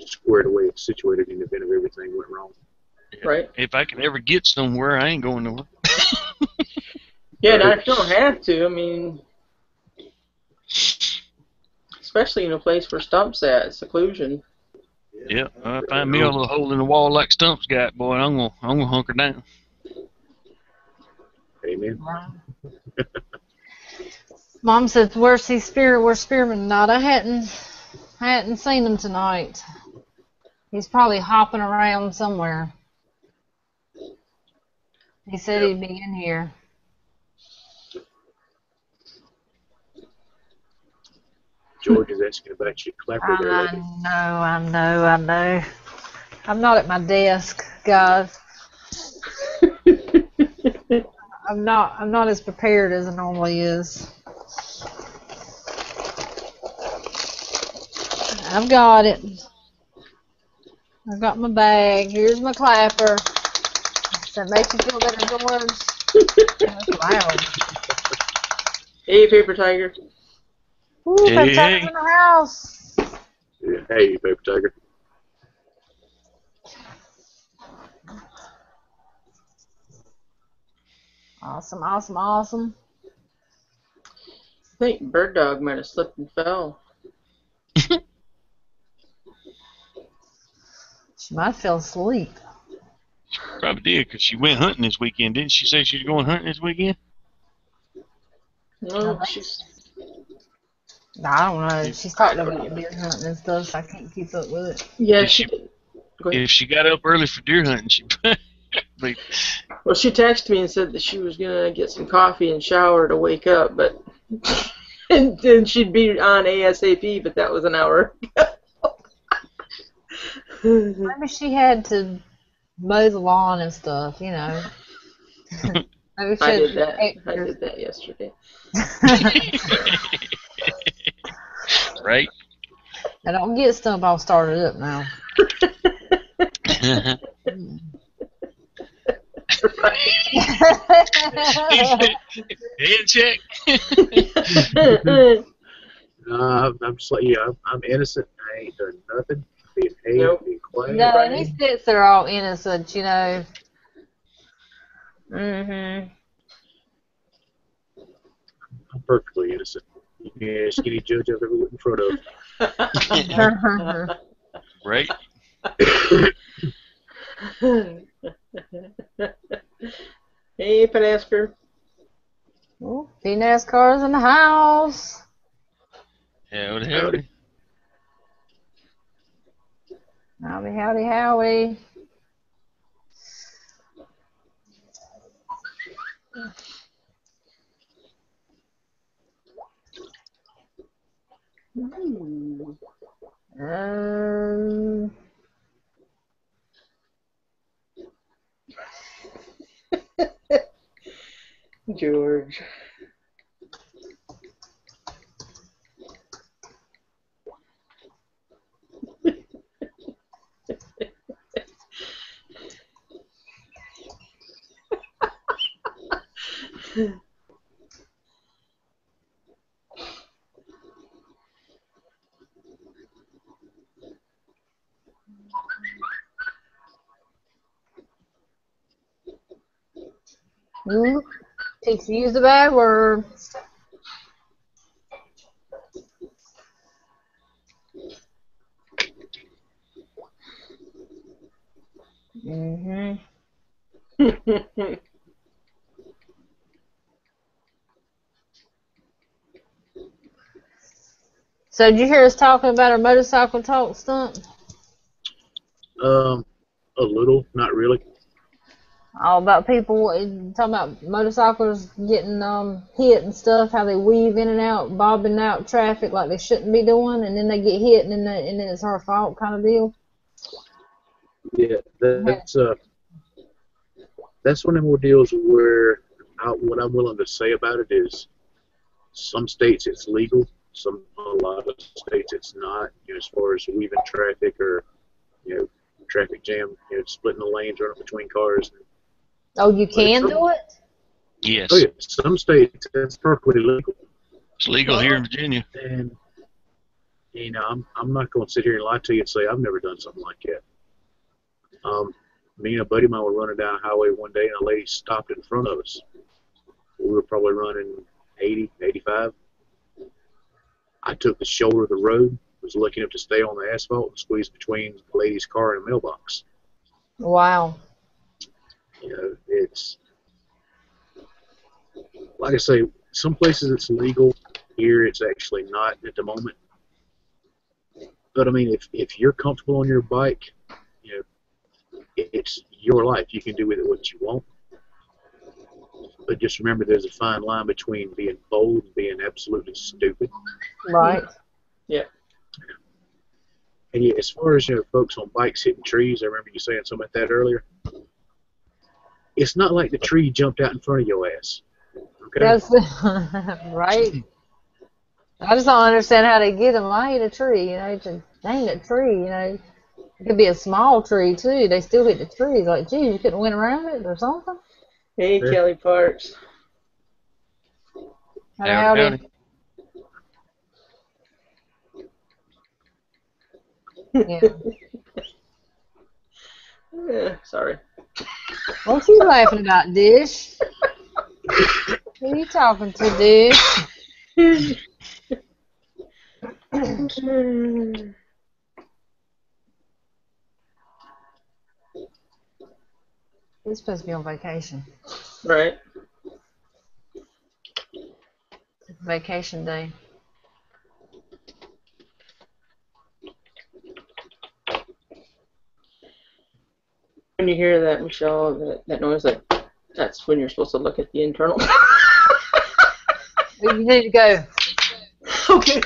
squared away and situated in the event of everything went wrong. Right. If I can ever get somewhere, I ain't going nowhere. Yeah, now if you don't have to, I mean, especially in a place where Stump's at, seclusion. Yeah, I find me a little hole in the wall like Stump's got, boy. I'm gonna hunker down. Amen. Mom said, "Where's Spearman not?" I hadn't seen him tonight. He's probably hopping around somewhere. He said he'd be in here. George is asking about your clapper there. I know. I'm not at my desk, guys. I'm not as prepared as I normally is. I've got it. I've got my bag. Here's my clapper. Does that make you feel better, George? That's loud. Hey, Paper Tiger. Ooh, Paper Tiger's in the house. Yeah, hey, Paper Tiger. Awesome, awesome, awesome. I think Bird Dog might have slipped and fell. She might have fell asleep. Probably did, because she went hunting this weekend. Didn't she say she was going hunting this weekend? No, she's. I don't know. She's talking about deer hunting and stuff, so I can't keep up with it. Yeah, If she she- did. Go ahead. If she got up early for deer hunting, she probably. Well, she texted me and said that she was gonna get some coffee and shower to wake up, but and then she'd be on ASAP. But that was an hour. Maybe she had to mow the lawn and stuff, you know. Maybe she I had did that. I extra. did that yesterday. Right? Now don't get stuff all started up now. Head check. I'm just like, yeah, I'm innocent. I ain't done nothing. Being Nope. being quiet. No, and these bits are all innocent, you know. Mhm. I'm perfectly innocent. You can ask any judge I've ever looked in front of. Right? Hey, Pedesker. Ooh, NASCAR's in the house. Howdy, howdy. Howdy, howdy, howdy. Um, George. Takes you use the bad word. Mhm. So did you hear us talking about our motorcycle talk stunt? A little, not really. All about people talking about motorcycles getting hit and stuff, how they weave in and out, bobbing out traffic like they shouldn't be doing, and then they get hit, and then it's our fault kind of deal. Yeah, that's one of the more deals where what I'm willing to say about it is some states it's legal, a lot of states it's not. You know, as far as weaving traffic or traffic jam, splitting the lanes, running between cars. Oh, you can do it? Yes. Oh yeah, some states that's perfectly legal. It's legal here in Virginia. And I'm not going to sit here and lie to you and say I've never done something like that. Me and a buddy of mine were running down a highway one day, and a lady stopped in front of us. We were probably running 80, 85. I took the shoulder of the road, was lucky enough to stay on the asphalt and squeeze between the lady's car and a mailbox. Wow. It's like I say, some places it's legal. Here it's actually not at the moment. But I mean, if you're comfortable on your bike, it's your life. You can do with it what you want. But just remember, there's a fine line between being bold and being absolutely stupid. Right. Yeah. And yeah, as far as folks on bikes hitting trees, I remember you saying something like that earlier. It's not like the tree jumped out in front of your ass. Okay. That's right. I just don't understand how they get them. I hit a tree, just dang that tree, It could be a small tree too. They still hit the trees. Like, geez, you couldn't went around it or something. Hey, Sure. Kelly Parks. Howdy. Yeah. Sorry. What you laughing about, Dish? Who are you talking to, dude? He's supposed to be on vacation. Right. Vacation day. When you hear that, Michelle, that noise, that's when you're supposed to look at the internal. You need to go. Okay.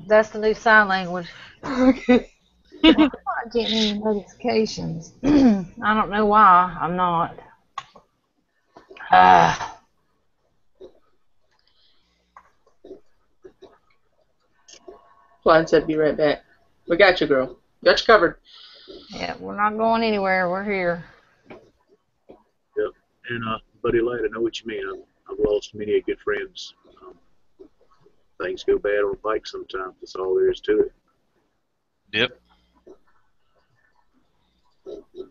That's the new sign language. Okay. Well, I'm not getting any notifications. I don't know why. I'm not. Blind said, "Be right back." We got you, girl. Got you covered. Yeah, we're not going anywhere. We're here. Yep. And Buddy Light, I know what you mean. I've lost many good friends. Things go bad on a bike sometimes. That's all there is to it. Yep.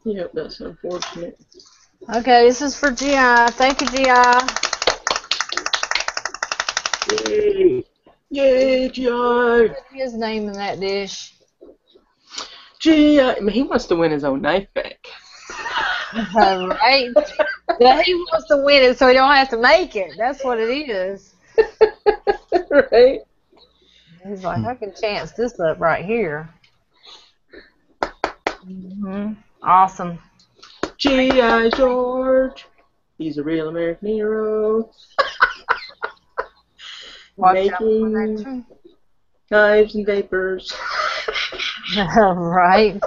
Yep, that's unfortunate. Okay, this is for GI. Thank you, GI. Yay! Yay, G.I. Put his name in that dish. G.I. I mean, he wants to win his own knife back. Right? Yeah, he wants to win it so he don't have to make it. That's what it is. Right? He's like, I can chance this up right here. Awesome. G.I. George. He's a real American hero. Making knives and vapors. Right.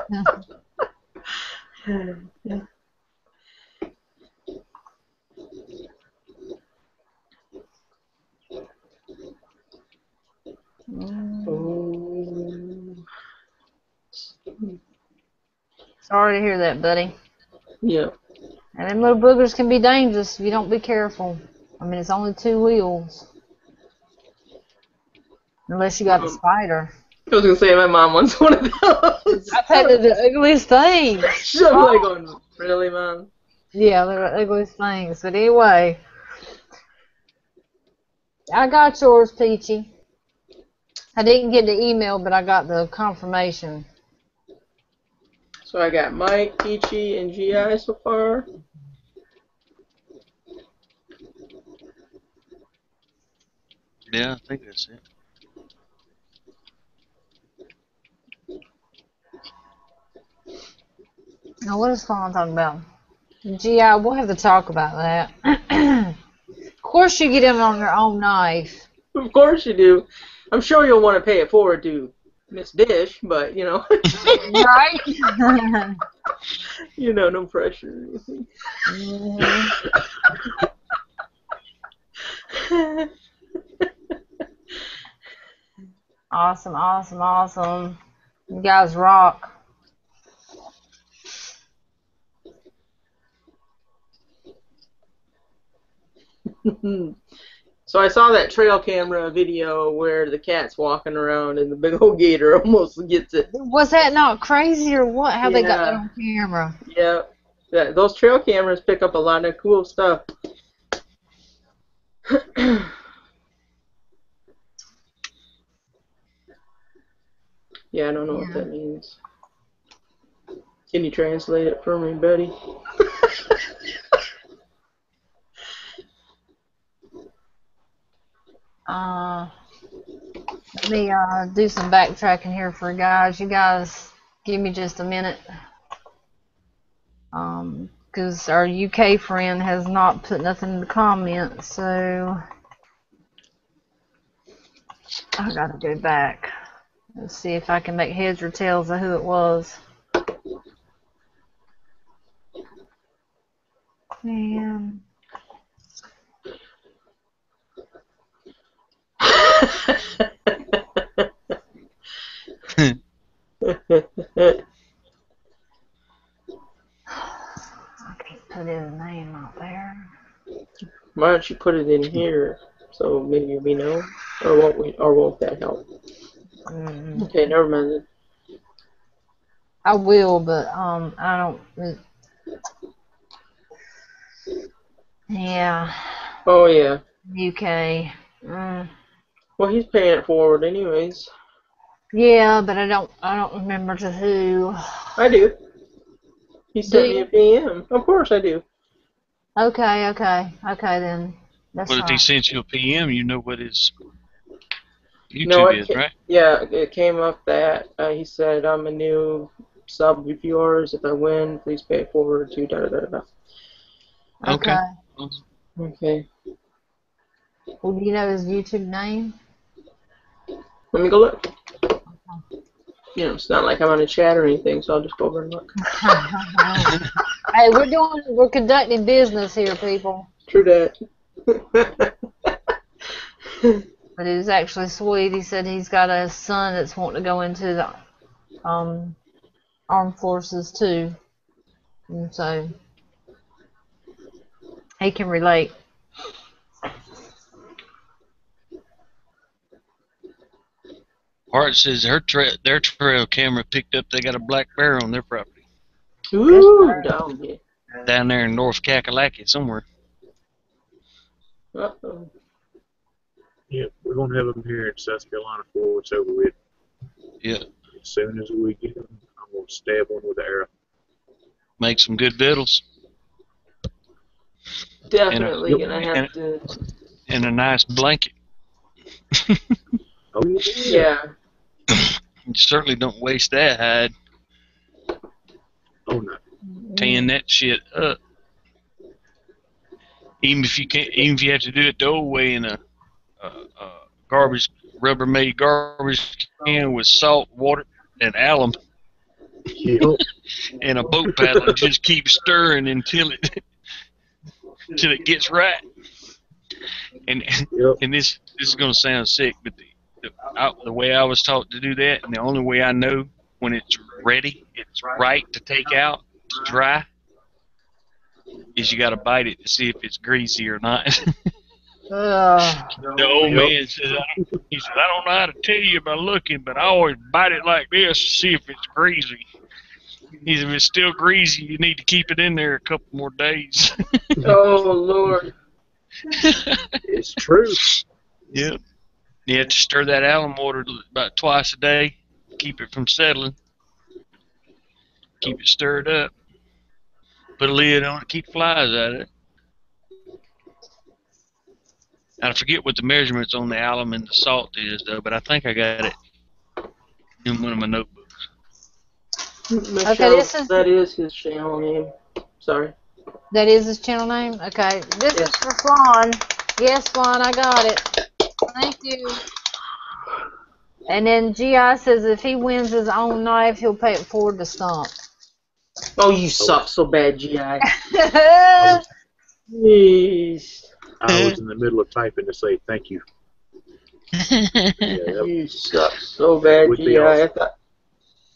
Oh. Sorry to hear that, buddy. Yeah. And them little boogers can be dangerous if you don't be careful. I mean, it's only 2 wheels. Unless you got the spider. I was gonna say my mom wants one of those. I've had the ugliest things. I'm like going, really, Mom? Yeah, they're the ugliest things. But anyway, I got yours, Peachy. I didn't get the email, but I got the confirmation. So I got Mike, Peachy, and G.I. so far. Yeah, I think that's it. Now, what is Fawn talking about? GI, we'll have to talk about that. Of course you get him on your own knife. Of course you do. I'm sure you'll want to pay it forward to Miss Dish, but, you know. Right? You know, no pressure. Awesome, awesome, awesome. You guys rock. So I saw that trail camera video where the cat's walking around and the big old gator almost gets it. Was that not crazy or what? How they got that on camera? Yeah. Those trail cameras pick up a lot of cool stuff. Yeah, I don't know what that means. Can you translate it for me, buddy? Let me do some backtracking here for guys. You guys give me just a minute. Because our UK friend has not put nothing in the comments, so I gotta go back. Let's see if I can make heads or tails of who it was. Man. I can't put his name out there. Why don't you put it in here so maybe we know, or won't that help? Okay, never mind then. I will, but I don't. Yeah. Oh yeah. UK. Mm. Well, he's paying it forward anyways. Yeah, but I don't remember to who. I do. He Do sent me a you? PM. Of course I do. Okay, then. That's Well, if he right. sends you a PM, you know what his No, YouTube is, right? yeah, it came up that he said I'm a new sub of yours. If I win, please pay it forward to da da da da. Okay. Okay. Okay, Well, do you know his YouTube name? let me go look. You know, it's not like I'm on a chat or anything, so I'll just go over and look. Hey, we're conducting business here, people. True that. But it was actually sweet. He said he's got a son that's wanting to go into the armed forces too, and so he can relate. Hart says their trail camera picked up they got a black bear on their property Ooh, down here. down there in North Kakalaki somewhere. Uh-oh. Yeah, we're gonna have them here in South Carolina before it's over with. Yeah, As soon as we get them, I'm gonna stab one with an arrow. make some good victuals Definitely Yep. gonna have to. and a nice blanket. Oh Yeah. You certainly don't waste that hide. Oh no. Tan that shit up. Even if you have to do it the old way in a garbage Rubbermaid garbage can with salt, water, and alum Yep. and a boat paddle, and just keep stirring until it gets right. And Yep. and this is gonna sound sick, but the way I was taught to do that, and the only way I know when it's ready, it's right to take out, it's dry, is you got to bite it to see if it's greasy or not. The old man says, he said, I don't know how to tell you by looking, but I always bite it like this to see if it's greasy. He said, if it's still greasy, you need to keep it in there a couple more days. Oh Lord. It's true. Yep. You have to stir that alum water about twice a day, keep it from settling, keep it stirred up, put a lid on it, keep flies out of it. I forget what the measurements on the alum and the salt is, though, but I think I got it in one of my notebooks. Michelle, that is his channel name. Sorry. That is his channel name? Okay. This Yes. is for Flan. Yes, Flan, I got it. Thank you. And then GI says if he wins his own knife, he'll pay it forward to Stomp. Oh, you suck so bad, GI. I Jeez. I was in the middle of typing to say thank you. Yeah, You suck so bad, Would be GI. awesome.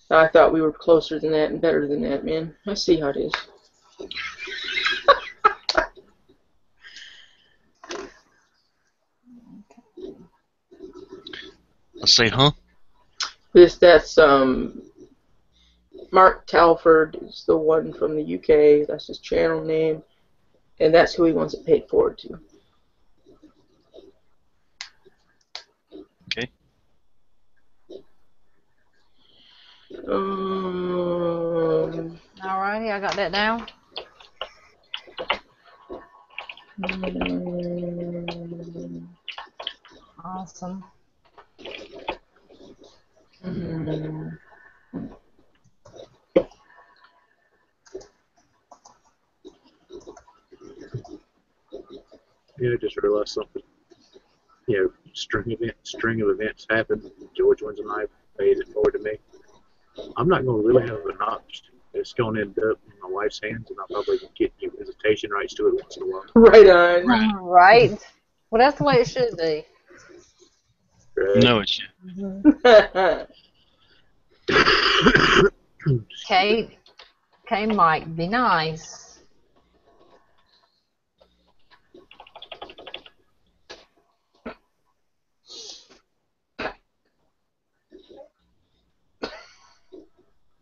I thought we were closer than that and better than that, man. I see how it is. say, huh? That's Mark Talford is the one from the UK. That's his channel name, and that's who he wants it paid forward to. Okay. Alrighty, I got that down. Awesome. Yeah, I just realized something. You know, string of events happen. George wins a knife, pays it forward to me. I'm not going to really have an option. It's going to end up in my wife's hands, and I'm probably going to get visitation rights to it once in a while. Right on. Right. Well, that's the way it should be. Right. No, it's Kate, Mike, be nice.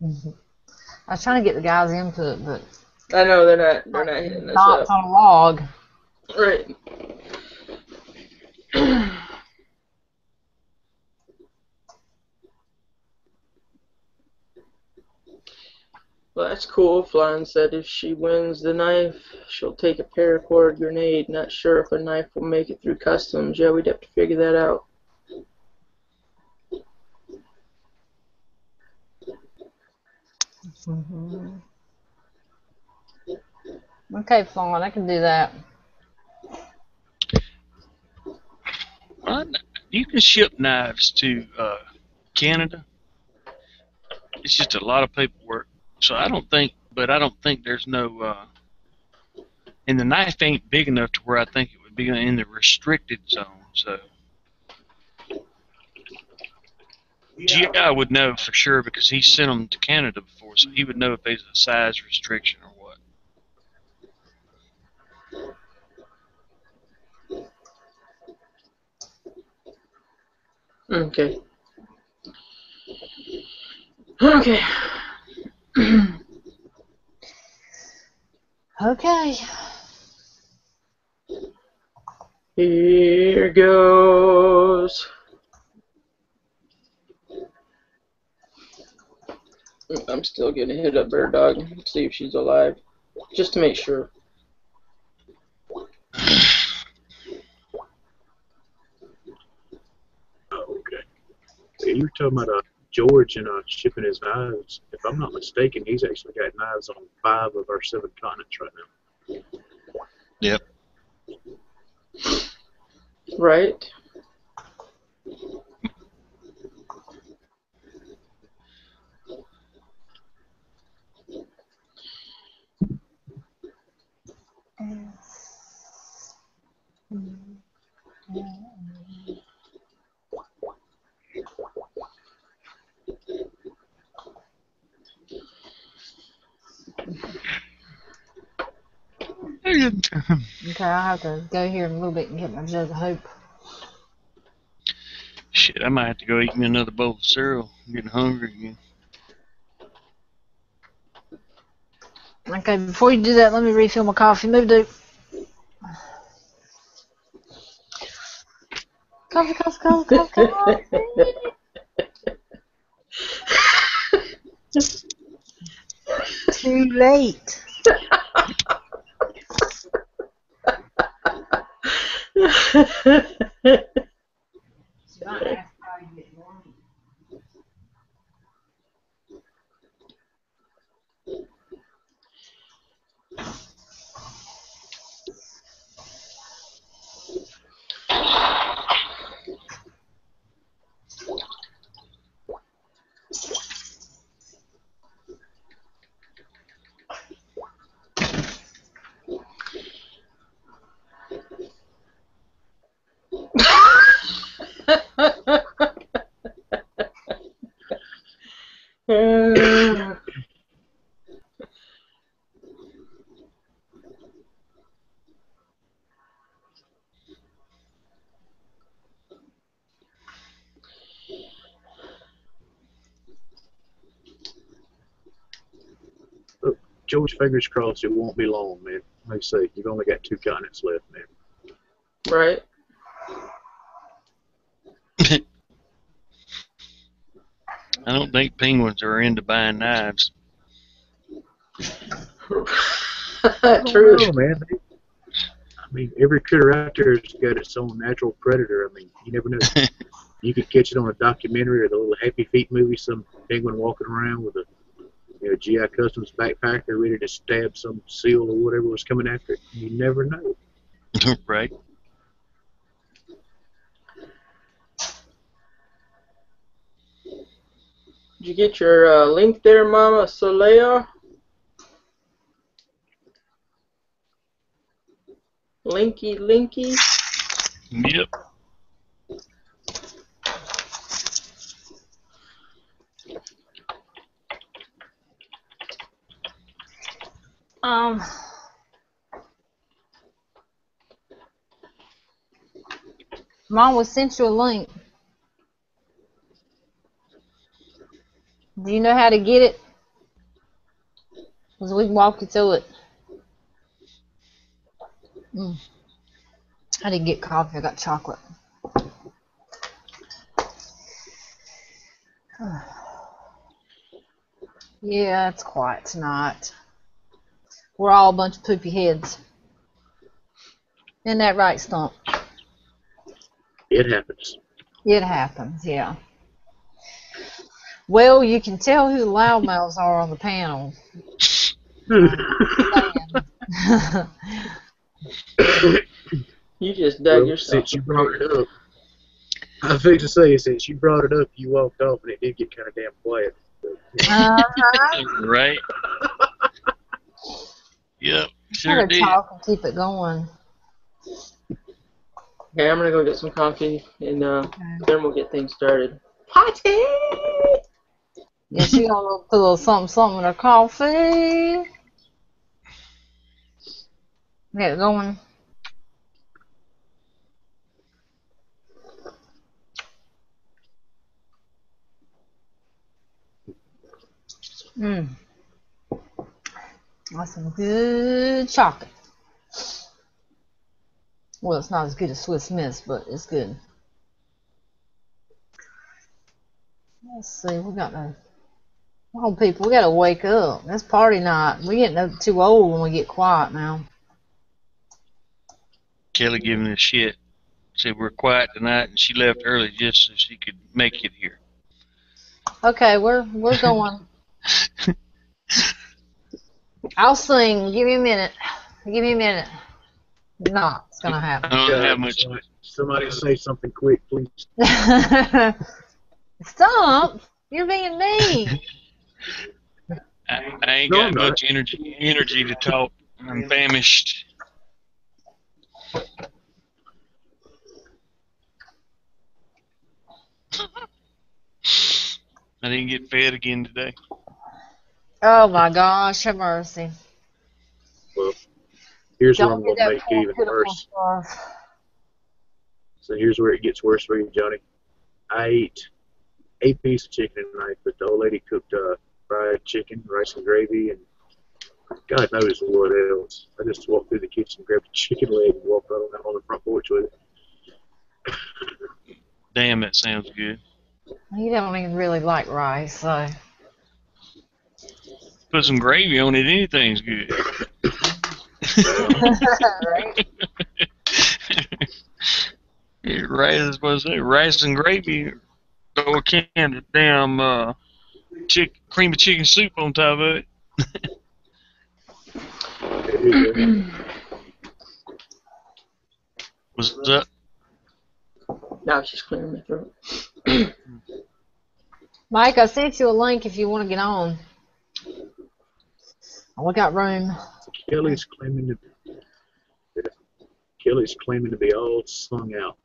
I was trying to get the guys' input, but I know they're not hitting us thoughts up. on a log. Right. Well, that's cool. Flan said if she wins the knife, she'll take a paracord grenade. Not sure if a knife will make it through customs. Yeah, we'd have to figure that out. Okay, Fawn, I can do that. You can ship knives to Canada. It's just a lot of paperwork. So I don't think there's no. And the knife ain't big enough to where I think it would be in the restricted zone. So GI would know for sure because he sent them to Canada before, so he would know if there's a size restriction or what. Okay. Okay. Okay. Here goes. I'm still gonna hit up Bird Dog and see if she's alive, just to make sure. Oh, okay. Yeah, you were talking about George and shipping his knives. If I'm not mistaken, he's actually got knives on 5 of our 7 continents right now. Yep. Right. Okay, I'll have to go here in a little bit and get my jug of hope. Shit, I might have to go eat me another bowl of cereal. I'm getting hungry again. Okay, before you do that, let me refill my coffee. Move to coffee, coffee, coffee, coffee, coffee. Too late. Look, George, fingers crossed it won't be long, man. Like I say, you've only got 2 continents left, man. Right. I don't think penguins are into buying knives. True. Oh, man. I mean, every critter out there has got its own natural predator. I mean, you never know. You could catch it on a documentary or the little Happy Feet movie, some penguin walking around with a GI Customs backpacker ready to stab some seal or whatever was coming after it. You never know. Right? Did you get your link there, Mama Solea? Linky, linky. Yep. Mom was sent you a link. Do you know how to get it? Because we can walk you through it. I didn't get coffee. I got chocolate. Yeah, it's quiet tonight. We're all a bunch of poopy heads. Isn't that right, Stump? It happens. It happens, yeah. Well, you can tell who the loudmouths are on the panel. You just dug Well, yourself. since you brought it up, I fixed to say, since you brought it up, you walked off, and it did get kind of damn quiet. Right? Yep, sure Gotta did. talk and keep it going. Okay, I'm gonna go get some coffee, and then we'll get things started. Party! Yeah, she gonna put a little something in her coffee. Get it going. That's some good chocolate. Well, it's not as good as Swiss Miss, but it's good. Let's see, we got to. Come on, people, we gotta wake up. It's party night. We getting too old when we get quiet now. Kelly giving us shit. Said we're quiet tonight, and she left early just so she could make it here. Okay, we're going. I'll sing. Give me a minute. Give me a minute. No, it's gonna happen. I don't have much. Somebody say something quick, please. Stump, you're being mean. I ain't got much energy to talk. I'm famished. I didn't get fed again today. Oh my gosh, have mercy. Well, here's where I'm Don't going get to that make poor it even pitiful worse. stuff. So here's where it gets worse for you, Johnny. I ate a piece of chicken tonight, but the old lady cooked fried chicken, rice and gravy, and God knows what else. I just walked through the kitchen, grabbed a chicken leg, and walked out on the front porch with it. Damn, that sounds good. You don't even really like rice, so. Put some gravy on it, anything's good. Right? Right, I was supposed to say, rice and gravy. Throw a can of damn cream of chicken soup on top of it. What's up? Now she's clearing my throat. Mike, I sent you a link if you want to get on. We got room. Kelly's claiming to be all sung out.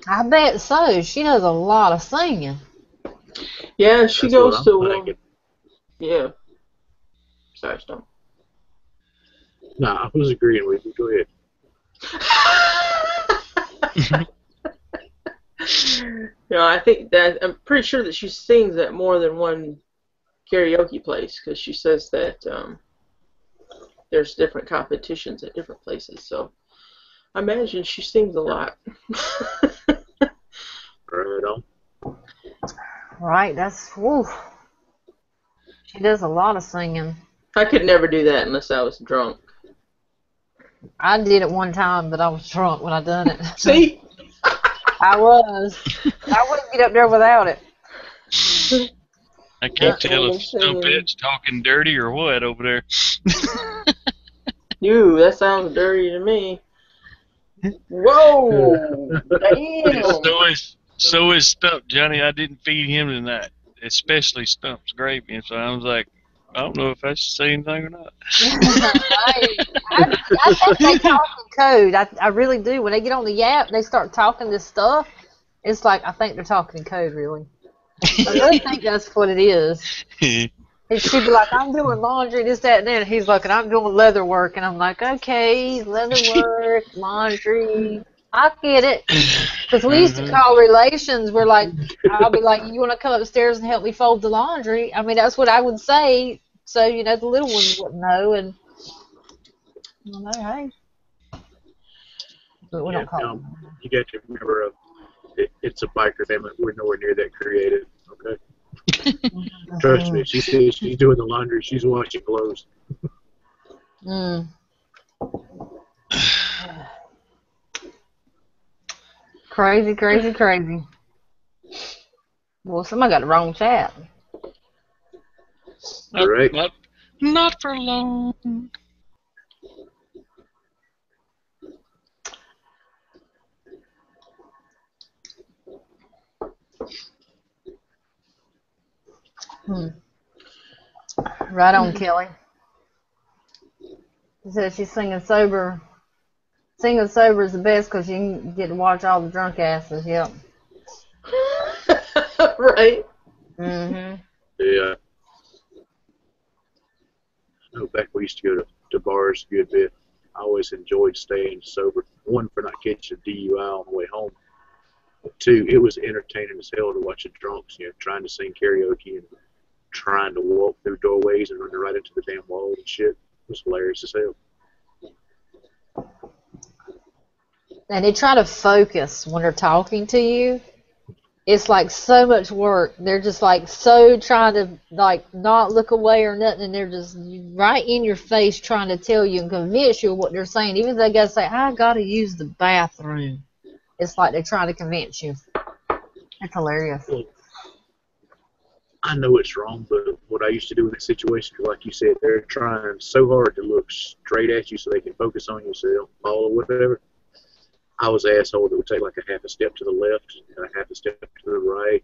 I bet so. She does a lot of singing. Yeah, she That's goes what to I'm thinking. Yeah. Sorry, Stump. Nah, I was agreeing with you. Go ahead. I think that I'm pretty sure that she sings at more than one karaoke place because she says that there's different competitions at different places. So I imagine she sings a lot. Right on. Right, that's, woo. She does a lot of singing. I could never do that unless I was drunk. I did it one time, but I was drunk when I done it. See? I was. I wouldn't get up there without it. I can't tell if Stumpet's talking dirty or what over there. Ew, that sounds dirty to me. Whoa! Damn! So is Stump, Johnny. I didn't feed him tonight, especially Stump's gravy, and so I was like, I don't know if I should say anything or not. I think they talk in code. I really do. When they get on the app, they start talking this stuff. It's like, I think they're talking in code, really. I really think that's what it is. And she'd be like, I'm doing laundry, this, that, and that. And he's like, and I'm doing leather work. And I'm like, okay, leather work, laundry. I get it. Because we used to call relations. We're like, I'll be like, you want to come upstairs and help me fold the laundry? I mean, that's what I would say. So, the little ones wouldn't know. And I'm like, hey. but we Yeah, don't call them. you got to remember, it's a biker family. We're nowhere near that creative. Okay, trust me. She says she's doing the laundry. She's washing clothes. Mm. Crazy, crazy, crazy. Well, somebody got the wrong chat. All right. Not for long. Right on, Kelly. She said she's singing sober. Singing sober is the best because you can get to watch all the drunk asses. Yep. Right. Mhm. Yeah. I know back we used to go to bars a good bit. I always enjoyed staying sober. One, for not catching a DUI on the way home. But two, it was entertaining as hell to watch the drunks, trying to sing karaoke and trying to walk through doorways and run right into the damn wall and shit. It was hilarious as hell. And they try to focus when they're talking to you. It's like so much work. They're just like so trying to like not look away or nothing, and they're just right in your face trying to tell you and convince you of what they're saying. Even if they gotta say, "I gotta use the bathroom," it's like they're trying to convince you. It's hilarious. Well, I know it's wrong, but what I used to do in that situation, like you said, they're trying so hard to look straight at you so they can focus on you so they don't fall or whatever. I was an asshole that would take like a half a step to the left and a half a step to the right,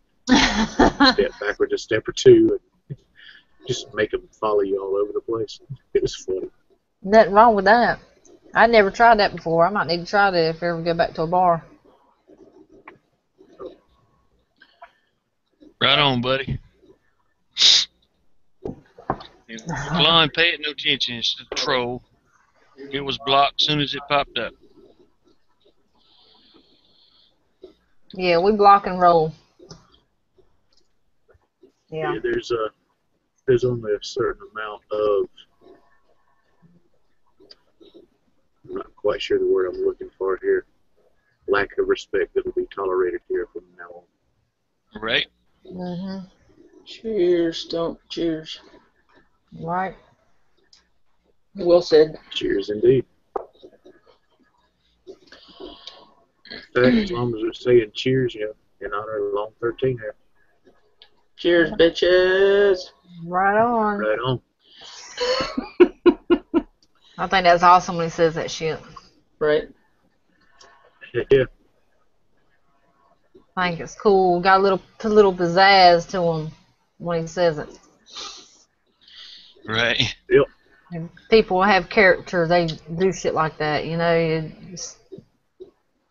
step backwards a step or two, and just make them follow you all over the place. It was funny. Nothing wrong with that. I never tried that before. I might need to try that if I ever go back to a bar. Right on, buddy. Decline, pay it no attention. It's a troll. It was blocked as soon as it popped up. Yeah, we block and roll. Yeah. There's only a certain amount of, I'm not quite sure the word I'm looking for here, lack of respect that will be tolerated here from now on. Right? Mhm. Cheers, don't cheers. Right. Well said. Cheers indeed. In fact, as long as we're saying cheers, in honor of Long 13 here. Cheers, bitches. Right on. Right on. I think that's awesome when he says that shit. Right. Yeah. I think it's cool. Got a little pizzazz to him when he says it. Right. Yep. And people have character. They do shit like that. You just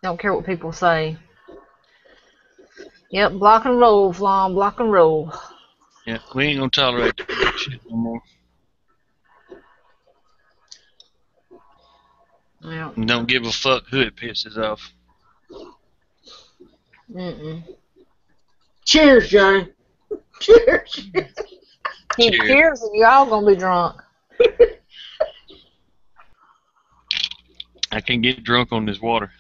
don't care what people say. Yep, block and roll, Flom. Block and roll. Yeah, we ain't gonna tolerate that shit no more. Yeah. And don't give a fuck who it pisses off. Cheers, Johnny. Cheers. He Cheers. cares if y'all gonna be drunk. I can get drunk on this water.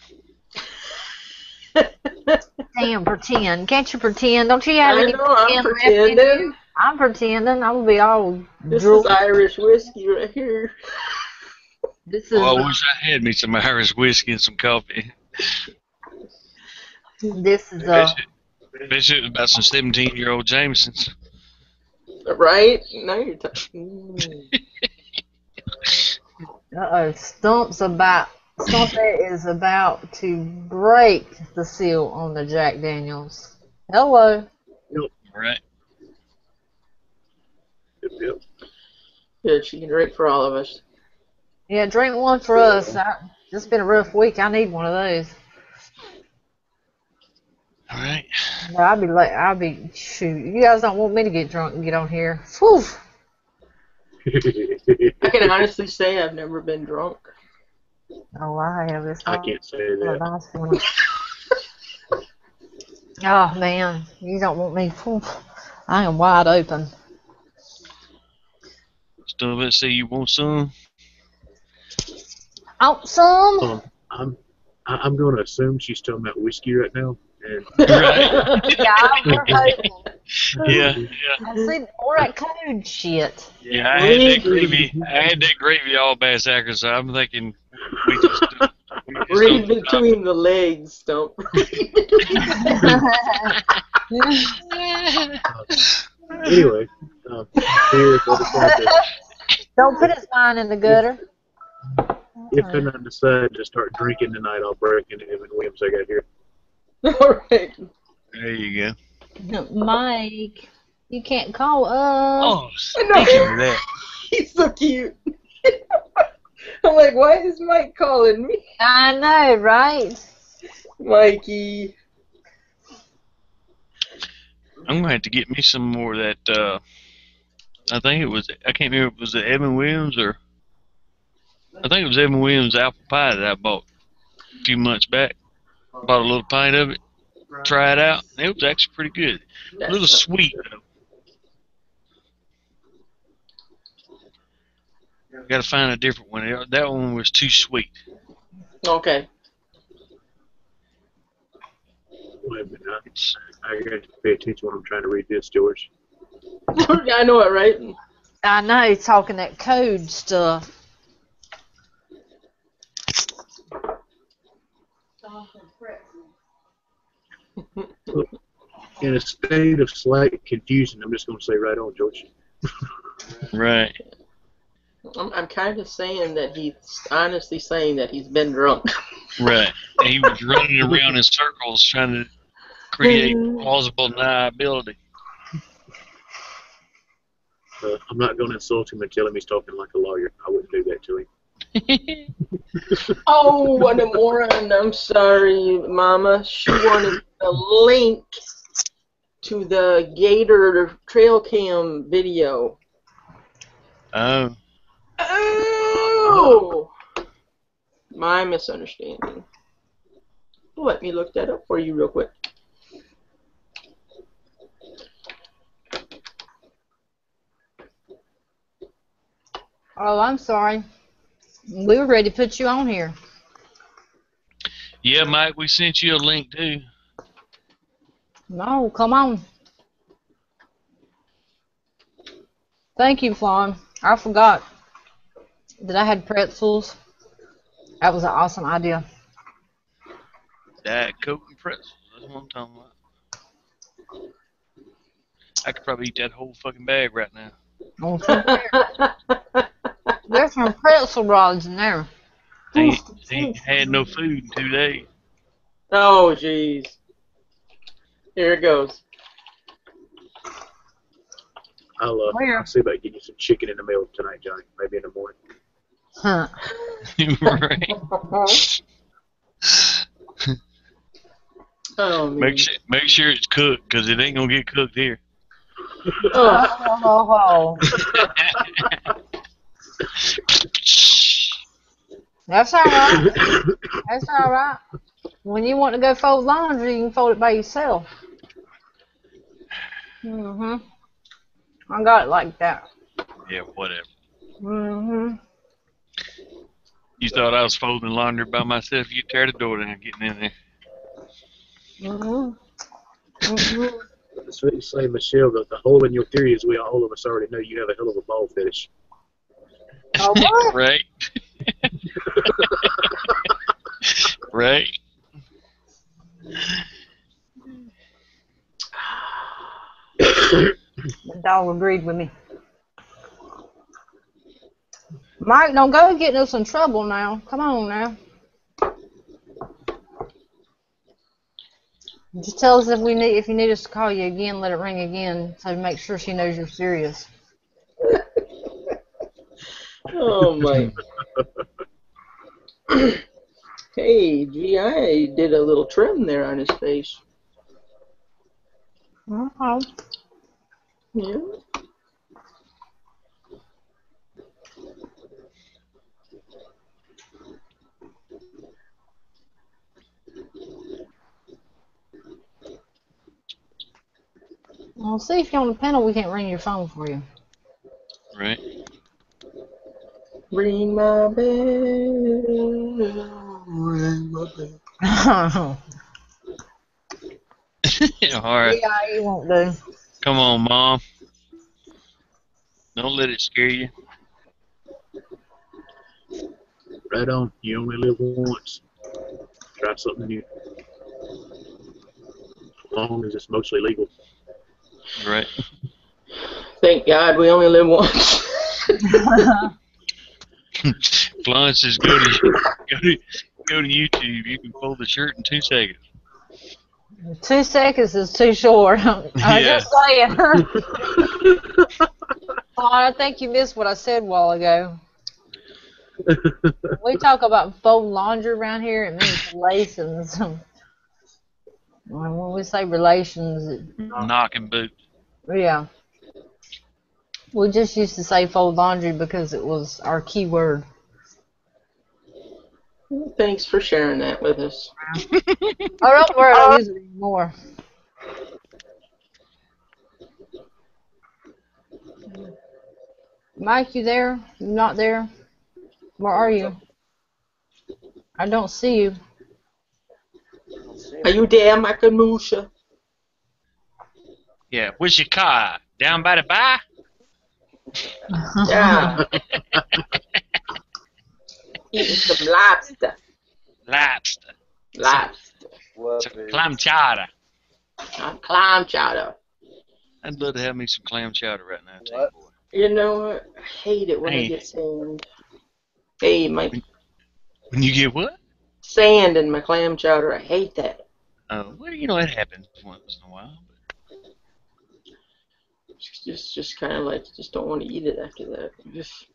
Damn, pretend. Can't you pretend? Don't you have I any know, I'm pretend left in pretending. you? I'm pretending. I'm gonna be all This drunk. is Irish whiskey right here. This is Oh, I wish I had me some Irish whiskey and some coffee. this is That shit was about some 17-year-old Jamesons. Right? Now you're talking. Stumpy is about to break the seal on the Jack Daniels. Hello. Yep. Right. Yep. Good, she can drink for all of us. Yeah, drink one for us. It's been a rough week. I need one of those. All right. I'll be shoot. You guys don't want me to get drunk and get on here. Whew. I can honestly say I've never been drunk. Oh, I have this. I can't say that. Oh man, you don't want me. Whew. I am wide open. Still let's say you want some. Want some? I'm I'm going to assume she's talking about whiskey right now. And Right. Yeah, we're hoping. Yeah. I see more that code shit. Yeah, I had that gravy. I had that gravy all massacre, so I'm thinking we just Read don't stop. between the legs, Stump. anyway, here, but Don't put his mind in the gutter. if I decide to start drinking tonight, I'll break into him and Williams I got here. All right. There you go. Mike, you can't call us. Oh, know. speaking of that, He's so cute. I'm like, why is Mike calling me? I know, right? Mikey. I'm gonna have to get me some more of that. I think it was. I can't remember. Was it Evan Williams or? I think it was Evan Williams apple pie that I bought a few months back. Bought a little pint of it. Try it out. It was actually pretty good. A little sweet though. Got to find a different one. That one was too sweet. Okay. Wait a minute. I got to pay attention when I'm trying to read this, George. I know it, right? I know, talking that code stuff. In a state of slight confusion, I'm just going to say right on, George. Right. I'm kind of saying that he's honestly saying that he's been drunk. Right. And he was running around in circles trying to create plausible deniability. I'm not going to insult him and tell him he's talking like a lawyer. I wouldn't do that to him. Oh, what a moron. I'm sorry, Mama. She wanted a link to the Gator trail cam video. Oh. Oh! My misunderstanding. Let me look that up for you real quick. Oh, I'm sorry. We were ready to put you on here. Yeah, Mike, we sent you a link too. No, come on. Thank you, Fawn. I forgot that I had pretzels. That was an awesome idea. Diet Coke and pretzels. That's what I'm talking about. I could probably eat that whole fucking bag right now. There's some pretzel rods in there. Ain't had no food in 2 days. Oh, jeez. Here it goes. I'll see about getting you some chicken in the mail tonight, Johnny. Maybe in the morning. Huh. Right. Oh, man. Make sure it's cooked, because it ain't going to get cooked here. Oh. That's all right. That's all right. When you want to go fold laundry, you can fold it by yourself. I got it like that. Yeah, whatever. Mhm. You thought I was folding laundry by myself? You tear the door down getting in there. That's what you say, Michelle. The hole in your theory is all of us already know you have a hell of a ball fetish. Oh, what? Right. Right. The dog agreed with me. Mike, don't go getting us in trouble now. Come on now. Just tell us if you need us to call you again, let it ring again, so make sure she knows you're serious. Oh, my. Hey, G.I. did a little trim there on his face. Okay. Yeah. Well, see if you're on the panel, we can't ring your phone for you. Right. Ring my bell, ring my bell. Yeah, Alright. you won't do. Come on, Mom. Don't let it scare you. Right on. You only live once. Try something new. As long as it's mostly legal. Right. Thank God we only live once. Flan says go to YouTube. You can fold the shirt in 2 seconds. 2 seconds is too short. I'm just saying. Oh, I think you missed what I said a while ago. We talk about folding laundry around here, it means relations. When we say relations, Knocking boots. yeah. We just used to say fold laundry because it was our key word. Thanks for sharing that with us. Oh, don't worry, I don't use it anymore. Mike, you there? You not there? Where are you? I don't see you. Are you there, Makamusha? Yeah. Where's your car? Down by the bar? Yeah. Eating some lobster. Lobster. Lobster. Some clam chowder. Clam chowder. I'd love to have me some clam chowder right now, too, boy. You know what? I hate it when I get sand. Hey, Mike. When you get what? Sand in my clam chowder. I hate that. Well, you know, it happens once in a while. Just kind of like, just don't want to eat it after that. Just.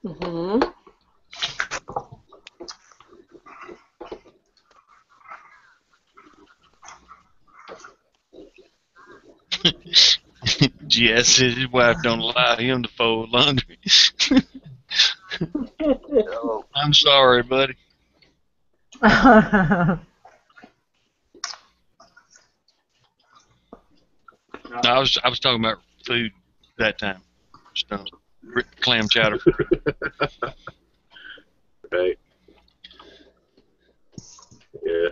Mm-hmm. Jess says his wife don't allow him to fold laundry. I'm sorry, buddy. I was talking about food that time. Just clam chowder. Right. Yeah.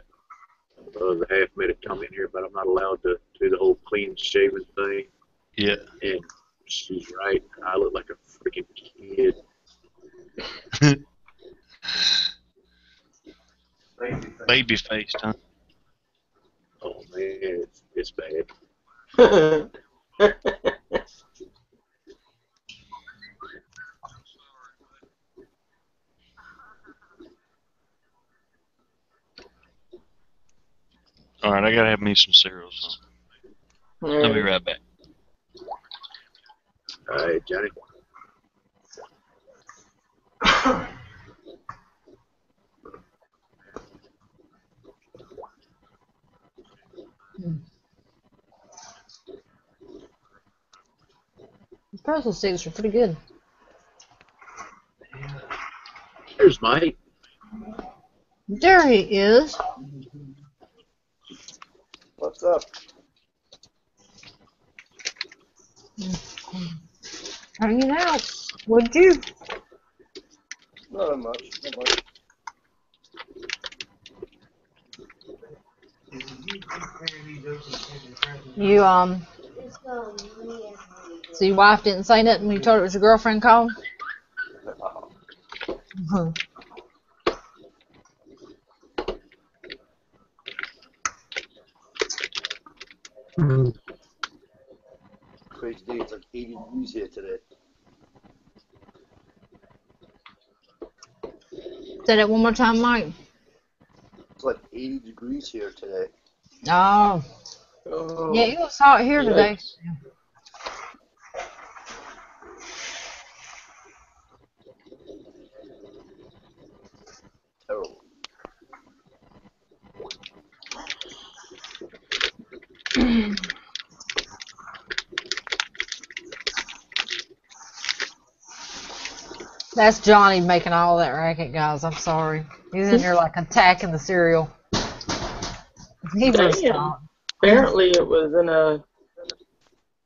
The half made a comment here, but I'm not allowed to do the whole clean shaven thing. Yeah. And she's right. I look like a freaking kid. Baby faced, huh? Oh man, it's bad. All right, I gotta have me some cereal. So. I'll be right back. All right, Johnny. The pretzel sticks are pretty good. Here's Mike. There he is. What's up? Hanging out. Would you? Not much. Not much. You, so your wife didn't say nothing when you told her it was your girlfriend calling? Crazy day. It's like 80 degrees here today. Say that one more time, Mike. It's like 80 degrees here today. Oh. Oh. Yeah, it was hot here today. Terrible. That's Johnny making all that racket, guys. I'm sorry. He's in there like attacking the cereal. He was not. Apparently it was in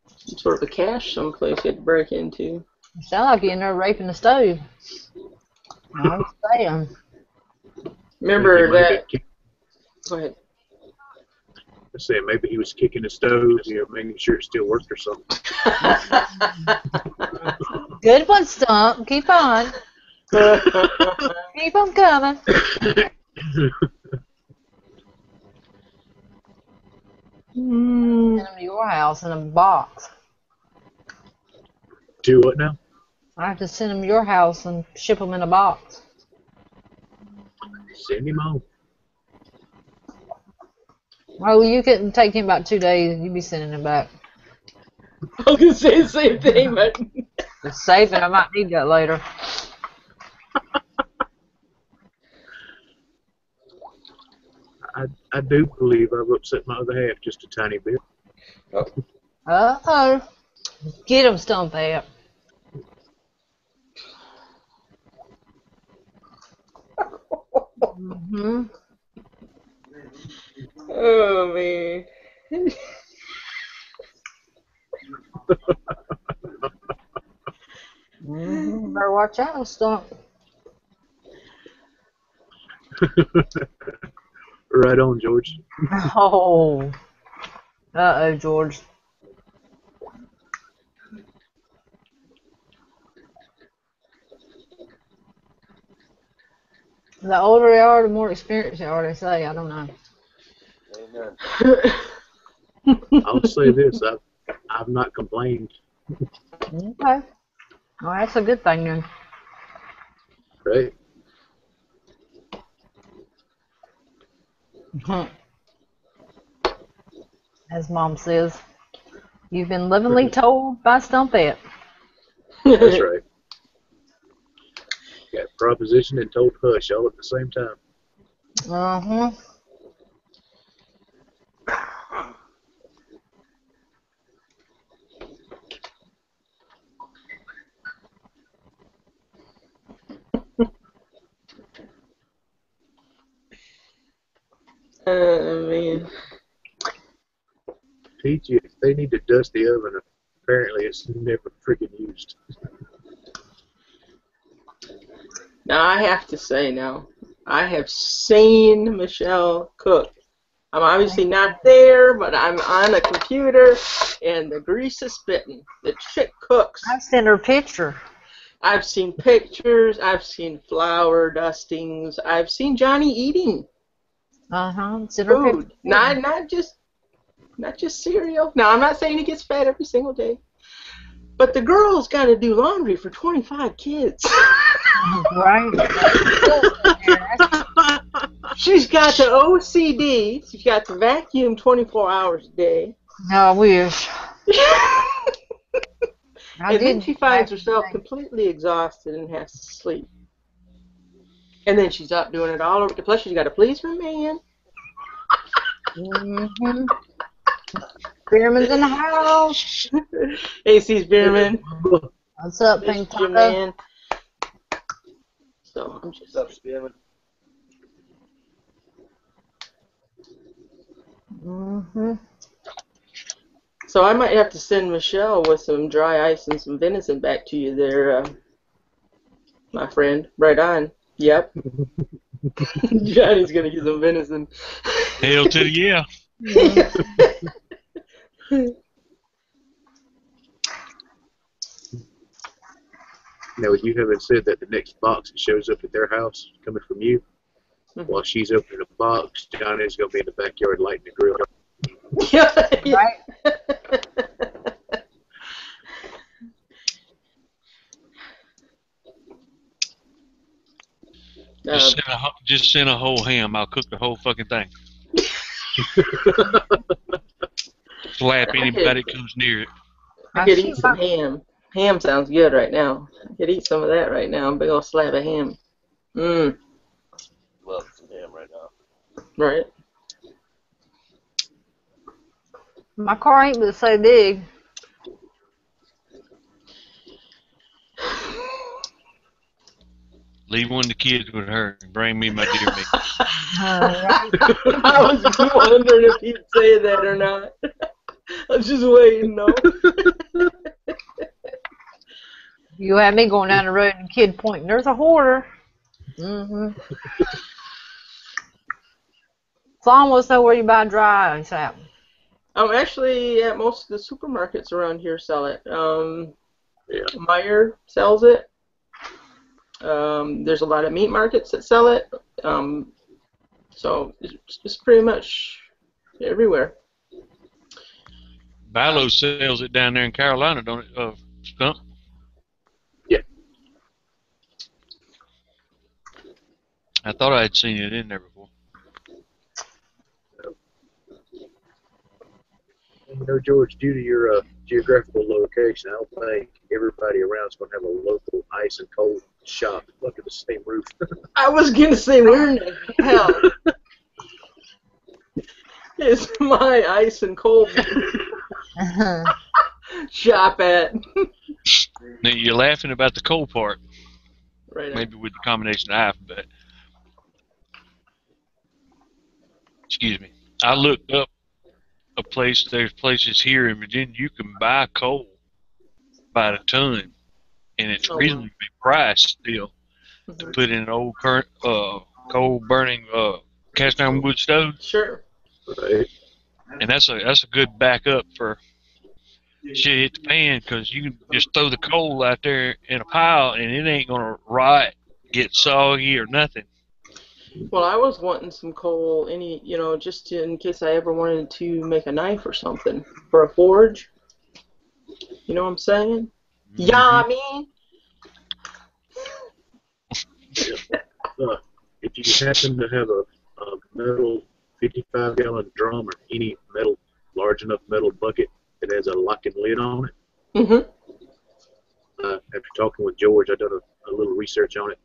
some sort of a cache someplace he had to break into. You sound like you're in there raping the stove. I'm saying. Remember that? Go ahead. I said maybe he was kicking the stove, making sure it still worked or something. Good one, Stump. Keep on. Keep on coming. Send them to your house in a box. Do what now? I have to send them to your house and ship them in a box. Send him on. Oh, you couldn't take him about 2 days. You'd be sending him back. I was gonna say the same thing, but It's safe, and I might need that later. I do believe I've upset my other half just a tiny bit. Uh-oh. Get him, Stump out. Mm-hmm. oh man. Mm-hmm. Better watch out, Stump. Right on, George. Oh. Uh-oh, George. The older they are, the more experienced they are, they say. I don't know. Amen. I'll say this: I've not complained. Okay. Well, that's a good thing then. Right? As Mom says, you've been lovingly told by Stumpette. That's right. Got propositioned and told hush all at the same time. Uh-huh. Man. Teach you, if they need to dust the oven, apparently it's never freaking used. Now I have to say now, I have seen Michelle cook. I'm obviously not there, but I'm on a computer, and the grease is spitting. The chick cooks. I've sent her a picture. I've seen pictures. I've seen flour dustings. I've seen Johnny eating Uh-huh. Sent her a food. picture. Not just cereal. Now I'm not saying he gets fed every single day, but the girl's got to do laundry for 25 kids. Right. She's got the OCD. She's got to vacuum 24 hours a day. No, I wish. And then she finds herself completely exhausted and has to sleep. And then she's up doing it all over. Plus, she's got to please her man. Mm-hmm. Spearman's in the house. AC's Beerman. What's up, This Pink is your Taco? man. So I'm just What's up, Spearman? Mm-hmm. So I might have to send Michelle with some dry ice and some venison back to you there, my friend. Right on. Yep. Johnny's gonna get some venison. Hell to the yeah. Now, you haven't said that the next box that shows up at their house coming from you, while she's opening a box, Johnny's going to be in the backyard lighting the grill. Right? Just send a whole ham. I'll cook the whole fucking thing. Slap anybody that comes near it. I could eat some ham. Ham sounds good right now. I could eat some of that right now. A big old slab of ham. Mmm. Love some ham right now. Right. My car ain't but so big. Leave one of the kids with her and bring me my deer meat. Right? I was wondering if he'd say that or not. I was just waiting, though. You had me going down the road and a kid pointing, there's a hoarder. Mm-hmm. So I almost know where you buy dry ice at. Actually, at most of the supermarkets around here sell it. Yeah. Meyer sells it. There's a lot of meat markets that sell it. So it's pretty much everywhere. Bilo sells it down there in Carolina, don't it? Skunk. Yeah. I thought I had seen it in there before. You know, George, due to your geographical location, I don't think everybody around is going to have a local ice and cold shop under the same roof. I was gonna say, where in the hell is my ice and cold shop at? Now you're laughing about the cold part, Right on. maybe with the combination of alphabet. Excuse me. I looked up a place. There's places here in Virginia you can buy coal by the ton, and it's Oh, wow. reasonably priced still to put in an old current coal burning cast iron wood stove, Sure. Right. and that's a good backup for shit hit the fan, because you can just throw the coal out there in a pile and it ain't gonna rot, get soggy or nothing. Well, I was wanting some coal, just in case I ever wanted to make a knife or something for a forge. You know what I'm saying? Yeah, I mean. If you happen to have a metal 55-gallon drum or any metal, large enough metal bucket that has a locking lid on it, Mm-hmm. After talking with George, I've done a little research on it.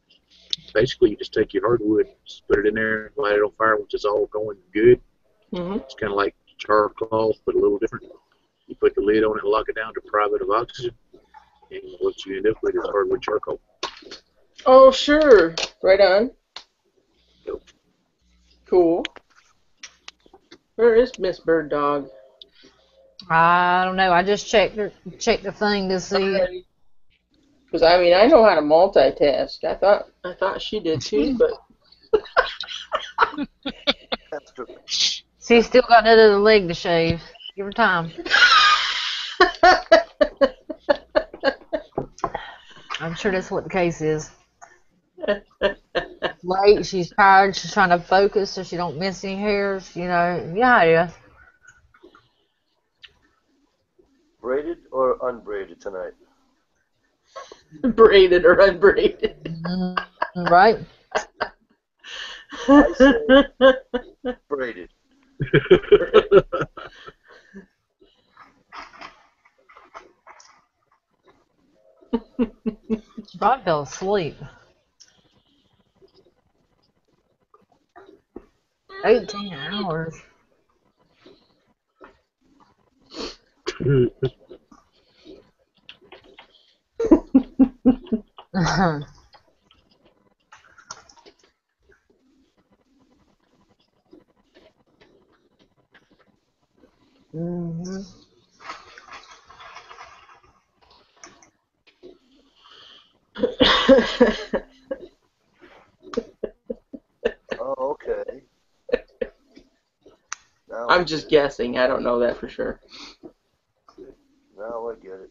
Basically, you just take your hardwood, just put it in there, light it on fire once it's all going good. Mm-hmm. It's kind of like charcoal, but a little different. You put the lid on it and lock it down to deprive it of oxygen, and what you end up with is hardwood charcoal. Oh, sure. Right on. Yep. Cool. Where is Miss Bird Dog? I don't know. I just checked the thing to see. Because I know how to multitask. I thought she did too, but That's true. She's still got another leg to shave. Give her time. I'm sure that's what the case is. Late, she's tired, she's trying to focus so she don't miss any hairs, yeah. Braided or unbraided tonight? braided or unbraided. Right? I say braided. She probably fell asleep. 18 hours. Mm-hmm. Oh, okay. Now I'm just guessing. I don't know that for sure. Now I get it.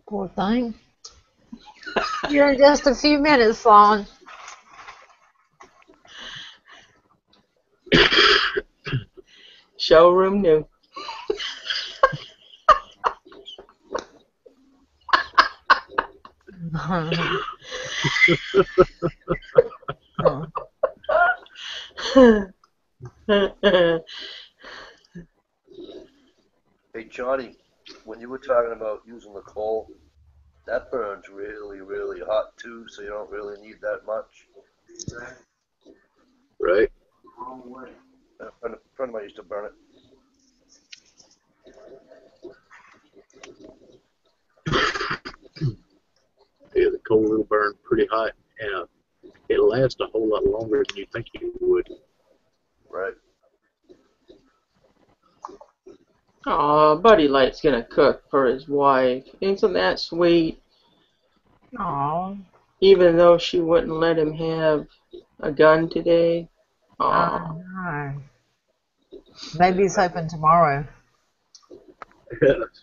Poor thing. You're in just a few minutes, Fawn. Showroom new. Hey, Johnny, when you were talking about using the coal, that burns really, really hot too, so you don't really need that much. Right. A friend of mine used to burn it. coal will burn pretty hot, and it lasts a whole lot longer than you think it would. Right. Aw, Buddy Light's gonna cook for his wife. Isn't that sweet? Aw. Even though she wouldn't let him have a gun today. Aw. No. Maybe he's hoping tomorrow.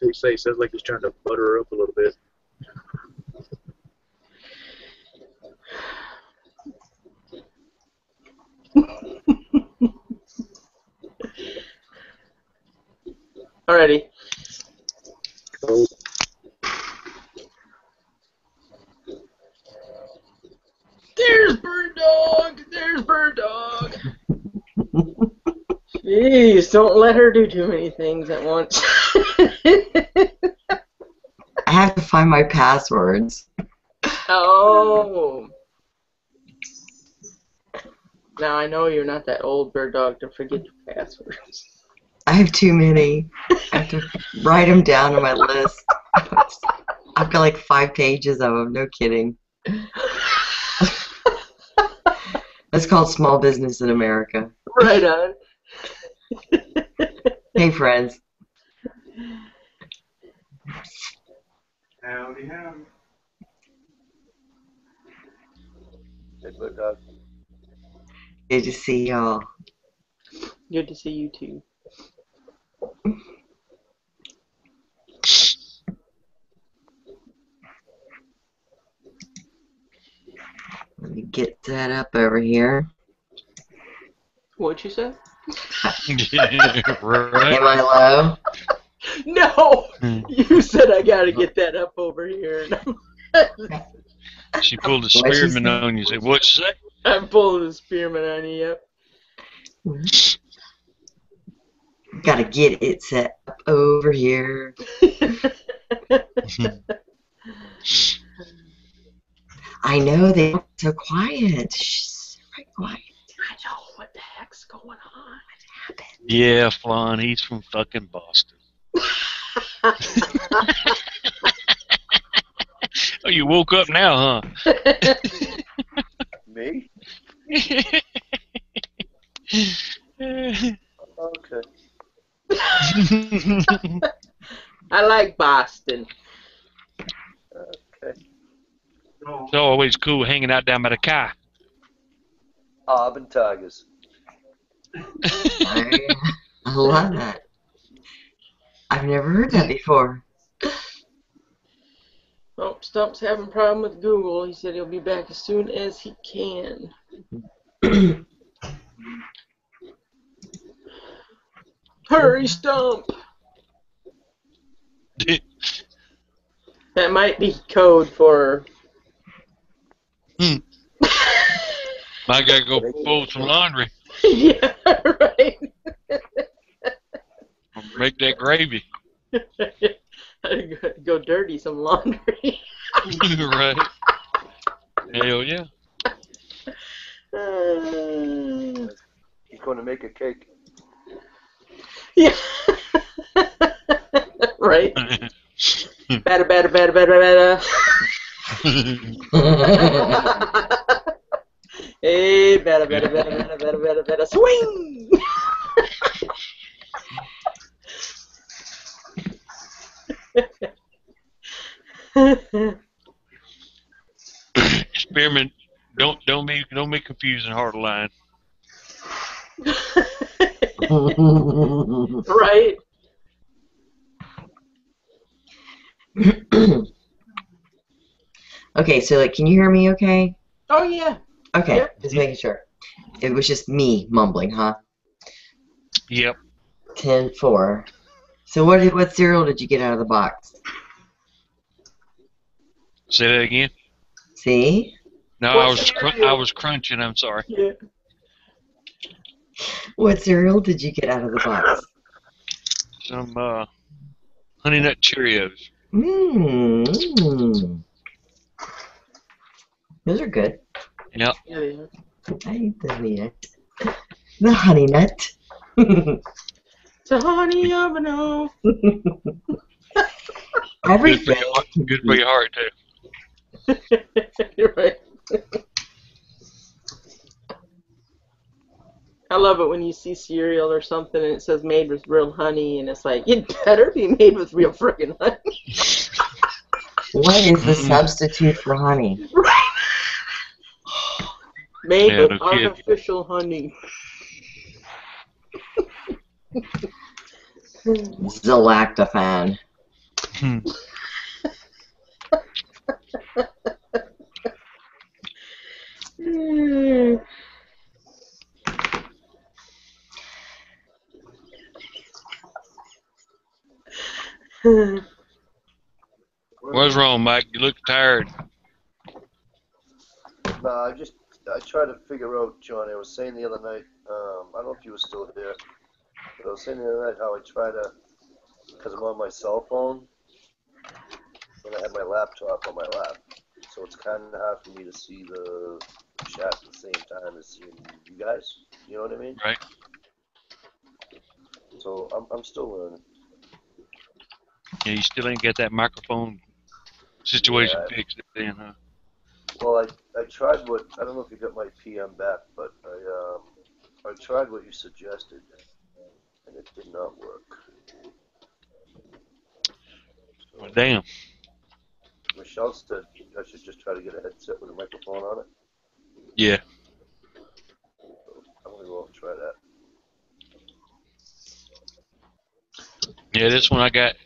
He sounds like he's trying to butter her up a little bit. Alrighty. Cool. There's Bird Dog! There's Bird Dog! Jeez, don't let her do too many things at once. I have to find my passwords. Oh. Now I know you're not that old, Bird Dog, to forget your passwords. I have too many. I have to write them down on my list. I've got like 5 pages of them, no kidding. That's called small business in America. Right on. Hey, friends. Howdy, howdy. Hey, Bird Dog. Good to see y'all. Good to see you too. Let me get that up over here. What'd you say? Right. Am I low? No! You said I gotta get that up over here. She pulled a What'd she spearman say? on you. Said, "What'd you say?" I'm pulling the spearman on you, Gotta get it set up over here. yep. I know they are so quiet. Shh, right quiet. I know what the heck's going on. Yeah, Flan. He's from fucking Boston. Oh, you woke up now, huh? Me? Okay. I like Boston. Okay. It's always cool hanging out down by the car. Auburn Tigers. I love that. I've never heard that before. Oh, Stump's having a problem with Google. He said he'll be back as soon as he can. Hurry, Stump! That might be code for... I gotta go fold some laundry. Yeah, right. Make that gravy. Go dirty some laundry. Right. Hell yeah. He's going to make a cake. Yeah. Right. Better, better, better, better, better. Hey, better, better, better, better, better, better, better. Swing! Spearman, don't be confusing hard line. Right? Okay, so like, can you hear me okay? Oh, yeah. Okay, Yep. just making sure. It was just me mumbling, huh? Yep. 10-4. So what cereal did you get out of the box? Say that again. See? No, I was crunching. I'm sorry. Yeah. What cereal did you get out of the box? Some Honey Nut Cheerios. Mmm. Those are good. Yep. Yeah, they are. I eat the honey nut. The honey nut. It's a honey oven. Good Everything. for your heart too. You're right. I love it when you see cereal or something and it says made with real honey, and it's like, it better be made with real friggin' honey. What is the Mm-mm. substitute for honey? Right? Made Yeah, with no kid. artificial honey. Zolactofan. Hmm. What's wrong, Mike? You look tired. No, I tried to figure out, Johnny. I was saying the other night. I don't know if you were still there, but I was saying the other night how I try to, because I'm on my cell phone, and I have my laptop on my lap, so it's kind of hard for me to see the chat at the same time as seeing you guys. You know what I mean? Right. So I'm still learning. Yeah, you still ain't got that microphone situation Yeah. fixed then, huh? Well, I tried what, I don't know if you got my PM back, but I tried what you suggested, and it did not work. So, Well, damn. Michelle said I should just try to get a headset with a microphone on it. Yeah. So I'm gonna go out and try that. Yeah, this one I got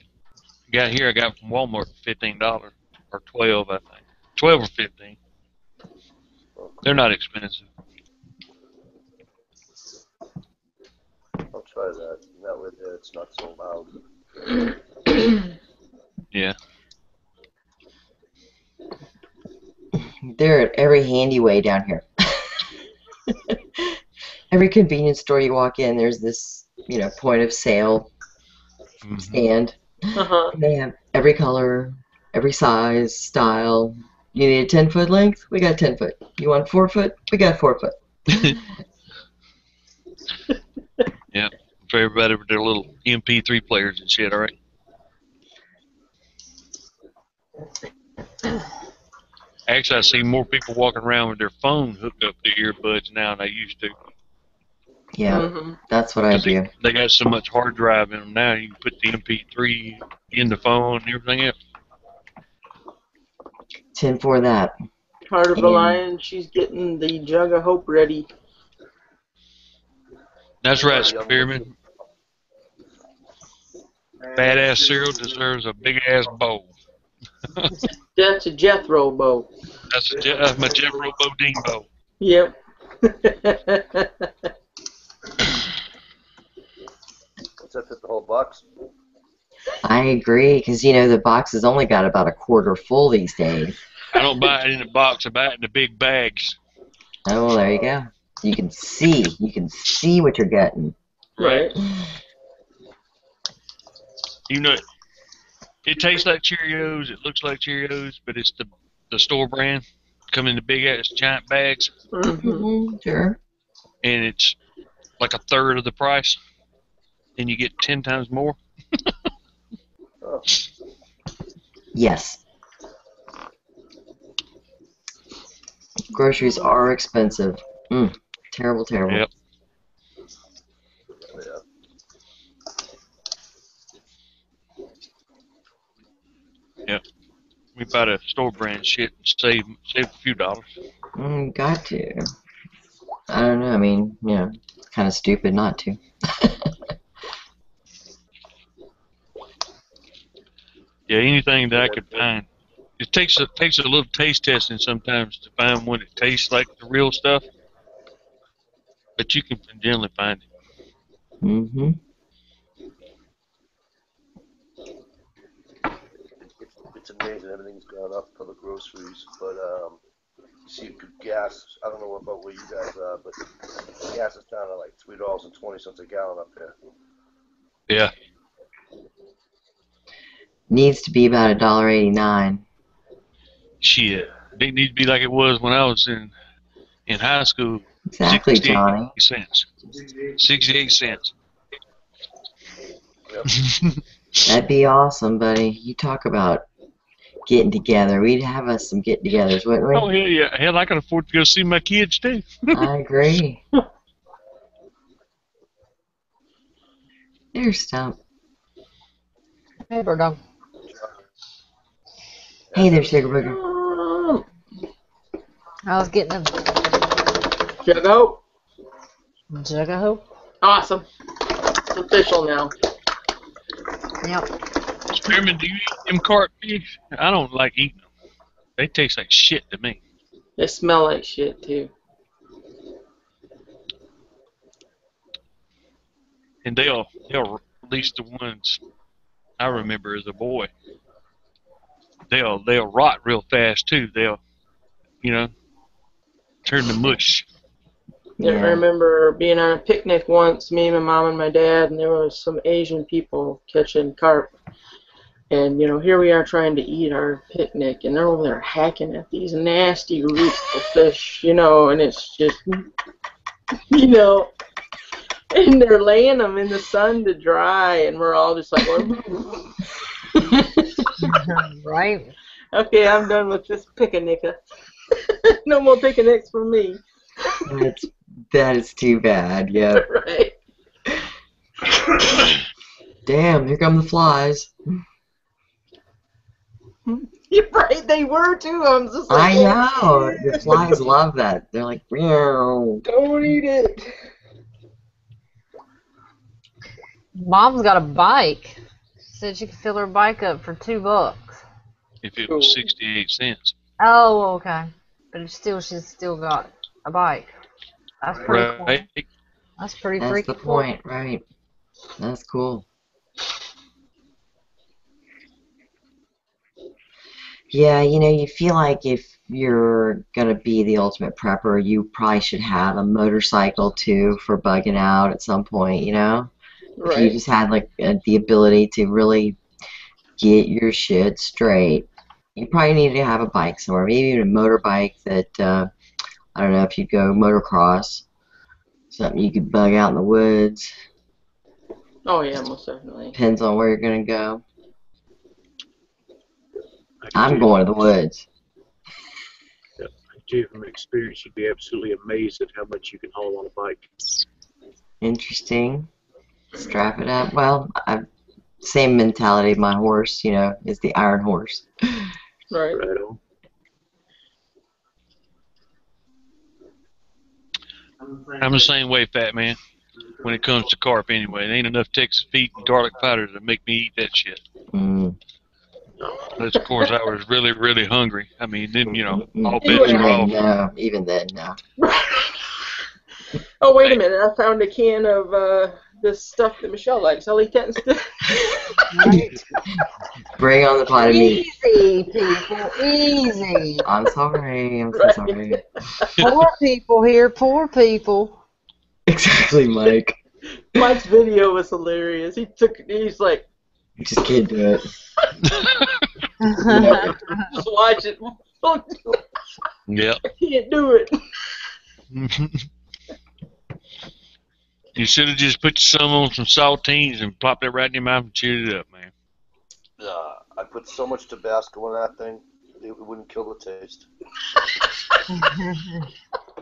here. I got from Walmart for $15 or 12, I think. 12 or 15. Well, They're not expensive. I'll try that. And that way there it's not so loud. Yeah. They're at every handy way down here. Every convenience store you walk in, there's this, point of sale Mhm. stand. Uh-huh. And they have every color, every size, style. You need a 10-foot length? We got 10 foot. You want 4 foot? We got 4 foot. Yeah. For everybody with their little MP3 players and shit, all right? Actually, I see more people walking around with their phone hooked up to earbuds now than I used to. Yeah, Mm-hmm. that's what I 'Cause do. they got so much hard drive in them now, you can put the MP3 in the phone and everything else. 10 for that. Heart of a And- Lion, she's getting the jug of hope ready. That's right, Yeah, Spearman. Badass cereal deserves a big-ass bowl. That's a Jethro bow. That's my Jethro Bodine bowl. Yep. What's that fit the whole box? I agree, because, the box has only got about a quarter full these days. I don't buy it in a box. I buy it in the big bags. Oh, well, there you go. You can see what you're getting. Right. You know, it tastes like Cheerios. It looks like Cheerios, but it's the store brand. Come in the big ass giant bags, Mm-hmm. Sure. and it's like a third of the price, and you get 10 times more. Oh, Yes. Groceries are expensive. Terrible, terrible. Yep. yeah. Yep. We buy the store brand shit and save a few dollars. Got to. I don't know. I mean, kind of stupid not to. Yeah, anything that I could find. It takes a little taste testing sometimes to find when it tastes like the real stuff, but you can generally find it. Mm-hmm. It's amazing. Everything's gone up for the groceries, but you see gas. I don't know about where you guys are, but gas is down to like $3.20 a gallon up there. Yeah. Needs to be about $1.89. Shit. It needs to be like it was when I was in high school. Exactly, 68 Johnny. cents. 68 cents. Yep. That'd be awesome, buddy. You talk about getting together. We'd have us some get-togethers, wouldn't we? Oh, yeah. Hell, I can afford to go see my kids, too. I agree. There's Stump. Hey, bird dog. Hey there, Sugar Booger. I was getting a Juggo. jug of hope. Awesome. It's official now. Yep. Spearman, do you eat them carp fish? I don't like eating them. They taste like shit to me. They smell like shit too. And they'll release the ones I remember as a boy. They'll rot real fast too. They'll, turn to mush. Yeah, I remember being on a picnic once, me, my mom, and my dad, and there was some Asian people catching carp. And, here we are trying to eat our picnic, and they're over there hacking at these nasty roots of fish, and it's just, and they're laying them in the sun to dry, and we're all just like, Right? okay, I'm done with this picnic. No more picnics for me. That is too bad, yeah. Right. Damn, here come the flies. You're right, they were too. I'm just like, I know. The flies love that. They're like, meow. don't eat it. Mom's got a bike. Said she could fill her bike up for $2. If it was 68 cents. Oh, okay. But she's still got a bike. That's pretty cool. Right. That's pretty That's freaking the cool. point, right? That's cool. Yeah, you feel like if you're going to be the ultimate prepper, you probably should have a motorcycle too for bugging out at some point, If you Right. just had like the ability to really get your shit straight, you probably need to have a bike somewhere, maybe even a motorbike that, I don't know if you'd go motocross, something you could bug out in the woods. Oh yeah, most definitely. Depends on where you're going to go. I can I'm tell going to the woods. I can tell you from experience, you'd be absolutely amazed at how much you can haul on a bike. Interesting. Strap it up. Well, same mentality. My horse, is the iron horse. Right. Right on. I'm the same way, fat man. When it comes to carp, anyway, there ain't enough Texas feet and garlic powder to make me eat that shit. Mm. Unless, of course, I was really, really hungry. I mean, then all bets Even are then, off. no. Even then, no. Oh wait a minute! I found a can of this stuff that Michelle likes. I'll eat that instead. Right? Bring on the pot of meat. Easy, people. Easy. I'm sorry. I'm so Right. sorry. Poor people here. Poor people. Exactly, Mike. Mike's video was hilarious. He's like, Just can't do it. just watch it. Yep. I can't do it. You should have just put some on some saltines and popped it right in your mouth and chewed it up, man. I put so much Tabasco in that thing, it wouldn't kill the taste.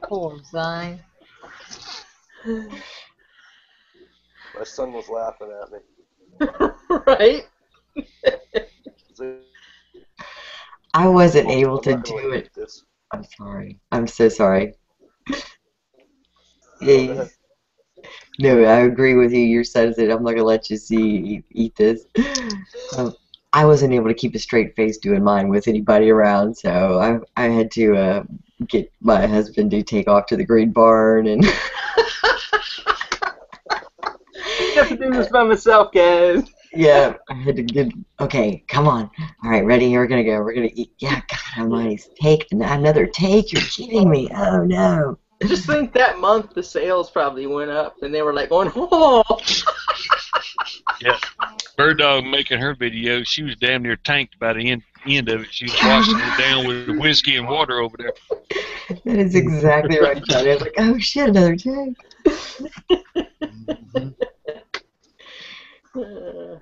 Poor thing. My son was laughing at me. Right? I wasn't I'm able to not gonna do eat it. this. I'm sorry. I'm so sorry. Go Yeah, ahead. no, I agree with you. Your son said, I'm not going to let you eat this. I wasn't able to keep a straight face doing mine with anybody around, so I had to get my husband to take off to the green barn. And I have to do this by myself, guys. yeah, I had to get, okay, come on. All right, ready? Here we're going to go. We're going to eat. Yeah, God almighty. Take another take. You're kidding me. Oh, no. Just think that month the sales probably went up, and they were like going, oh. Yeah. Bird Dog making her video, she was damn near tanked by the end of it. She was washing it down with whiskey and water over there. That is exactly right, Johnny. I was like, oh, shit, another take. Mm-hmm.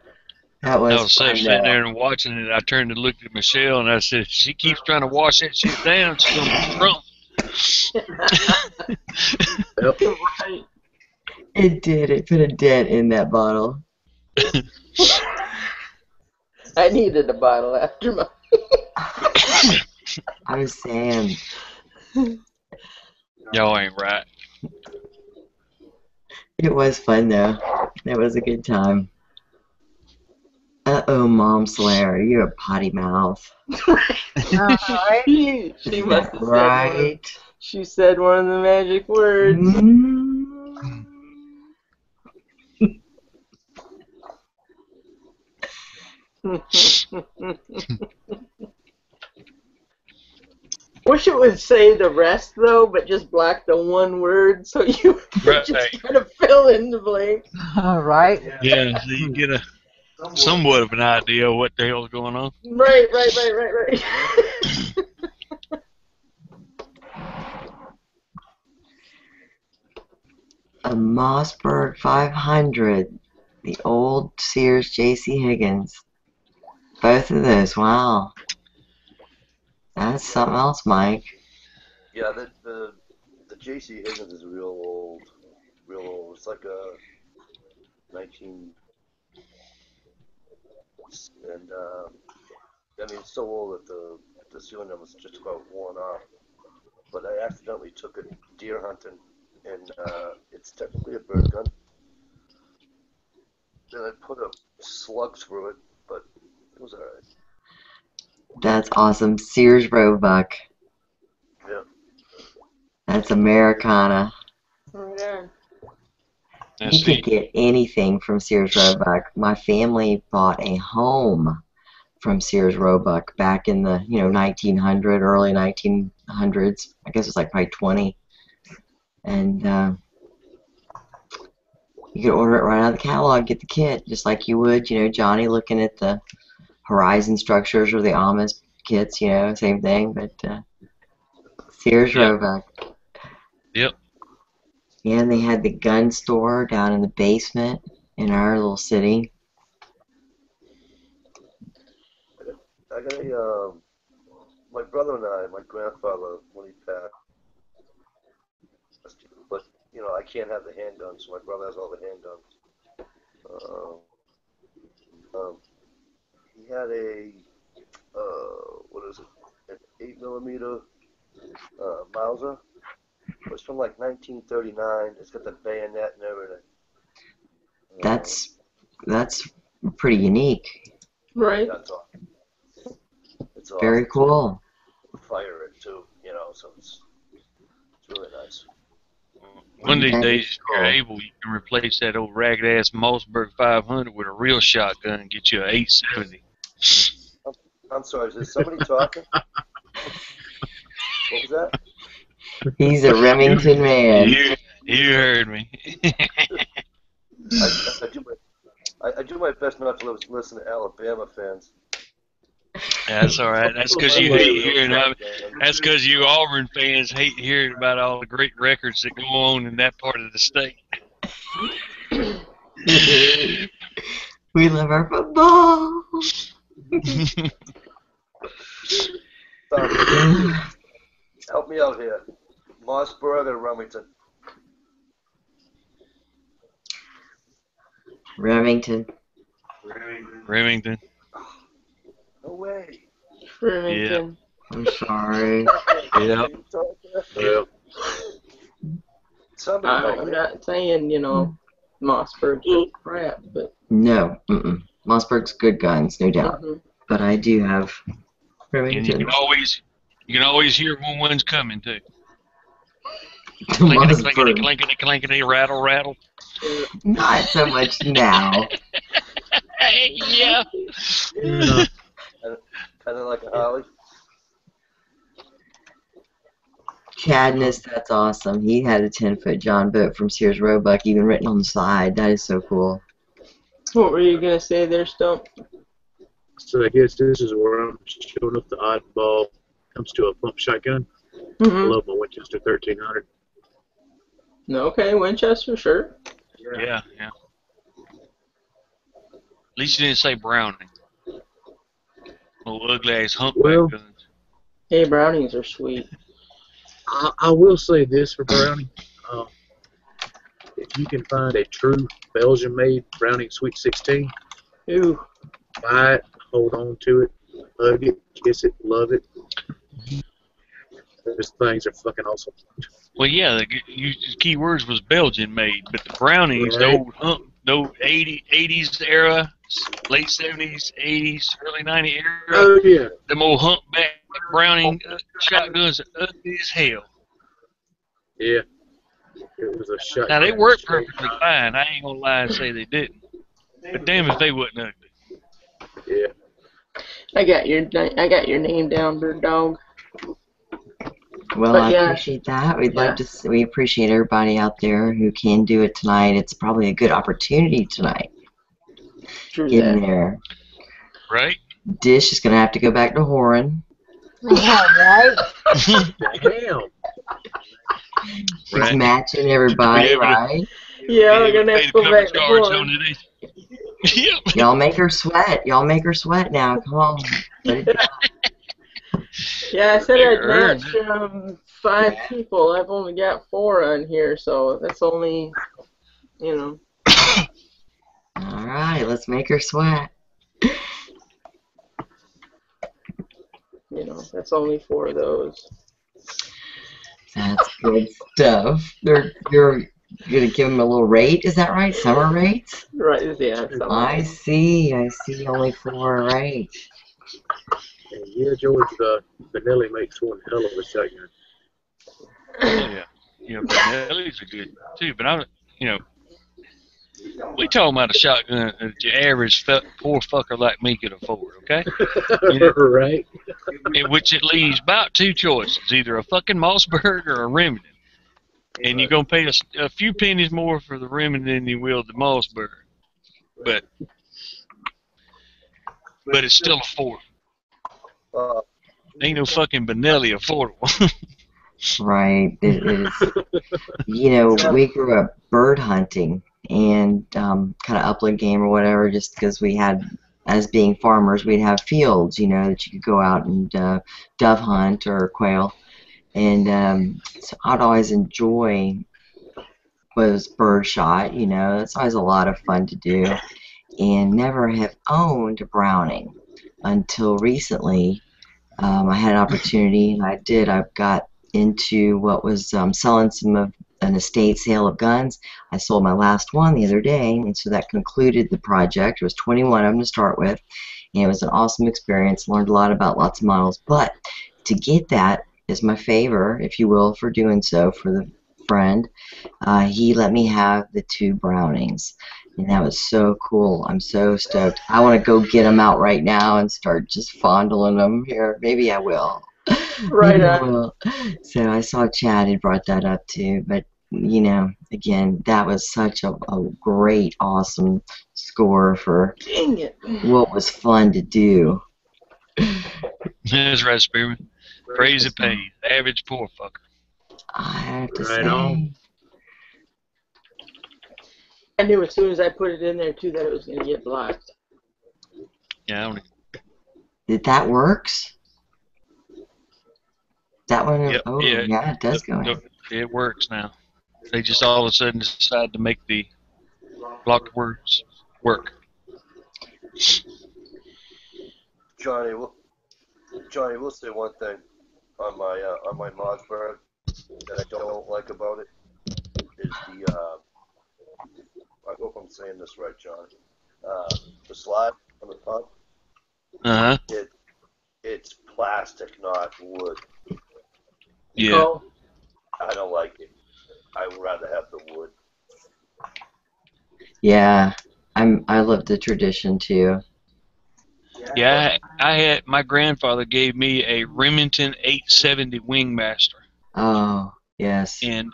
Oh, That I was was fun sitting though. there and watching it. I turned and looked at Michelle and I said, if she keeps trying to wash that shit down, she's gonna be drunk. Yep. Right. It did. It put a dent in that bottle. I needed a bottle after my. I was saying, Y'all ain't right. it was fun though. It was a good time. Uh-oh, Mom Slayer, you're a potty mouth. Right? She Is must that have said one of, right? she said one of the magic words. Mm. Wish it would say the rest though, but just black the one word so you could Right. just kind of fill in the blank. Right? Yeah, so you get a somewhat of an idea of what the hell's going on. Right. A Mossberg 500. The old Sears J.C. Higgins. Both of those, wow. That's something else, Mike. Yeah, the J.C. Higgins is real old. It's like a 19 and I mean it's so old that the cylinder was just about worn off. But I accidentally took it deer hunting, and it's technically a bird gun. Then I put a slug through it, but it was alright. That's awesome. Sears Roebuck. Yeah. That's Americana. Right on. Let's You could see. get anything from Sears Roebuck. My family bought a home from Sears Roebuck back in the 1900, early 1900s. I guess it's like probably 20. And you could order it right out of the catalog, get the kit, just like you would, Johnny looking at the Horizon structures or the Amish kits, same thing. But Sears Yep. Roebuck. Yep. Yeah, and they had the gun store down in the basement in our little city. I got a my brother and I, my grandfather when he passed, but I can't have the handgun, so my brother has all the handguns. He had a what is it? An 8mm Mauser. It was from like 1939. It's got the bayonet and everything. That's pretty unique. Right. That's awesome. It's awesome. Very cool. Fire it too, so it's really nice. One of these That days, is if you're cool. able, you can replace that old ragged ass Mossberg 500 with a real shotgun and get you an 870. I'm sorry, is there somebody talking? What was that? He's a Remington man. You heard me. I do my best not to listen to Alabama fans. That's all right. That's because you hate hearing. That's because you Auburn fans hate hearing about all the great records that go on in that part of the state. We love our football. Help me out here. Mossberg or Remington? Remington. Remington. No way. Remington. I'm sorry. Yep. Yeah. Somebody I'm help me. not saying, Mossberg's is crap, but. No. Mossberg's good guns, no doubt. But I do have And Remington. you can always hear when one's coming too. Mossberg. Clinkety, clinkety, rattle, rattle. Not so much now. Yeah. Kind of like a Harley. Cadmus, that's awesome. He had a 10-foot John boat from Sears Roebuck, even written on the side. That is so cool. What were you going to say there, Stump? So I guess this is where I'm showing up the oddball comes to a pump shotgun. I love my Winchester 1300. Okay, Winchester, sure. Yeah. least you didn't say brownie. Little ugly ass humpback Well, guns. Hey, brownies are sweet. I will say this for brownie. Uh, if you can find a true Belgian-made Browning Sweet 16, Ooh. buy it, hold on to it, hug it, kiss it, love it. Those things are fucking awesome. Well, yeah, the key words was Belgian made, but the brownies, Right. the old 80s era, late 70s, 80s, early 90s era, Oh yeah. them old humpback Browning shotguns are ugly as hell. Yeah. It was a shot. Now, they work perfectly fine. I ain't gonna lie and say they didn't. But damn if they wasn't ugly. Yeah. I got your name down, Bird Dog. Well, But I yeah. appreciate that. We'd Yeah. like to. We appreciate everybody out there who can do it tonight. It's probably a good opportunity tonight. True Get in that. there. Right? Dish is gonna have to go back to Horan. Right? Damn. She's Right. matching everybody, Yeah, but- right? Yeah, we're gonna have to go back to Florida. Yep. Y'all make her sweat. Y'all make her sweat now. Come on. Let it go. Yeah, I said I'd Earned match 5 people. I've only got 4 on here, so that's only, you know. All right, let's make her sweat. You know, that's only 4 of those. That's good stuff. You're gonna give them a little rate, is that right? Summer rates? Right? Yeah. I see. Only 4, right? And yeah, George, Benelli makes one hell of a shotgun. Oh, yeah. You know, Benelli's are good too, but we talking about a shotgun that your average poor fucker like me could afford, okay? Right? In which it leaves about 2 choices, either a fucking Mossberg or a Remington. And you're going to pay a few pennies more for the Remington than you will the Mossberg. But it's still affordable. Ain't no fucking Benelli affordable. Right. It is. You know, we grew up bird hunting and kind of upland game or whatever, just because we had, as being farmers, we'd have fields, you know, that you could go out and dove hunt or quail. And so I'd always enjoy was bird shot, you know, it's always a lot of fun to do, and never have owned a Browning until recently. I had an opportunity, and I got into what was selling some of an estate sale of guns. I sold my last one the other day, and so that concluded the project. It was 21 of them to start with, and it was an awesome experience. Learned a lot about lots of models, but to get that is my favor, if you will, for doing so for the friend. He let me have the 2 Brownings, and that was so cool. I'm so stoked. I want to go get them out right now and start just fondling them here. Maybe I will. Right Maybe I on. will. So I saw Chad had brought that up too, but you know, again, that was such a great, awesome score for Dang it. what was fun to do. That's right, Spearman. Praise and pay. Average poor fucker. I have to Right say. on. I knew as soon as I put it in there, too, that it was going to get blocked. Yeah, I don't That works? That one? Yep, Oh, yeah. yeah, it does go in. It works now. They just all of a sudden decide to make the blocked words work. Johnny, we'll say one thing on my Mossberg that I don't like about it is the I hope I'm saying this right, John. The slide on the top. Uh-huh. It's plastic, not wood. Yeah. Oh, I don't like it. I would rather have the wood. Yeah, I love the tradition too. Yeah, I had my grandfather gave me a Remington 870 Wingmaster, Oh, yes. and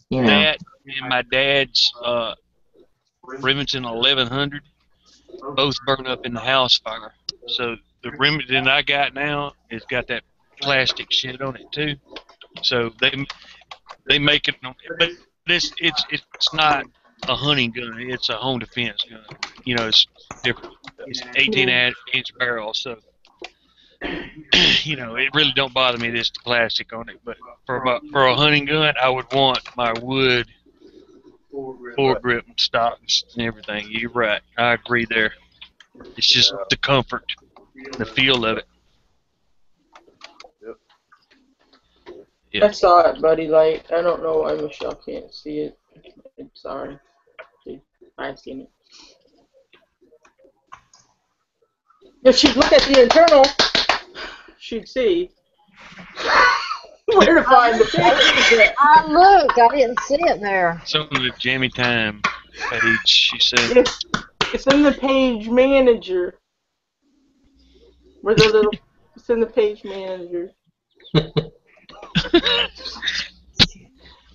You know, that and my dad's Remington 1100 both burned up in the house fire. So the Remington I got now has got that plastic shit on it too. So they make it, but it's not a hunting gun. It's a home defense gun. You know, it's different. It's 18-inch barrel, so you know it really don't bother me. This plastic on it, but for a hunting gun, I would want my wood foregrip and stocks and everything. You're right. I agree there. It's just the comfort, the feel of it. Yep. Yeah. I saw it, buddy. Like, I don't know why Michelle can't see it. I'm sorry. I've seen it. If she'd look at the internal, she'd see where to find the picture. I looked. I didn't see it there. Some of the Jammy Time page, she said. It's in the page manager. Where the little, it's in the page manager.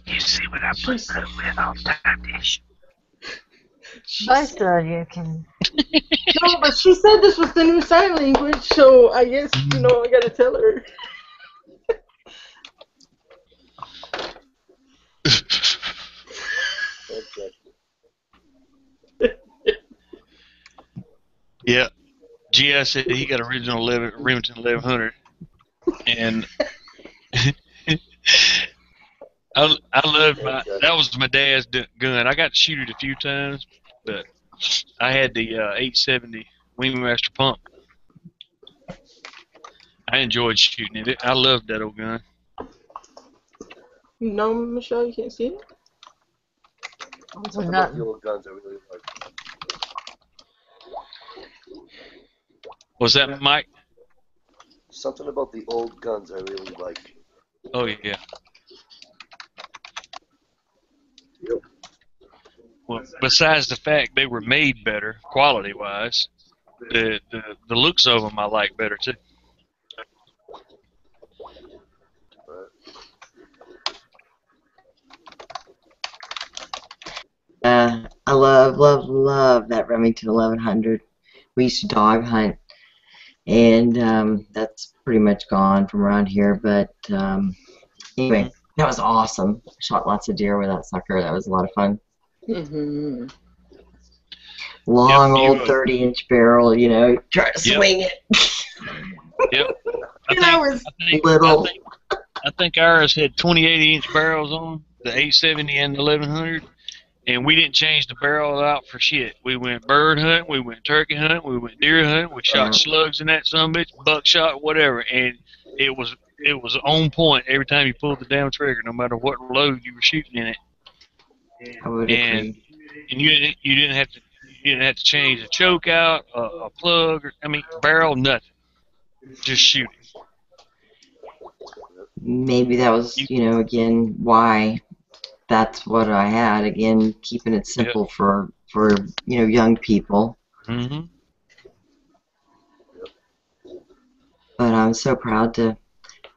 You see what I'm putting up with all the time, Dish? Most of you can. No, but she said this was the new sign language, so I guess, I gotta tell her. Yeah. GI said he got original Remington 1100, and I loved that was my dad's gun. I got to shoot it a few times, but I had the 870 Wingmaster pump. I enjoyed shooting it. I loved that old gun. No, Michelle, you can't see it? Something about the old guns I really like. Was that Mike? Something about the old guns I really like. Oh yeah. Yep. Well, besides the fact they were made better, quality-wise, the looks of them I like better too. I love that Remington 1100. We used to dog hunt, and that's pretty much gone from around here. But anyway, that was awesome. Shot lots of deer with that sucker. That was a lot of fun. Mm-hmm. Long old 30-inch barrel, try to swing it. Yep. I was little. I think ours had 28-inch barrels on the 870 and the 1100. And we didn't change the barrel out for shit. We went bird hunting, we went turkey hunting, we went deer hunting, we shot slugs in that sumbitch, buckshot, whatever, and it was on point every time you pulled the damn trigger, no matter what load you were shooting in it. I would agree. And you didn't have to change a choke out, a plug, barrel, nothing. Just shooting. Maybe that was, again, why. That's what I had. Again, keeping it simple for young people. Mm-hmm. But I'm so proud to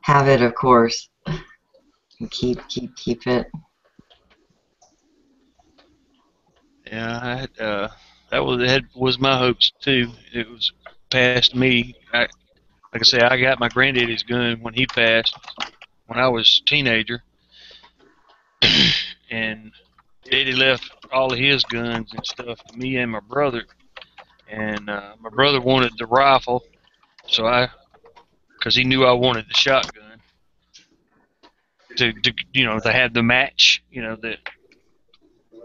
have it, of course. And keep it. Yeah, that was my hopes too. It was past me. Like I say, I got my granddaddy's gun when he passed when I was a teenager. And Daddy left all of his guns and stuff to me and my brother. And my brother wanted the rifle, so because he knew I wanted the shotgun to have the match, the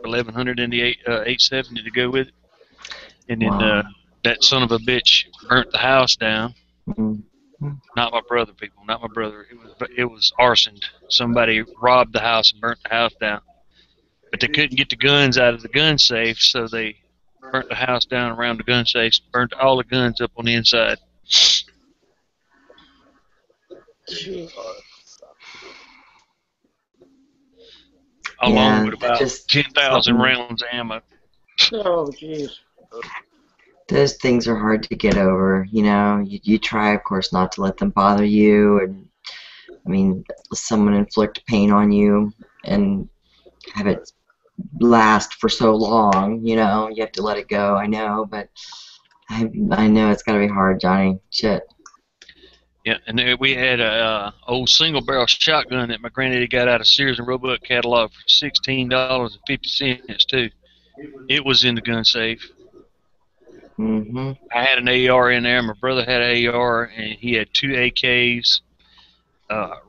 1100 and the 870 to go with it. And then that son of a bitch burnt the house down. Mm-hmm. Not my brother, people. Not my brother. It was arsoned. Somebody robbed the house and burnt the house down. But they couldn't get the guns out of the gun safe, so they burnt the house down around the gun safe, burnt all the guns up on the inside. Along with about 10,000 rounds of ammo. Oh, jeez. Those things are hard to get over. You try, of course, not to let them bother you, and someone inflict pain on you and have it last for so long, you have to let it go. I know, but I know it's gotta be hard, Johnny. Shit. Yeah, and we had a old single barrel shotgun that my granddaddy got out of Sears and Roebuck catalog for $16.50 too. It was in the gun safe. Mm-hmm. I had an AR in there. My brother had an AR, and he had 2 AKs.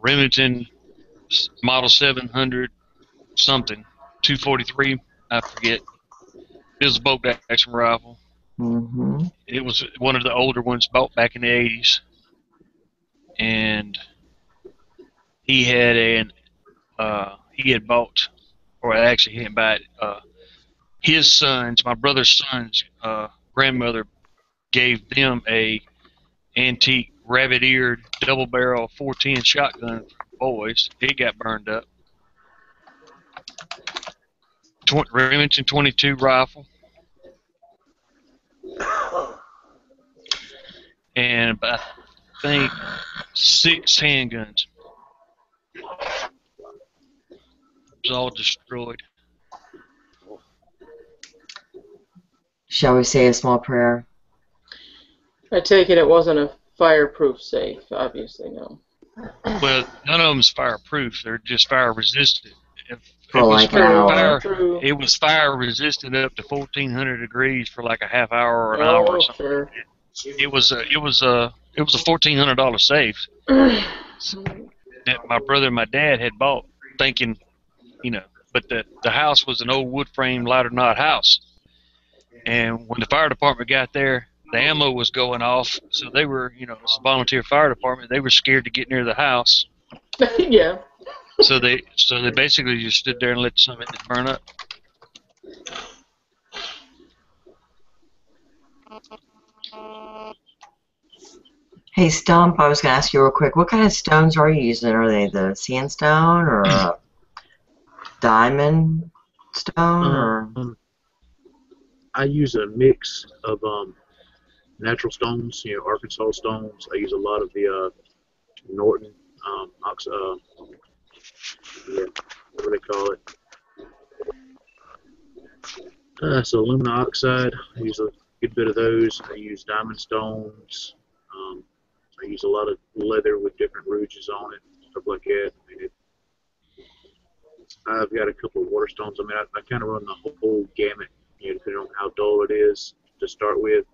Remington Model 700 something, 243. I forget. It was a bolt action rifle. Mm-hmm. It was one of the older ones bought back in the 80s, and he had bought, or actually he didn't buy it. His sons, my brother's sons, grandmother gave them a antique rabbit-eared double-barrel 410 shotgun for the boys. It got burned up. Remington 22 rifle, and I think 6 handguns. It was all destroyed. Shall we say a small prayer? I take it wasn't a fireproof safe, obviously, no. Well, none of them's fireproof. They're just fire resistant. If For it was like an hour. True. it was fire resistant up to 1400 degrees for like a half hour or an hour or something. Sure. It was a $1,400 safe that my brother and my dad had bought, thinking, but the house was an old wood frame lighter knot house, and when the fire department got there, the ammo was going off, so they were, it's a volunteer fire department. They were scared to get near the house, Yeah. so they basically just stood there and let some of it burn up. Hey, Stump, I was going to ask you real quick, what kind of stones are you using? Are they the sandstone or diamond stone? Or I use a mix of natural stones, Arkansas stones. I use a lot of the Norton, what do they call it? So aluminum oxide. I use a good bit of those. I use diamond stones. I use a lot of leather with different rouges on it, stuff like that. I've got a couple of water stones. I kind of run the whole gamut, depending on how dull it is to start with.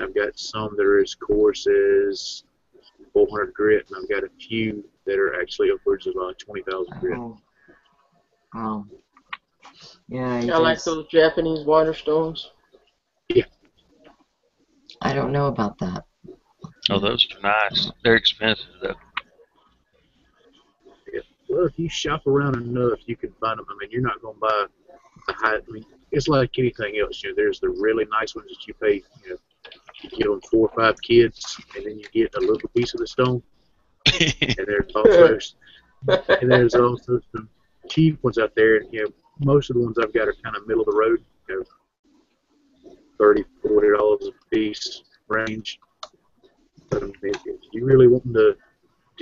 I've got some that are as coarse as 400 grit, and I've got a few that are actually upwards of 20,000 grit. Oh. Yeah, I like those Japanese water stones. Yeah. I don't know about that. Oh, those are nice. They're expensive, though. Yeah. Well, if you shop around enough, you can find them. You're not going to buy the high. It's like anything else. There's the really nice ones that you pay, you get on 4 or 5 kids, and then you get a little piece of the stone. And there's also some cheap ones out there. And, most of the ones I've got are kind of middle of the road, $30, $40 a piece range. But if you really want to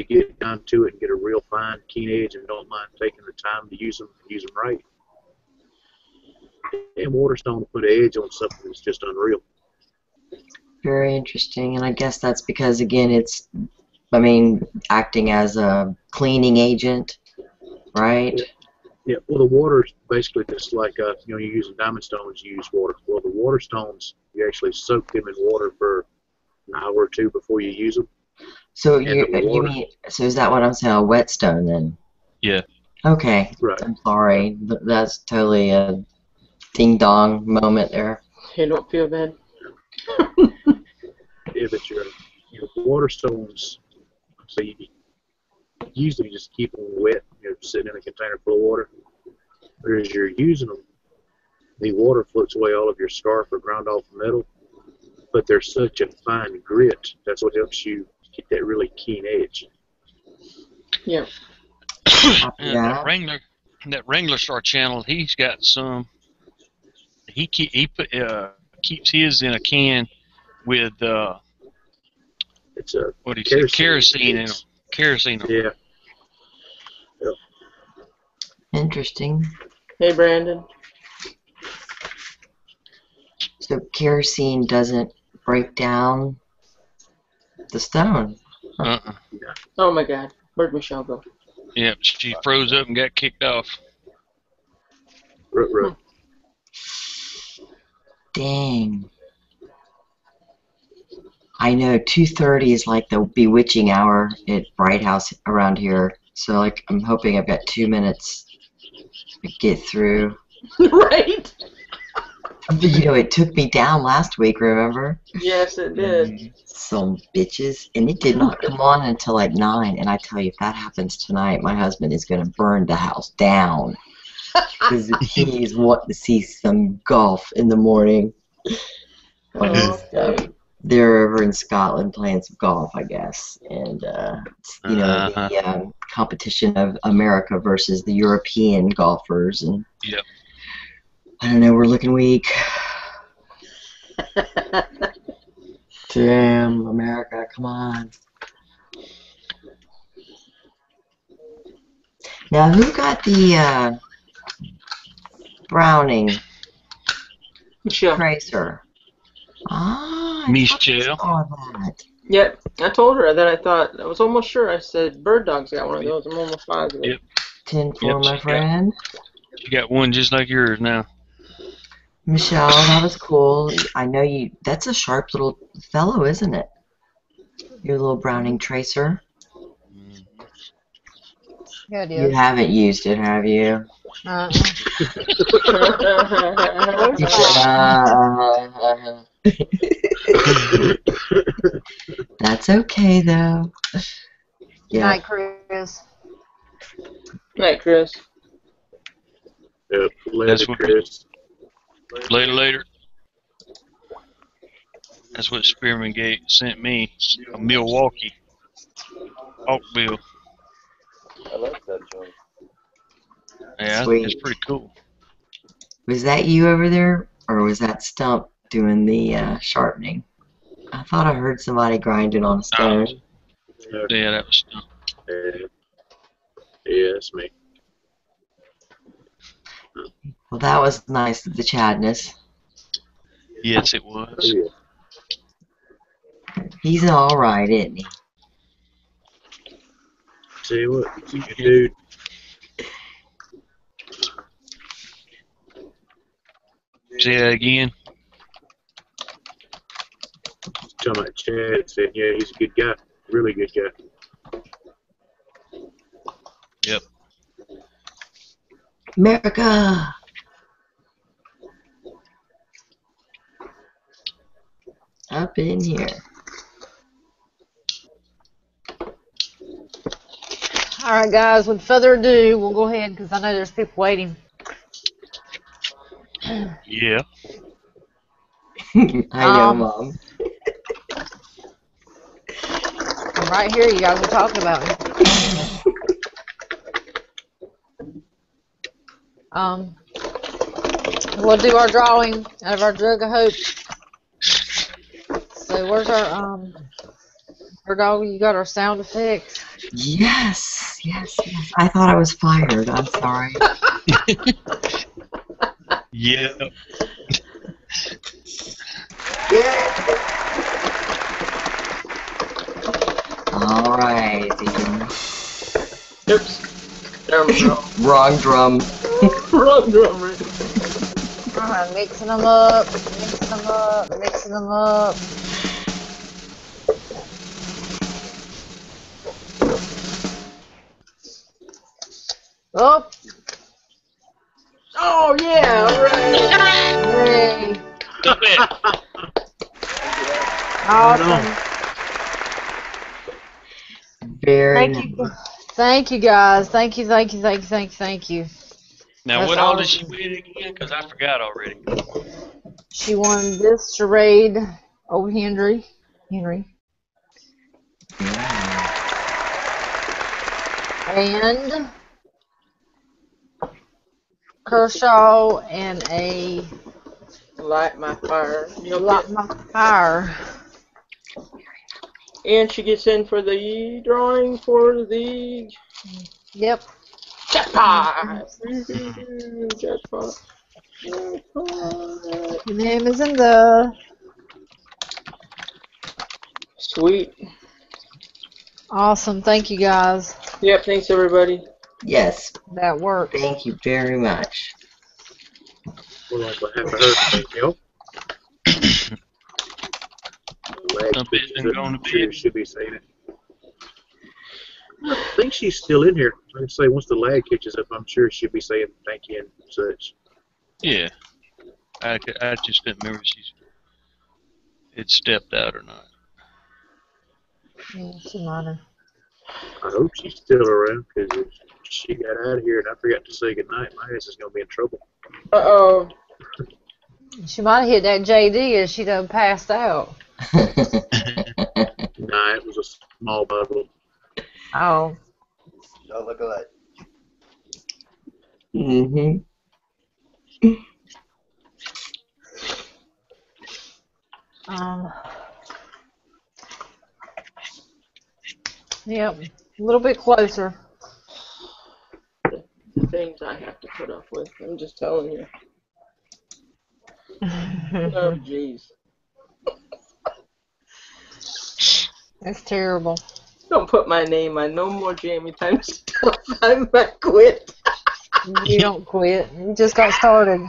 get down to it and get a real fine, keen edge, and don't mind taking the time to use them right, and Waterstone will put an edge on something that's just unreal. Very interesting, and I guess that's because, again, it's, acting as a cleaning agent, right? Yeah, well, the water's basically just like, you're using diamond stones, you use water. Well, the water stones, you actually soak them in water for an hour or two before you use them. So you mean, so is that what I'm saying, a whetstone then? Yeah. Okay. Right. I'm sorry. That's totally a ding-dong moment there. Hey, don't feel bad. Yeah, but your water stones, so you usually just keep them wet, sitting in a container full of water. But as you're using them, the water floats away all of your scarf or ground off metal, but they're such a fine grit, that's what helps you get that really keen edge. Yeah. That Wrangler Star Channel, he's got some. He keeps his in a can with It's a what do you say? Kerosene in them. Kerosene. Yeah. Yep. Interesting. Hey, Brandon. So kerosene doesn't break down the stone. Oh my God, where'd Michelle go? Yep, she froze up and got kicked off. Right. Dang. I know 2:30 is like the bewitching hour at Bright House around here. So like I'm hoping I've got 2 minutes to get through. Right? You know, it took me down last week, remember? Yes, it did. Some bitches. And it did not come on until like 9. And I tell you, if that happens tonight, my husband is going to burn the house down. Because he's wanting to see some golf in the morning. Okay. They're over in Scotland playing some golf, I guess. And, you know, the competition of America versus the European golfers. And Yep. I don't know, we're looking weak. Damn, America, come on. Now, who got the Browning Michelle. tracer? Ah, Michelle. I saw that. Yep, I told her that. I thought, I was almost sure. I said, Bird Dog's got one of those. I'm almost positive. Yep. 10 for Yep, my she friend. You got one just like yours now. Michelle, that was cool. I know you. That's a sharp little fellow, isn't it? Your little Browning tracer. Yeah, it You is. haven't used it, have you? Uh-uh. You said, That's okay, though. Yeah. Night, Chris. Night, Chris. Yep, That's later, what- Chris. Later. That's what Spearman Gate sent me. A Milwaukee Oakville. I like that joint. Yeah, Sweet. it's pretty cool. Was that you over there, or was that Stump doing the sharpening? I thought I heard somebody grinding on a stone. Yeah, that was. Yeah, that's me. Well, that was nice of the Chadness. Yes, it was. Yeah. He's all right, isn't he? Tell you what, he's a good dude. Say that again. Talking about Chad, said, yeah, he's a good guy. Really good guy. Yep. America! Up in here. All right, guys. With further ado, we'll go ahead because I know there's people waiting. Yeah. I know, Mom. I'm right here. You guys were talking about me. We'll do our drawing out of our jug of hope. So where's our dog? You got our sound effects. Yes, yes, yes. I thought I was fired. I'm sorry. Yeah. All right. Oops. There we go. Wrong drum. Wrong drum, right? Alright, mixing them up, mixing them up, mixing them up. Oh, Oh, yeah, alright. yay. Stop it. Awesome. Very Thank nice. you. Thank you, guys. Thank you. Thank you. Now, That's what all did she awesome. win again? Because I forgot already. She won this charade over Henry. And Kershaw and a Light my fire. Light My Fire. And she gets in for the drawing for the Yep. jackpot. Jackpot. Your name is in the. Sweet. Awesome. Thank you, guys. Yep, thanks everybody. Yes, That worked. thank you very much. We're like, I haven't heard anything else. lag Stumpet's catches been up. going I'm to sure bed. she'll be saying it. I think she's still in here. Like I say, once the lag catches up, I'm sure she'll be saying thank you and such. Yeah. I just couldn't remember if she's had stepped out or not. Yeah, she might have. I hope she's still around, because if she got out of here and I forgot to say goodnight, my ass is going to be in trouble. Uh-oh. She might have hit that JD as she done passed out. Nah, it was a small bottle. Oh. Oh, look at that. Mm-hmm. Yep. A little bit closer. The things I have to put up with. I'm just telling you. Oh, jeez. That's terrible. Don't put my name on no more Jammy Time stuff. I might quit. You don't quit. You just got started.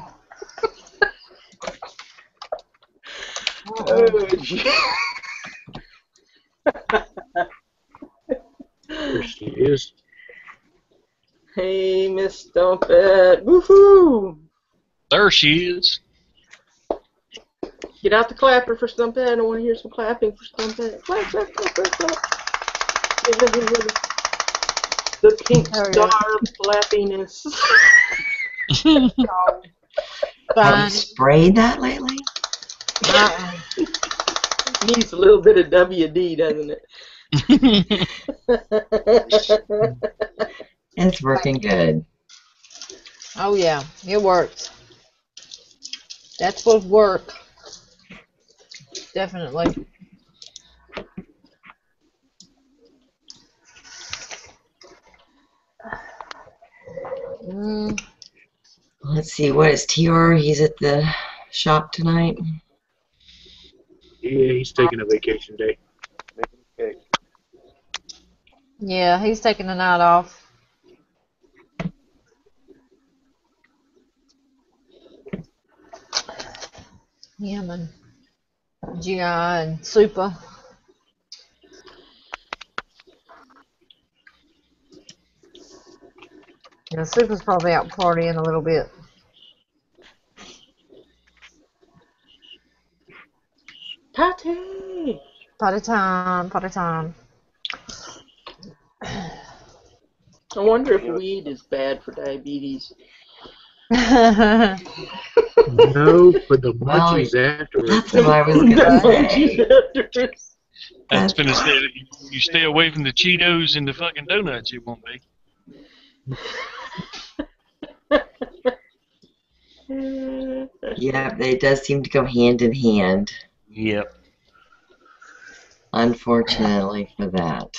Oh, jeez. There she is. Hey, Miss Stumpet. Woohoo! There she is. Get out the clapper for Stumpet. I don't want to hear some clapping for Stumpet. Clap, clap, clap, clap, clap. The pink star of clappiness. Have you sprayed that lately? Needs a little bit of WD, doesn't it? It's working good. Oh yeah, it works. That's what work. Definitely. Let's see, what is TR? He's at the shop tonight. Yeah, he's taking a vacation day. Okay. Yeah, he's taking the night off. Him and GI and Super. Yeah, Super's probably out partying a little bit. Party! Party time, party time. I wonder if weed is bad for diabetes. No, but the munchies afterwards. That's what I was going to say. I was gonna say that you stay away from the Cheetos and the fucking donuts, it won't be. Yeah, they does seem to go hand in hand. Yep. Unfortunately for that.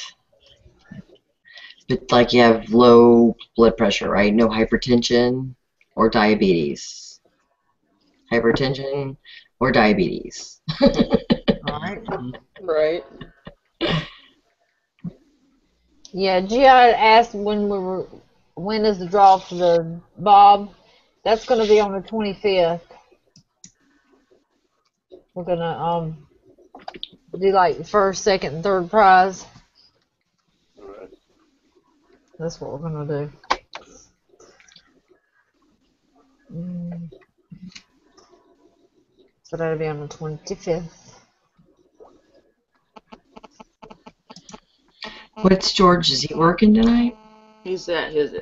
But like you have low blood pressure, right? No hypertension or diabetes. Hypertension or diabetes. Alright. Right. Yeah, GI asked when is the draw for the Bob. That's gonna be on the 25th. We're gonna do like first, second, and third prize. Alright. That's what we're gonna do. So that'll be on the 25th. What's George? Is he working tonight? He's at his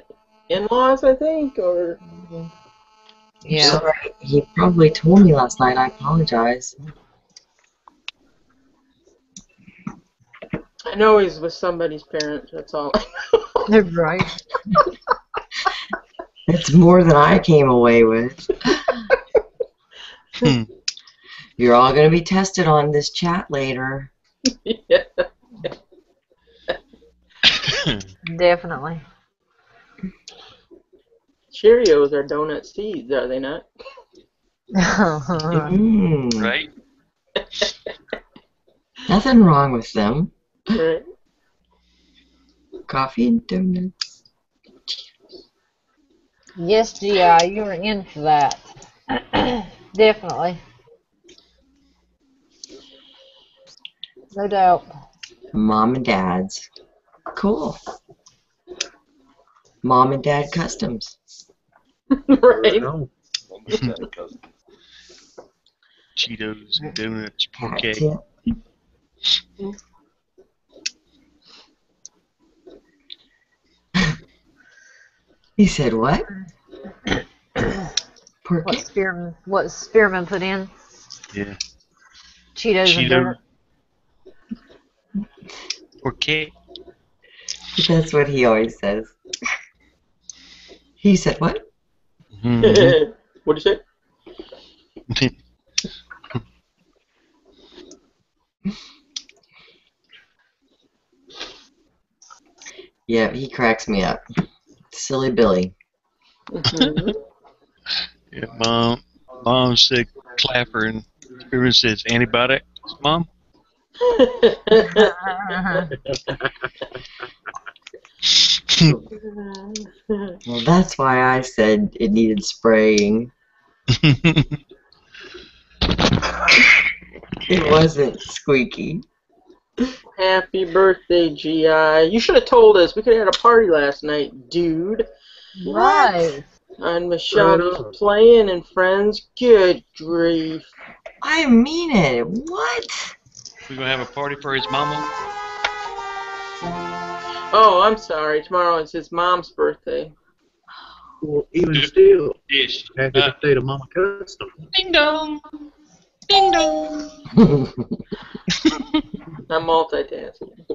in-laws, I think, or... Yeah. Sorry, he probably told me last night. I apologize. I know he's with somebody's parents, that's all I know. Right. It's more than I came away with. You're all going to be tested on this chat later. Yeah. Definitely. Cheerios are donut seeds, are they not? Right? Nothing wrong with them. Right. Coffee and donuts. Yes, GI, you're in for that. Definitely. No doubt. Mom and Dad's. Cool. Mom and Dad Customs. Right. No. Cheetos and donuts, Cat okay. tip. He said what? Porky? What Spearman put in? Yeah. Cheetos and Cheeto. donuts. Okay. That's what he always says. He said what? Mhm. What'd you say? Yeah, he cracks me up. Silly Billy. Mhm. Yeah, Mom said clapper, and everyone says antibiotics. Mom. Well, that's why I said it needed spraying. It wasn't squeaky. Happy birthday, GI. You should have told us. We could have had a party last night, dude. Right. And Michelle Right just on. playing and friends. Good grief. I mean it. What? We're gonna have a party for his mama. Oh, I'm sorry. Tomorrow is his mom's birthday. Well, even still, Yes. happy birthday to Mama Custom. Ding dong. Ding dong. I'm multitasking.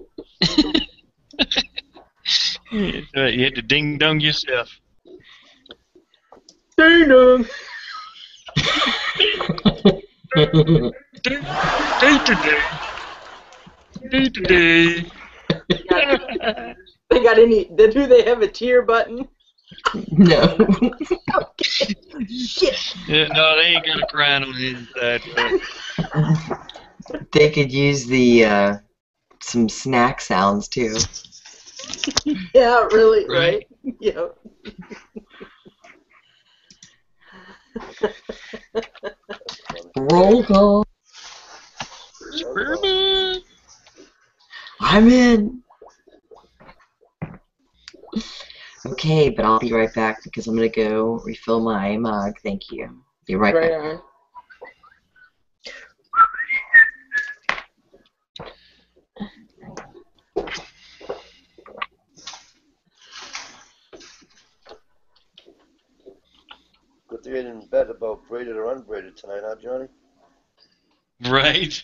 You had to ding dong yourself. Ding dong. Day today. Day today. They got any? Do they have a cheer button? No. Okay. Shit. Yeah, no, they ain't got a crying on the inside. But They could use the some snack sounds too. Yeah, really, Right. right? Yeah. Roll call. Suburban. I'm in. Okay, but I'll be right back because I'm gonna go refill my mug. Thank you. Be right Right back. on. Good thing you didn't bet about braided or unbraided tonight, huh, Johnny? Right.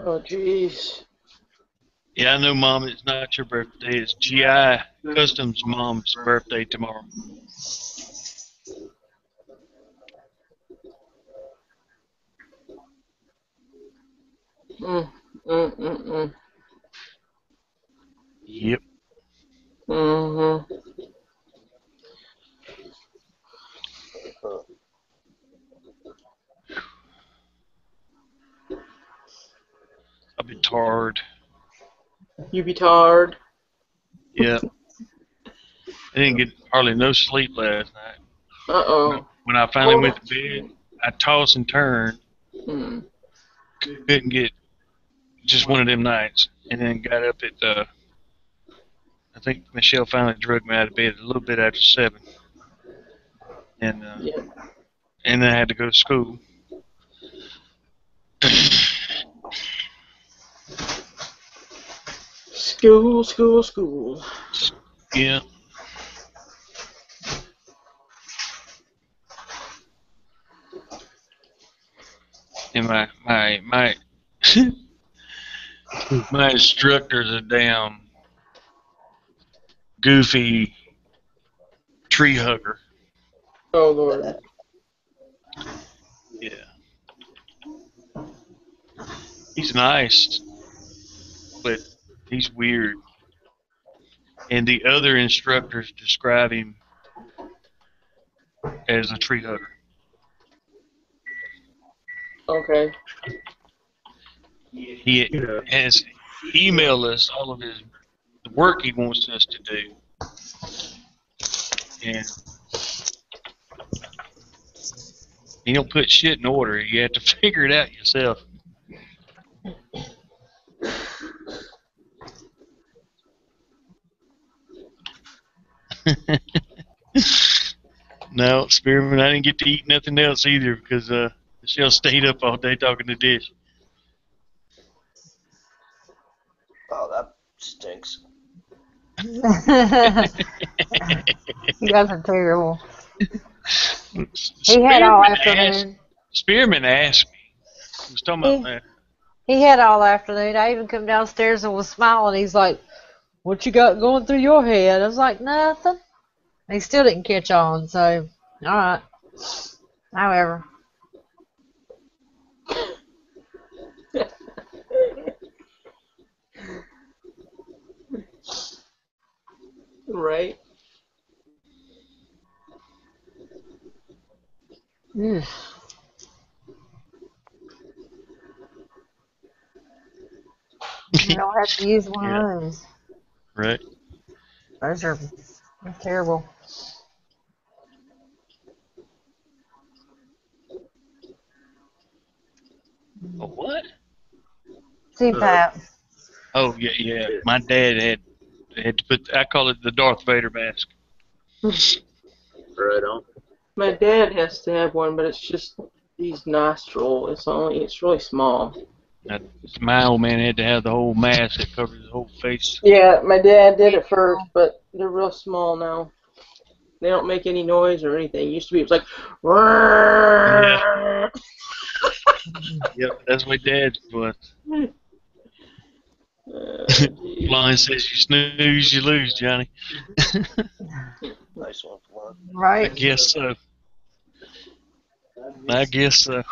Oh, jeez. Yeah, I know, Mom. It's not your birthday. It's GI Customs' mom's birthday tomorrow. Mm, mm, mm, mm. Yep. Mm-hmm. Huh. I've been tired. You be tired. Yeah. I didn't get hardly no sleep last night. Uh-oh. When I finally went to bed, I tossed and turned. Mm. Couldn't get just one of them nights. And then got up at, I think Michelle finally drugged me out of bed a little bit after 7. And, Yeah. and then I had to go to school. School, school, school. Yeah. And my my instructor's a damn goofy tree hugger. Oh, Lord. Yeah. He's nice, but he's weird. And the other instructors describe him as a tree hugger. Okay. He You know, has emailed us all of his the work he wants us to do. Yeah. You don't put shit in order. You have to figure it out yourself. No, Spearman, I didn't get to eat nothing else either because Michelle stayed up all day talking to Dish. Oh, that stinks. You guys are terrible. He had all afternoon. Spearman asked me. He was talking about He, that. he had all afternoon. I even come downstairs and was smiling. He's like, "What you got going through your head?" I was like, "Nothing." He still didn't catch on, so all right. However, Right? mm, I don't have to use one Yeah. of those. Right. Those are terrible. Oh, what? CPAP. Oh, yeah. My dad had to put, I call it the Darth Vader mask. Right on. My dad has to have one, but it's just these nostril. It's really small. My old man had to have the whole mask that covers his whole face. Yeah, my dad did it first, but they're real small now. They don't make any noise or anything. It used to be, it was like, Yeah. Yep, that's what Dad's was. Flying says you snooze, you lose, Johnny. Nice one, Flan. I Right. guess so. I guess so.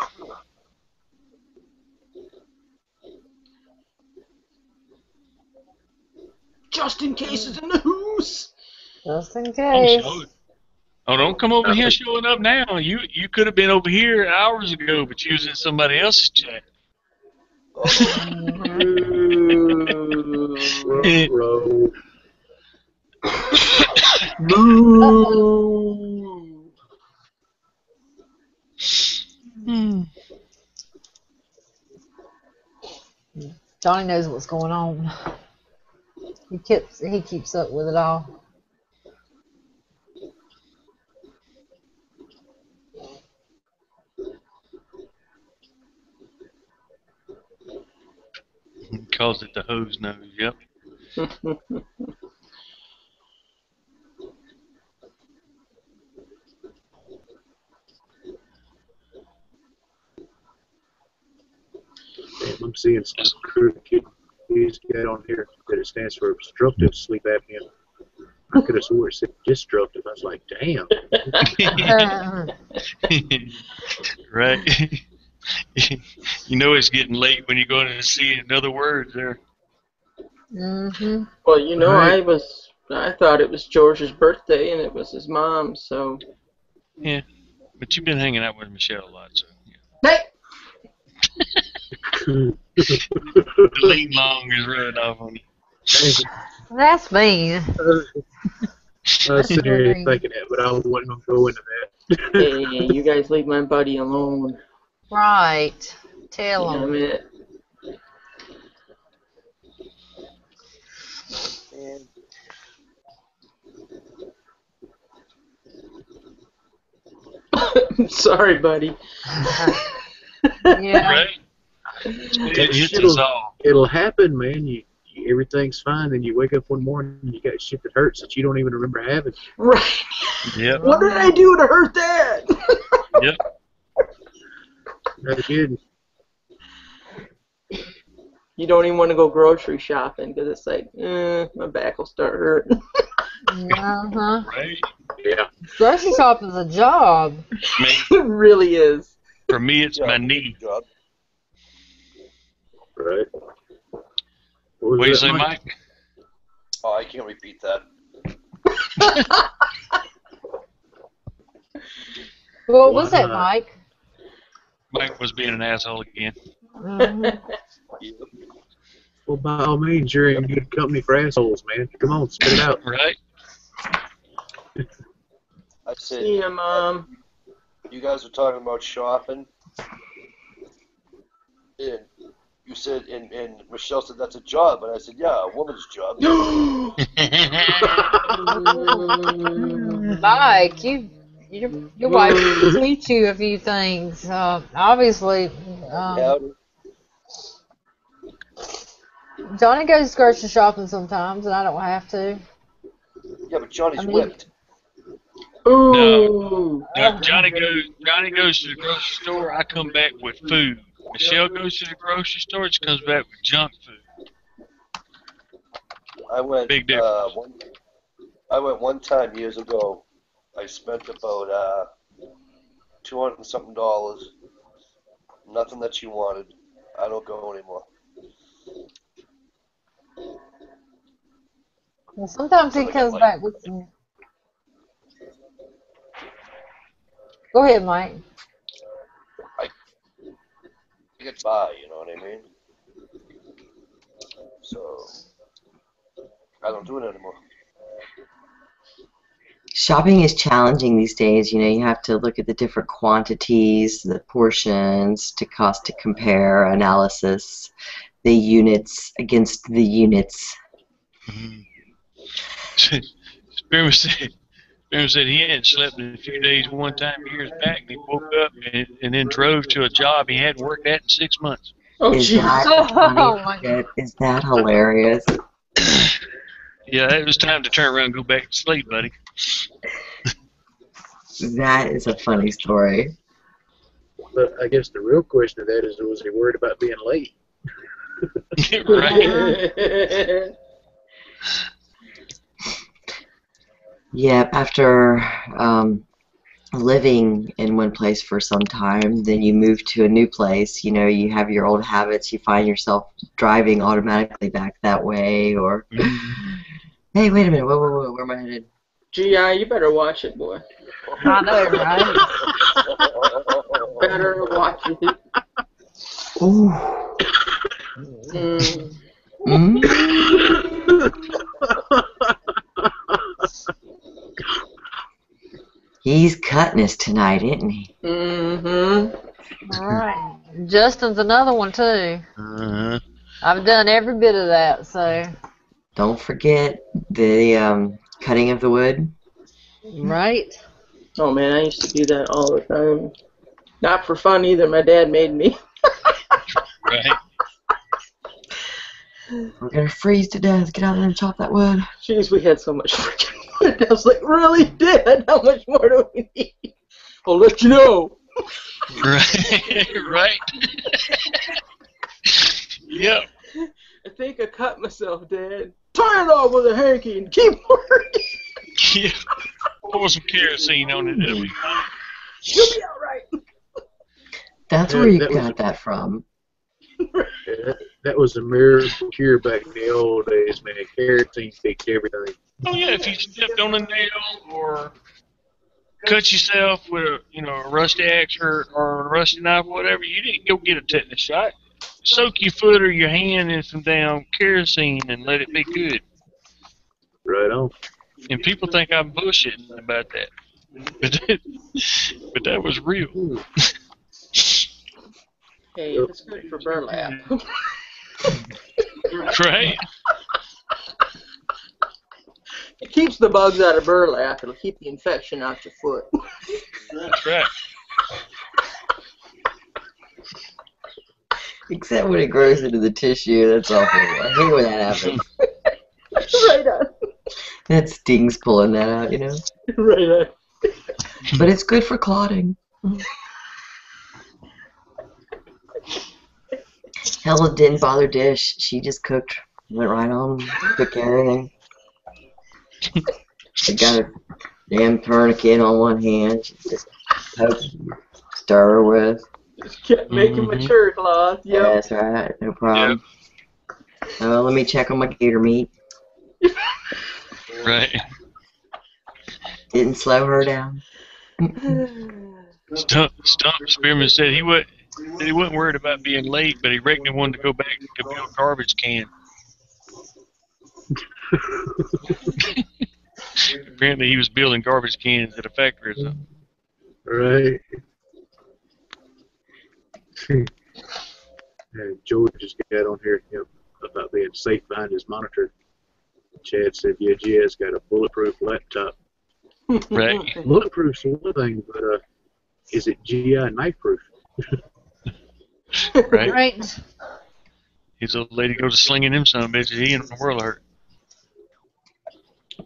just in case it's in the hoose. Just in Oh, case. oh, don't come over here showing up now. You could have been over here hours ago, but you was in somebody else's chat. Row. Johnny knows what's going on. He keeps up with it all. Calls it the hose nose. Yep. Damn, I'm seeing some crooked news get on here that it stands for obstructive sleep apnea. I could have swore it said destructive. I was like, damn. Right. You know it's getting late when you go in and see another word there. Mm-hmm. Well, you know, Right. I thought it was George's birthday and it was his mom's, so. Yeah. But you've been hanging out with Michelle a lot, so yeah. Hey! The lean long is running off on you. That's mean. I was sitting here thinking that, but I wasn't going to go into that. Hey, you guys leave my buddy alone. Right. Tell Damn him. it. Sorry, buddy. Yeah. Right? It hits us all. It'll happen, man. Everything's fine, then you wake up one morning and you got shit that hurts that you don't even remember having. Right. Yep. What did I do to hurt that? Yep. Not good. You don't even want to go grocery shopping because it's like, my back will start hurting. Uh-huh. Right? Yeah. Grocery shopping's a job. It really is. For me, it's my knee. Job. Right. What do you say, Mike? Oh, I can't repeat that. What was that, Mike? Mike was being an asshole again. Mhm. Well, by all means, you're in good company for assholes, man. Come on, spit it out. Right? I said, See ya, Mom. you guys were talking about shopping, and you said, and Michelle said that's a job, and I said, yeah, a woman's job. Mike, your wife can teach you a few things. Obviously, Yeah, Johnny goes grocery shopping sometimes, and I don't have to. yeah, but Johnny's I mean, whipped. Ooh. No, Johnny goes to the grocery store. I come back with food. Michelle goes to the grocery store. She comes back with junk food. I went. Big difference. I went one time years ago. I spent about $200 and something. Nothing that she wanted. I don't go anymore. well, sometimes he comes back with some. Go ahead, Mike. I get by, you know what I mean? So I don't do it anymore. Shopping is challenging these days. You know, you have to look at the different quantities, the portions, to cost to compare, analysis, the units against the units. Spearman said he hadn't slept in a few days one time years back, and he woke up and then drove to a job he hadn't worked at in 6 months. Oh, Is jeez. that Oh funny? my God. Is that hilarious? Yeah, it was time to turn around and go back to sleep, buddy. That is a funny story. But I guess the real question of that is, was he worried about being late? Right. Yeah, after living in one place for some time, then you move to a new place. You know, you have your old habits. You find yourself driving automatically back that way, or hey, wait a minute, whoa, where am I headed? G.I., you better watch it, boy. I know, right? Better watch it. Ooh. Mm. Mm. He's cutting us tonight, isn't he? Mm-hmm. All right. Justin's another one too. Uh-huh. I've done every bit of that, so. Don't forget the cutting of the wood. Right. Oh, man, I used to do that all the time. Not for fun either. My dad made me. Right. We're gonna freeze to death. Get out there and chop that wood. Jeez, we had so much freaking wood. I was like, really, Dad? How much more do we need? I'll let you know. Right. Right. Yep. I think I cut myself, Dad. Tie it off with a hanky and keep working. Yeah. Pour some kerosene on it. It'll be fine. You'll be all right. That's Yeah, where you that was got that from. Yeah, that was a miracle cure back in the old days, man. Kerosene fixed everything. Oh yeah, if you stepped on a nail or cut yourself with a a rusty axe or a rusty knife, or whatever, you didn't go get a tetanus shot. Soak your foot or your hand in some damn kerosene and let it be good. Right on. And people think I'm bullshitting about that, but that was real. Ooh. Hey, if it's good for burlap. Right? It keeps the bugs out of burlap. It'll keep the infection out your foot. That's right. Except when it grows into the tissue. That's awful. I hate when that happens. Right on. That stings pulling that out, you know. Right on. But it's good for clotting. Hell, it didn't bother Dish. She just cooked, went right on, cooked everything. I got a damn tourniquet on one hand. She just poked, stir with. Just kept making mature cloth. Yeah, Yep. that's right. No problem. Let me check on my gator meat. Right. Didn't slow her down. Stump Spearman said he wasn't worried about being late, but he reckoned he wanted to go back to go build a garbage can. Apparently he was building garbage cans at a factory or something. Right. And George just got on here, about being safe behind his monitor. Chad said, "Yeah, G's got a bulletproof laptop. Right. Bulletproof's one thing, but is it GI knife proof?" Right. Right. His old lady goes to slinging him some bitches. He in the world of hurt.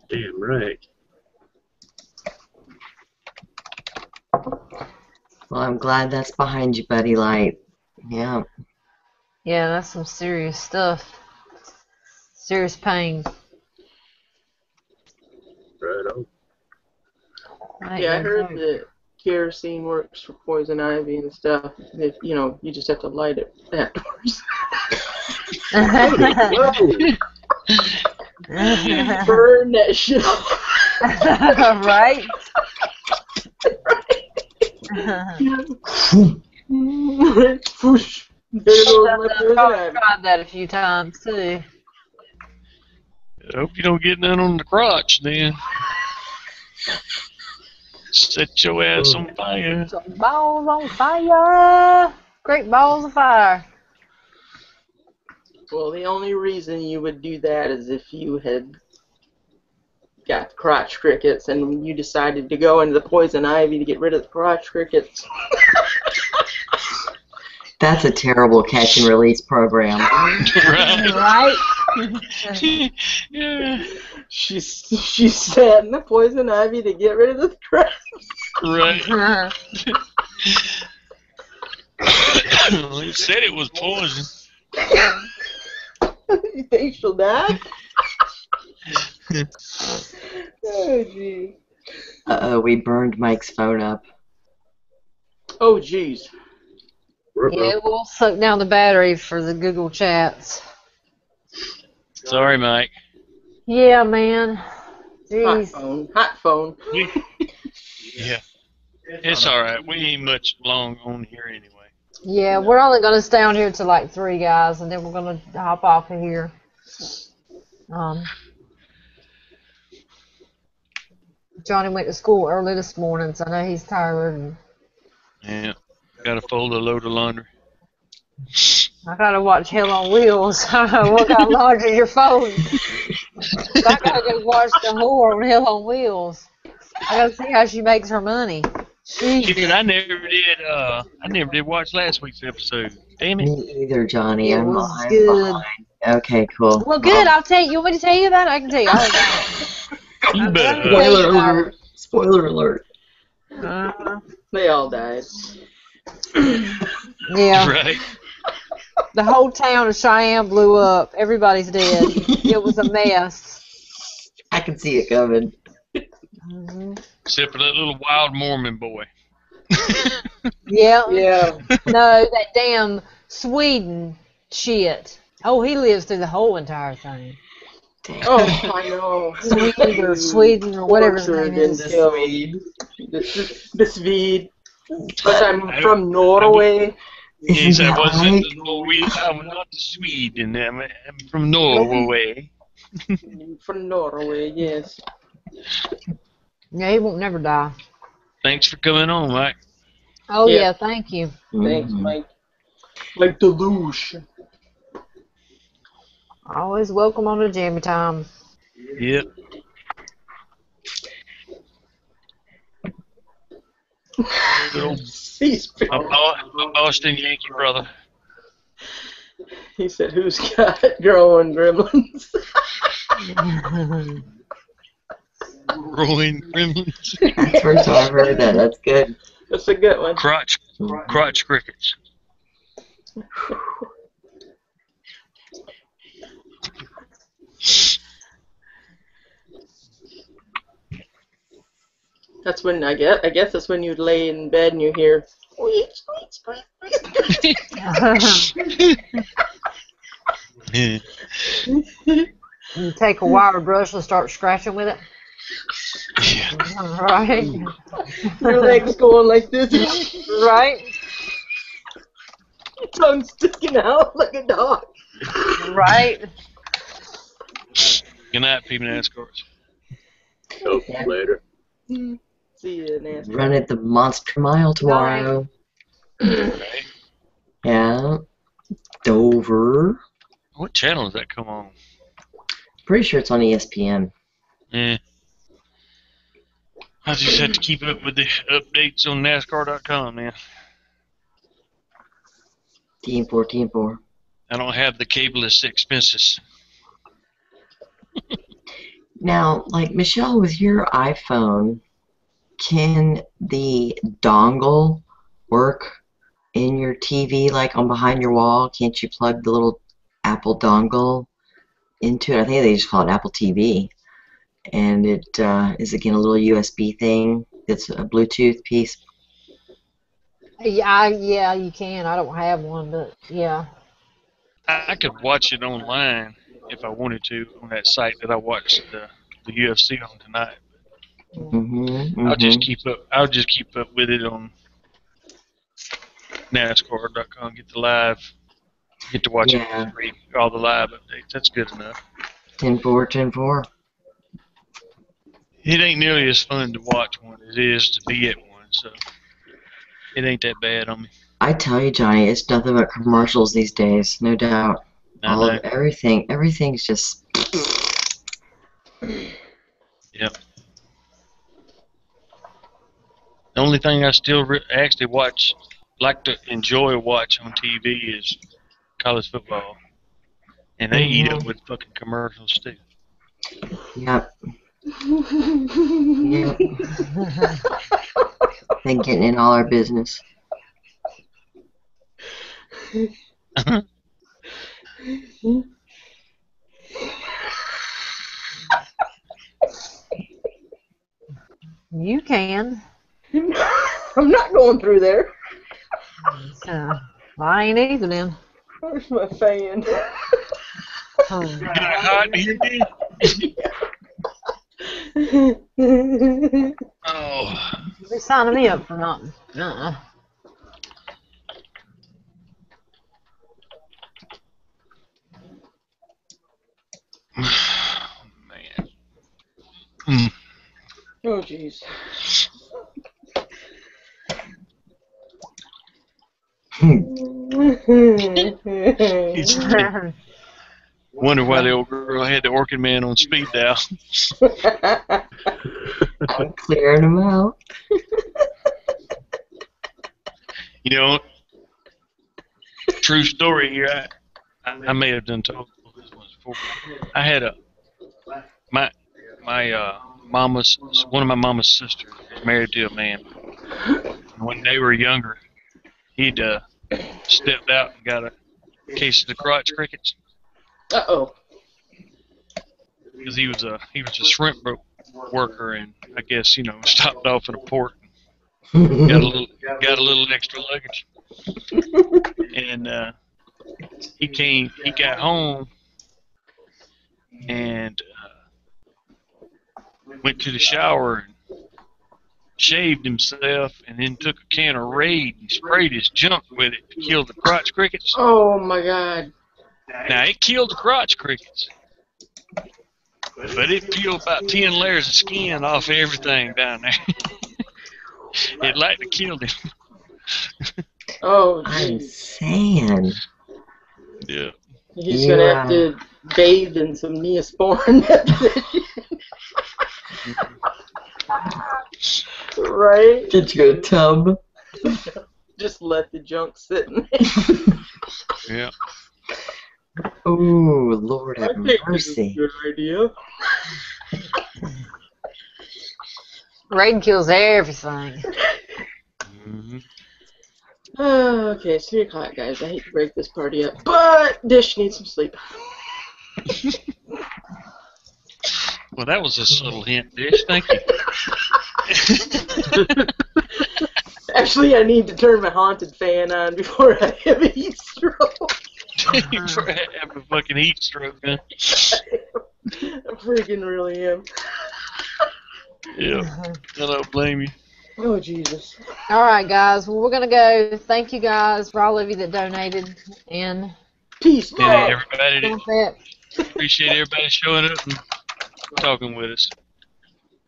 Damn right. Well, I'm glad that's behind you, buddy. Light. Yeah. Yeah, that's some serious stuff. Serious pain. Right on. Yeah, I heard that kerosene works for poison ivy and stuff. If, you just have to light it afterwards. Burn that shit off. Right? Whoosh. There goes my poison I've ivy. tried that a few times too. I hope you don't get none on the crotch then. Set your ass on fire. Some balls on fire. Great balls of fire. Well, the only reason you would do that is if you had got crotch crickets and you decided to go into the poison ivy to get rid of the crotch crickets. That's a terrible catch and release program. Right. Right? Yeah. She sat in the poison ivy to get rid of the crotch. Right. Well, it said it was poison. You think she'll die? Oh, gee. Uh-oh, we burned Mike's phone up. Oh, jeez. Yeah, it will suck down the battery for the Google chats. Sorry, Mike. Yeah, man. Jeez. Hot phone. Yeah. It's alright. We ain't much long on here anyway. Yeah, we're only going to stay on here till like 3 guys, and then we're going to hop off of here. Johnny went to school early this morning, so I know he's tired. And Yeah. Got to fold a load of laundry. I got to watch Hell on Wheels. I don't know what kind of laundry you're folding. I got to go watch the whore on Hell on Wheels. I got to see how she makes her money. Shit, I never did watch last week's episode. Damn it. Me either, Johnny. It I'm was good. behind. Okay, cool. Well, good. I'll tell you. You want me to tell you about it? I can tell you all about it. You better. Spoiler alert. Spoiler alert. They all died. Yeah. Right. The whole town of Cheyenne blew up. Everybody's dead. It was a mess. I can see it coming. Except for that little wild Mormon boy. Yeah. Yeah. No, that damn Sweden shit. Oh, he lives through the whole entire thing. Oh, I know. Sweden or whatever his name is. The Swede. But I'm from Norway. Yes, I Isn't that wasn't right? Norway. I'm not Sweden. I'm from Norway. From Norway, yes. Yeah, he won't never die. Thanks for coming on, Mike. Oh, Yeah. yeah, thank you. Thanks, Mike. Like Deluge. Always welcome on the Jammy Time. Yep. Little my Boston Yankee brother. He said, "Who's got growing gremlins?" Growing gremlins. That's the first time I've heard that. That's good. That's a good one. Crotch crickets. That's when I guess that's when you'd lay in bed and you hear squeak, squeak, squeak, squeak. You take a wire brush and start scratching with it. Yeah. Right. Your legs going like this. Right. Your tongue sticking out like a dog. Right. Good night, people and escorts. Oh, Yeah. later. See you, Nancy. Run at the Monster Mile tomorrow. Okay. Yeah. Dover. What channel does that come on? Pretty sure it's on ESPN. Yeah. I just have to keep up with the updates on NASCAR.com, man. Team 4, Team 4. I don't have the cableless expenses. Now, like, Michelle, with your iPhone, can the dongle work in your TV, like on behind your wall? Can't you plug the little Apple dongle into it? I think they just call it Apple TV. And it is, again, a little USB thing that's a Bluetooth piece. Yeah, you can. I don't have one, but yeah. I could watch it online if I wanted to on that site that I watched the UFC on tonight. I'll just keep up. I'll just keep up with it on NASCAR.com. Get the live. Get to watch it for free. All the live updates. That's good enough. 10-4, 10-4. It ain't nearly as fun to watch one as it is to be at one, so it ain't that bad on me. I tell you, Johnny, it's nothing but commercials these days, no doubt. I know. Everything's just. Yep. The only thing I still actually like to enjoy watch on TV is college football, and they eat up with fucking commercials too. Yep. Yep. They're getting in all our business. You can. I'm not going through there. I ain't either then. Where's my fan? Is it hot in here, dude? Oh. They're signing me up for nothing. Man. Oh, jeez. Wonder why the old girl had the Orchid Man on speed dial. I'm clearing them out. You know, true story here. I may have done told this once before. I had one of my mama's sisters was married to a man. And when they were younger, he'd stepped out and got a case of the crotch crickets. Uh-oh. Because he was a shrimp worker, and I guess stopped off at a port, and got a little extra luggage, and he got home, and went to the shower and shaved himself, and then took a can of Raid and sprayed his junk with it to kill the crotch crickets. Oh my God. Now, it killed the crotch crickets, but it peeled about 10 layers of skin off everything down there. It likely killed him. Oh, I'm geez. saying. Yeah. You're just gonna have to bathe in some Neosporin. Right? Get you a tub. Just let the junk sit in there. Yeah. Oh, Lord have I think this is a mercy. good idea. Rain kills everything. Mm-hmm. Okay, it's 3 o'clock, guys. I hate to break this party up, but Dish needs some sleep. Well, that was a subtle hint, Dish. Thank you. Actually, I need to turn my haunted fan on before I have a heat stroke. You have a fucking heat stroke, huh? I freaking really am. Yeah. I don't blame you. Oh, Jesus. All right, guys. Well, we're going to go. Thank you, guys, for all of you that donated. And Peace. And everybody, with that, appreciate everybody showing up and talking with us.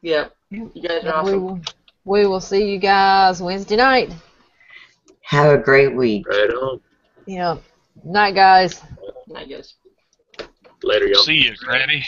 Yeah. You guys are And awesome. we will see you guys Wednesday night. Have a great week. Right on. Yeah. Night, guys. I guess. Later, y'all. See you, Krabby.